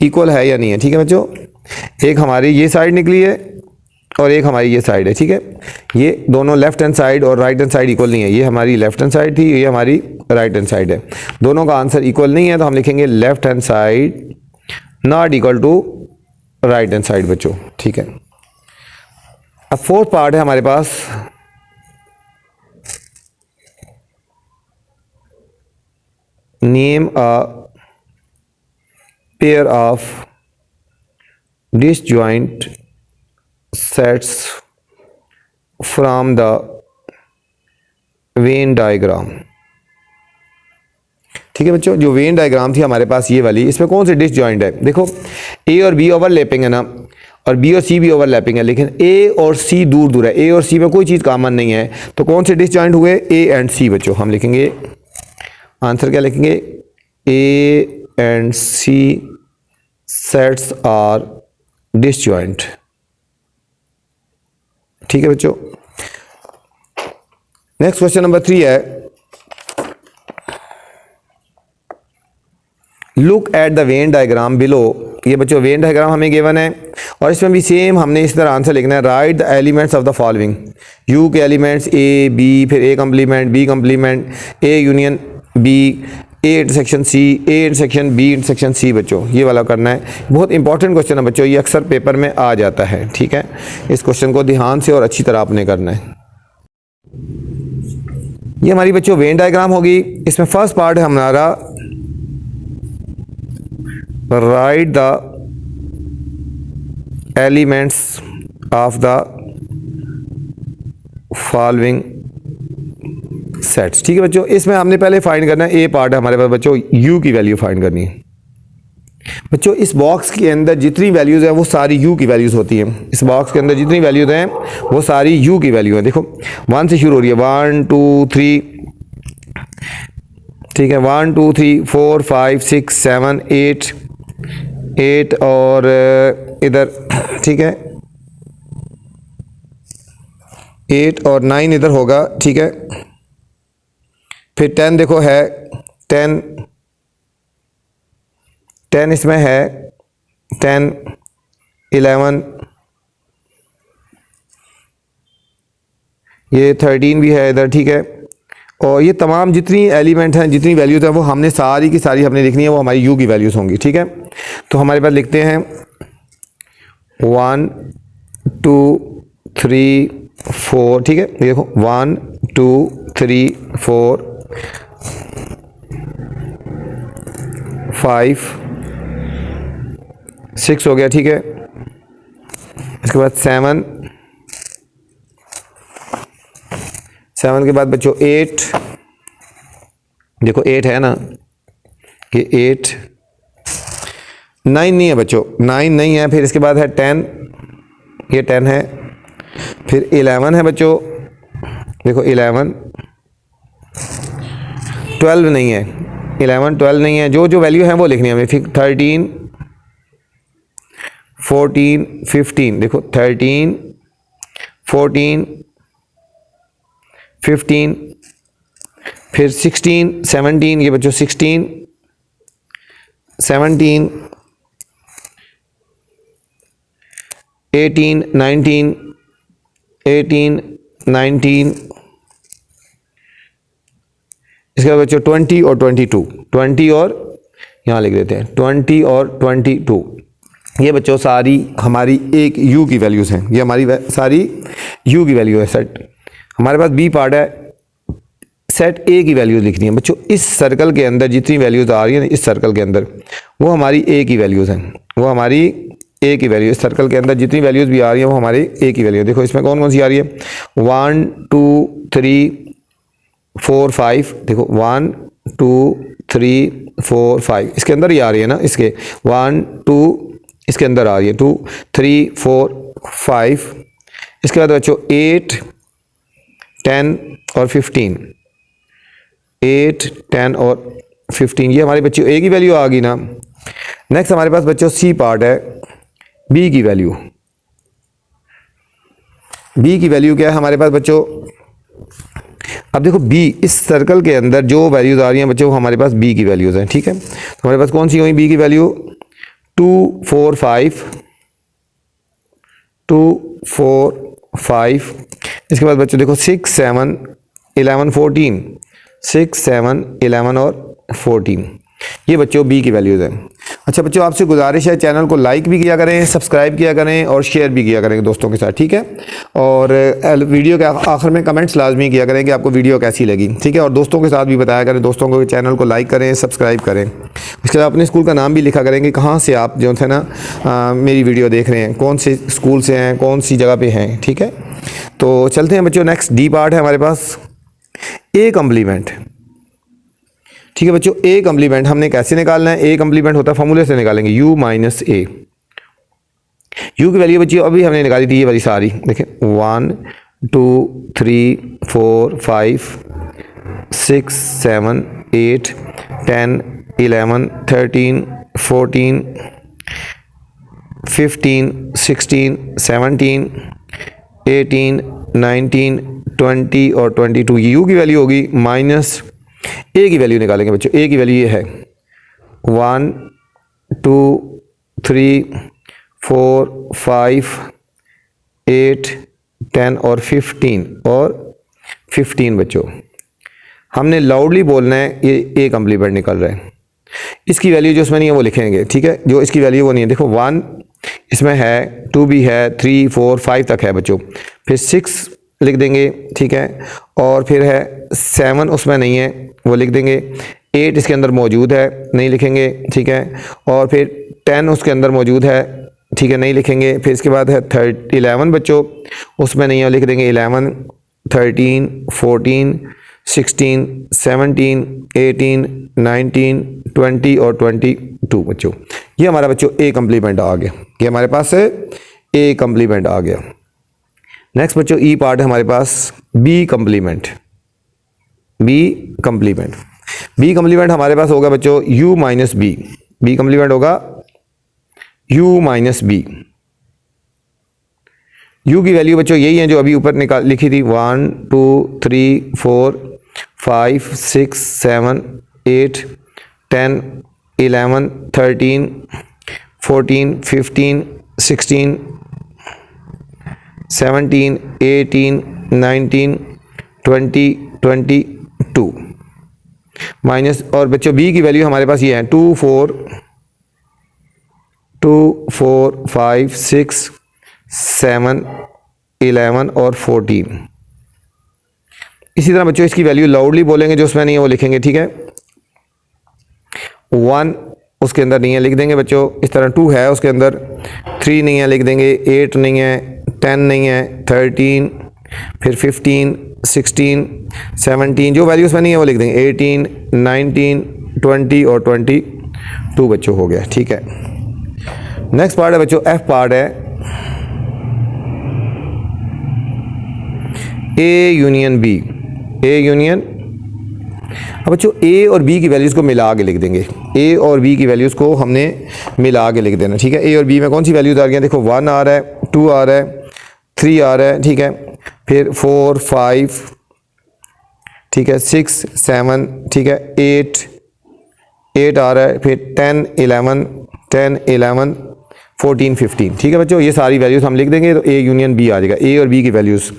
इक्वल है या नहीं है। ठीक है बच्चों, एक हमारी ये साइड निकली है और एक हमारी ये साइड है। ठीक है, ये दोनों लेफ्ट हैंड साइड और राइट हैंड साइड इक्वल नहीं है। ये हमारी लेफ्ट हैंड साइड थी, ये हमारी राइट हैंड साइड है। दोनों का आंसर इक्वल नहीं है, तो हम लिखेंगे left hand side not equal to right hand side बच्चों। ठीक है, अब फोर्थ पार्ट है हमारे पास name a pair of disjoint sets from the Venn diagram. ठीक है बच्चों, जो वेन डायग्राम थी हमारे पास ये वाली, इसमें कौन से डिसजॉइंट है? देखो ए और बी ओवरलैपिंग है ना, और बी और सी भी ओवरलैपिंग है, लेकिन ए और सी दूर दूर है। ए और सी में कोई चीज़ कॉमन नहीं है, तो कौन से डिसजॉइंट हुए? ए एंड सी बच्चों। हम लिखेंगे आंसर क्या लिखेंगे? A and C sets are disjoint. ठीक है बच्चों, नेक्स्ट क्वेश्चन नंबर 3 है, look at the Venn diagram below. ये बच्चों वेन डायग्राम हमें गिवन है और इसमें भी सेम हमने इस तरह आंसर लिखना है। Write the elements of the following. U के एलिमेंट्स ए बी, फिर A complement B complement, A union B, A intersection C, A intersection B intersection C बच्चों, ये वाला करना है। बहुत इंपॉर्टेंट क्वेश्चन है बच्चों, ये अक्सर पेपर में आ जाता है। ठीक है, इस क्वेश्चन को ध्यान से और अच्छी तरह आपने करना है। ये हमारी बच्चों वेन डायग्राम होगी। इसमें फर्स्ट पार्ट है हमारा right the elements of the following sets. ठीक है बच्चों, इसमें हमने पहले फाइंड करना है, ए पार्ट है हमारे पास बच्चों, यू की वैल्यू फाइंड करनी है। बच्चों इस बॉक्स के अंदर जितनी वैल्यूज़ हैं वो सारी यू की वैल्यूज़ होती हैं। इस बॉक्स के अंदर जितनी वैल्यूज़ हैं वो सारी यू की वैल्यू हैं। देखो 1 से शुरू हो रही है, 1 2 3 ठीक है, 1 2 3 4 5 6 7 8 और इधर, ठीक है, 8 और 9 इधर होगा, ठीक है। फिर 10 देखो है, 10 इसमें है, 10 11, ये 13 भी है इधर, ठीक है। और ये तमाम जितनी एलिमेंट हैं, जितनी वैल्यूज़ हैं, वो हमने सारी की सारी हमने लिखनी है, वो हमारी यू की वैल्यूज़ होंगी, ठीक है। तो हमारे पास लिखते हैं 1 2 3 4, ठीक है, देखो 1 2 3 4 5 6 हो गया, ठीक है। इसके बाद 7 के बाद बच्चों 8, देखो 8 है ना, ये 8, 9 नहीं है बच्चों, 9 नहीं है। फिर इसके बाद है 10, ये 10 है। फिर 11 है बच्चों, देखो 11, 12 नहीं है, 11 12 नहीं है। जो जो वैल्यू है वो लिखनी है हमें। फिर 13 14 15, देखो 13 14 15, फिर 16 17, ये बच्चों 16 17 18 19 18 19, इसके बाद बच्चों 20 और 22, 20 और यहाँ लिख देते हैं 20 और 22। ये बच्चों सारी हमारी एक यू की वैल्यूज़ हैं, ये हमारी सारी यू की वैल्यू है। सेट हमारे पास बी पार्ट है, सेट ए की वैल्यूज़ लिखनी है बच्चों। इस सर्कल के अंदर जितनी वैल्यूज़ आ रही है ना, इस सर्कल के अंदर, वो हमारी ए की वैल्यूज़ हैं, वो हमारी ए की वैल्यू। इस सर्कल के अंदर जितनी वैल्यूज़ भी आ रही हैं वो हमारी ए की वैल्यू। देखो इसमें कौन कौन सी आ रही है, 1 2 3 4 5, देखो 1 2 3 4 5 इसके अंदर ही आ रही है ना, इसके 1 2 इसके अंदर आ रही है, 2 3 4 5। इसके बाद बच्चों 8 10 और 15, 8 10 और 15, ये हमारे बच्चों ए की वैल्यू आ गई ना। नेक्स्ट हमारे पास बच्चों सी पार्ट है, बी की वैल्यू। बी की वैल्यू क्या है हमारे पास बच्चों, अब देखो बी, इस सर्कल के अंदर जो वैल्यूज़ आ रही हैं बच्चों, वो हमारे पास बी की वैल्यूज़ हैं, ठीक है। तो हमारे पास कौन सी हुई बी की वैल्यू, 2 4 5 2 4 5। इसके बाद बच्चों देखो 6 7 11 14, 6 7 11 और 14, ये बच्चों बी की वैल्यूज़ हैं। अच्छा बच्चों, आपसे गुजारिश है चैनल को लाइक भी किया करें, सब्सक्राइब किया करें और शेयर भी किया करें दोस्तों के साथ, ठीक है। और वीडियो के आखिर में कमेंट्स लाजमी किया करें कि आपको वीडियो कैसी लगी, ठीक है। और दोस्तों के साथ भी बताया करें, दोस्तों को चैनल को लाइक करें, सब्सक्राइब करें। इसके बाद अपने स्कूल का नाम भी लिखा करें कि कहाँ से आप जो थे ना मेरी वीडियो देख रहे हैं, कौन से स्कूल से हैं, कौन सी जगह पर हैं, ठीक है। तो चलते हैं बच्चों, नेक्स्ट डी पार्ट है हमारे पास, ए कम्प्लीमेंट, ठीक है बच्चों। ए कम्प्लीमेंट हमने कैसे निकालना है, ए कम्प्लीमेंट होता है फॉर्मूले से निकालेंगे, u माइनस ए। यू की वैल्यू बच्चों अभी हमने निकाली थी, ये वाली सारी देखें, 1 2 3 4 5 6 7 8 10 11 13 14 15 16 17 18 19 20 और 22। यू की वैल्यू होगी माइनस ए की वैल्यू निकालेंगे बच्चों। ए की वैल्यू ये है 1 2 3 4 5 8 10 और 15 बच्चों। हमने लाउडली बोलना है, ये ए कम्प्लीमेंट निकल रहा है। इसकी वैल्यू जो इसमें नहीं है वो लिखेंगे, ठीक है। जो इसकी वैल्यू वो नहीं है, देखो 1 इसमें है, 2 भी है, 3 4 5 तक है बच्चों। फिर 6 लिख देंगे, ठीक है। और फिर है 7 उसमें नहीं है, वो लिख देंगे। 8 इसके अंदर मौजूद है, नहीं लिखेंगे, ठीक है। और फिर 10 उसके अंदर मौजूद है, ठीक है, नहीं लिखेंगे। फिर इसके बाद है 11 बच्चों, उसमें नहीं है, लिख देंगे 11 13 14 16 17 18 19 20 और 22 बच्चों। ये हमारा बच्चों ए कम्प्लीमेंट आ गया, ये हमारे पास है ए कम्प्लीमेंट आ गया। नेक्स्ट बच्चों ई पार्ट है हमारे पास, B complement. B complement B complement हमारे पास होगा बच्चों u minus B, B complement होगा u माइनस बी। u की वैल्यू बच्चों यही है जो अभी ऊपर निकाल लिखी थी, 1 2 3 4 5 6 7 8 10 11 13 14 15 16 17 18 19 20 22 माइनस, और बच्चों बी की वैल्यू हमारे पास ये है 2 4 5 6 7 11 और 14। इसी तरह बच्चों इसकी वैल्यू लाउडली बोलेंगे, जो उसमें नहीं है वो लिखेंगे, ठीक है। 1 उसके अंदर नहीं है, लिख देंगे बच्चों इस तरह। 2 है उसके अंदर, 3 नहीं है, लिख देंगे। 8 नहीं है, 10 नहीं है, 13, फिर 15 16 17, जो वैल्यू उसमें नहीं है वो लिख देंगे। 18 19 20 और 22 बच्चों हो गया, ठीक है। नेक्स्ट पार्ट है बच्चों एफ पार्ट है, A union B, A union. अब बच्चों ए और बी की वैल्यूज़ को मिला के लिख देंगे, ए और बी की वैल्यूज़ को हमने मिला के लिख देना, ठीक है। ए और बी में कौन सी वैल्यूज़ आ रही हैं, देखो 1 आ रहा है, 2 आ रहा है, 3 आ रहा है, ठीक है, फिर 4 5, ठीक है, 6 7, ठीक है, 8 आ रहा है, फिर 10 11 14 15, ठीक है बच्चों। ये सारी वैल्यूज़ हम लिख देंगे तो ए यूनियन बी आ जाएगा। ए और बी की वैल्यूज़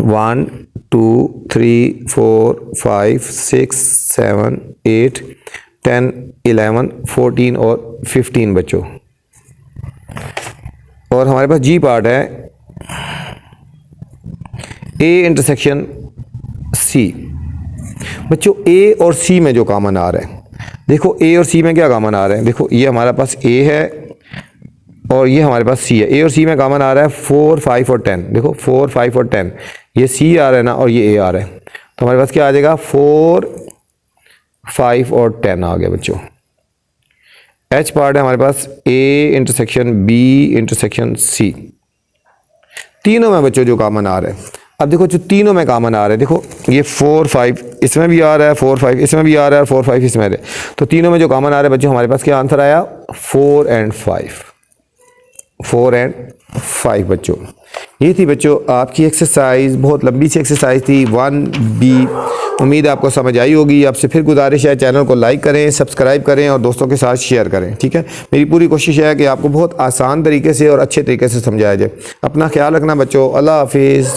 1 2 3 4 5 6 7 8 10 11 14 और 15 बच्चों। और हमारे पास जी पार्ट है, ए इंटरसेक्शन सी। बच्चों ए और सी में जो कॉमन आ रहा है, देखो ए और सी में क्या कॉमन आ रहा है, देखो ये हमारे पास ए है और ये हमारे पास सी है। ए और सी में कॉमन आ रहा है 4 5 और 10, देखो 4 5 और 10, ये सी आ रहा है ना और ये ए आ रहा है, तो हमारे पास क्या आ जाएगा 4 5 और 10 आ गया बच्चों। एच पार्ट है हमारे पास A intersection B intersection C, तीनों में बच्चों जो कॉमन आ रहा है। अब देखो जो तीनों में कॉमन आ रहा है, देखो ये 4 5 इसमें भी आ रहा है, 4 5 इसमें भी आ रहा है, 4 5 इसमें आ रहा है, तो तीनों में जो कॉमन आ रहा है बच्चों हमारे पास क्या आंसर आया 4 and 5, 4 and 5 बच्चों। ये थी बच्चों आपकी एक्सरसाइज, बहुत लंबी सी एक्सरसाइज थी 1B। उम्मीद है आपको समझ आई होगी। आपसे फिर गुजारिश है चैनल को लाइक करें, सब्सक्राइब करें और दोस्तों के साथ शेयर करें, ठीक है। मेरी पूरी कोशिश है कि आपको बहुत आसान तरीके से और अच्छे तरीके से समझाया जाए। अपना ख्याल रखना बच्चों, अल्लाह हाफिज़।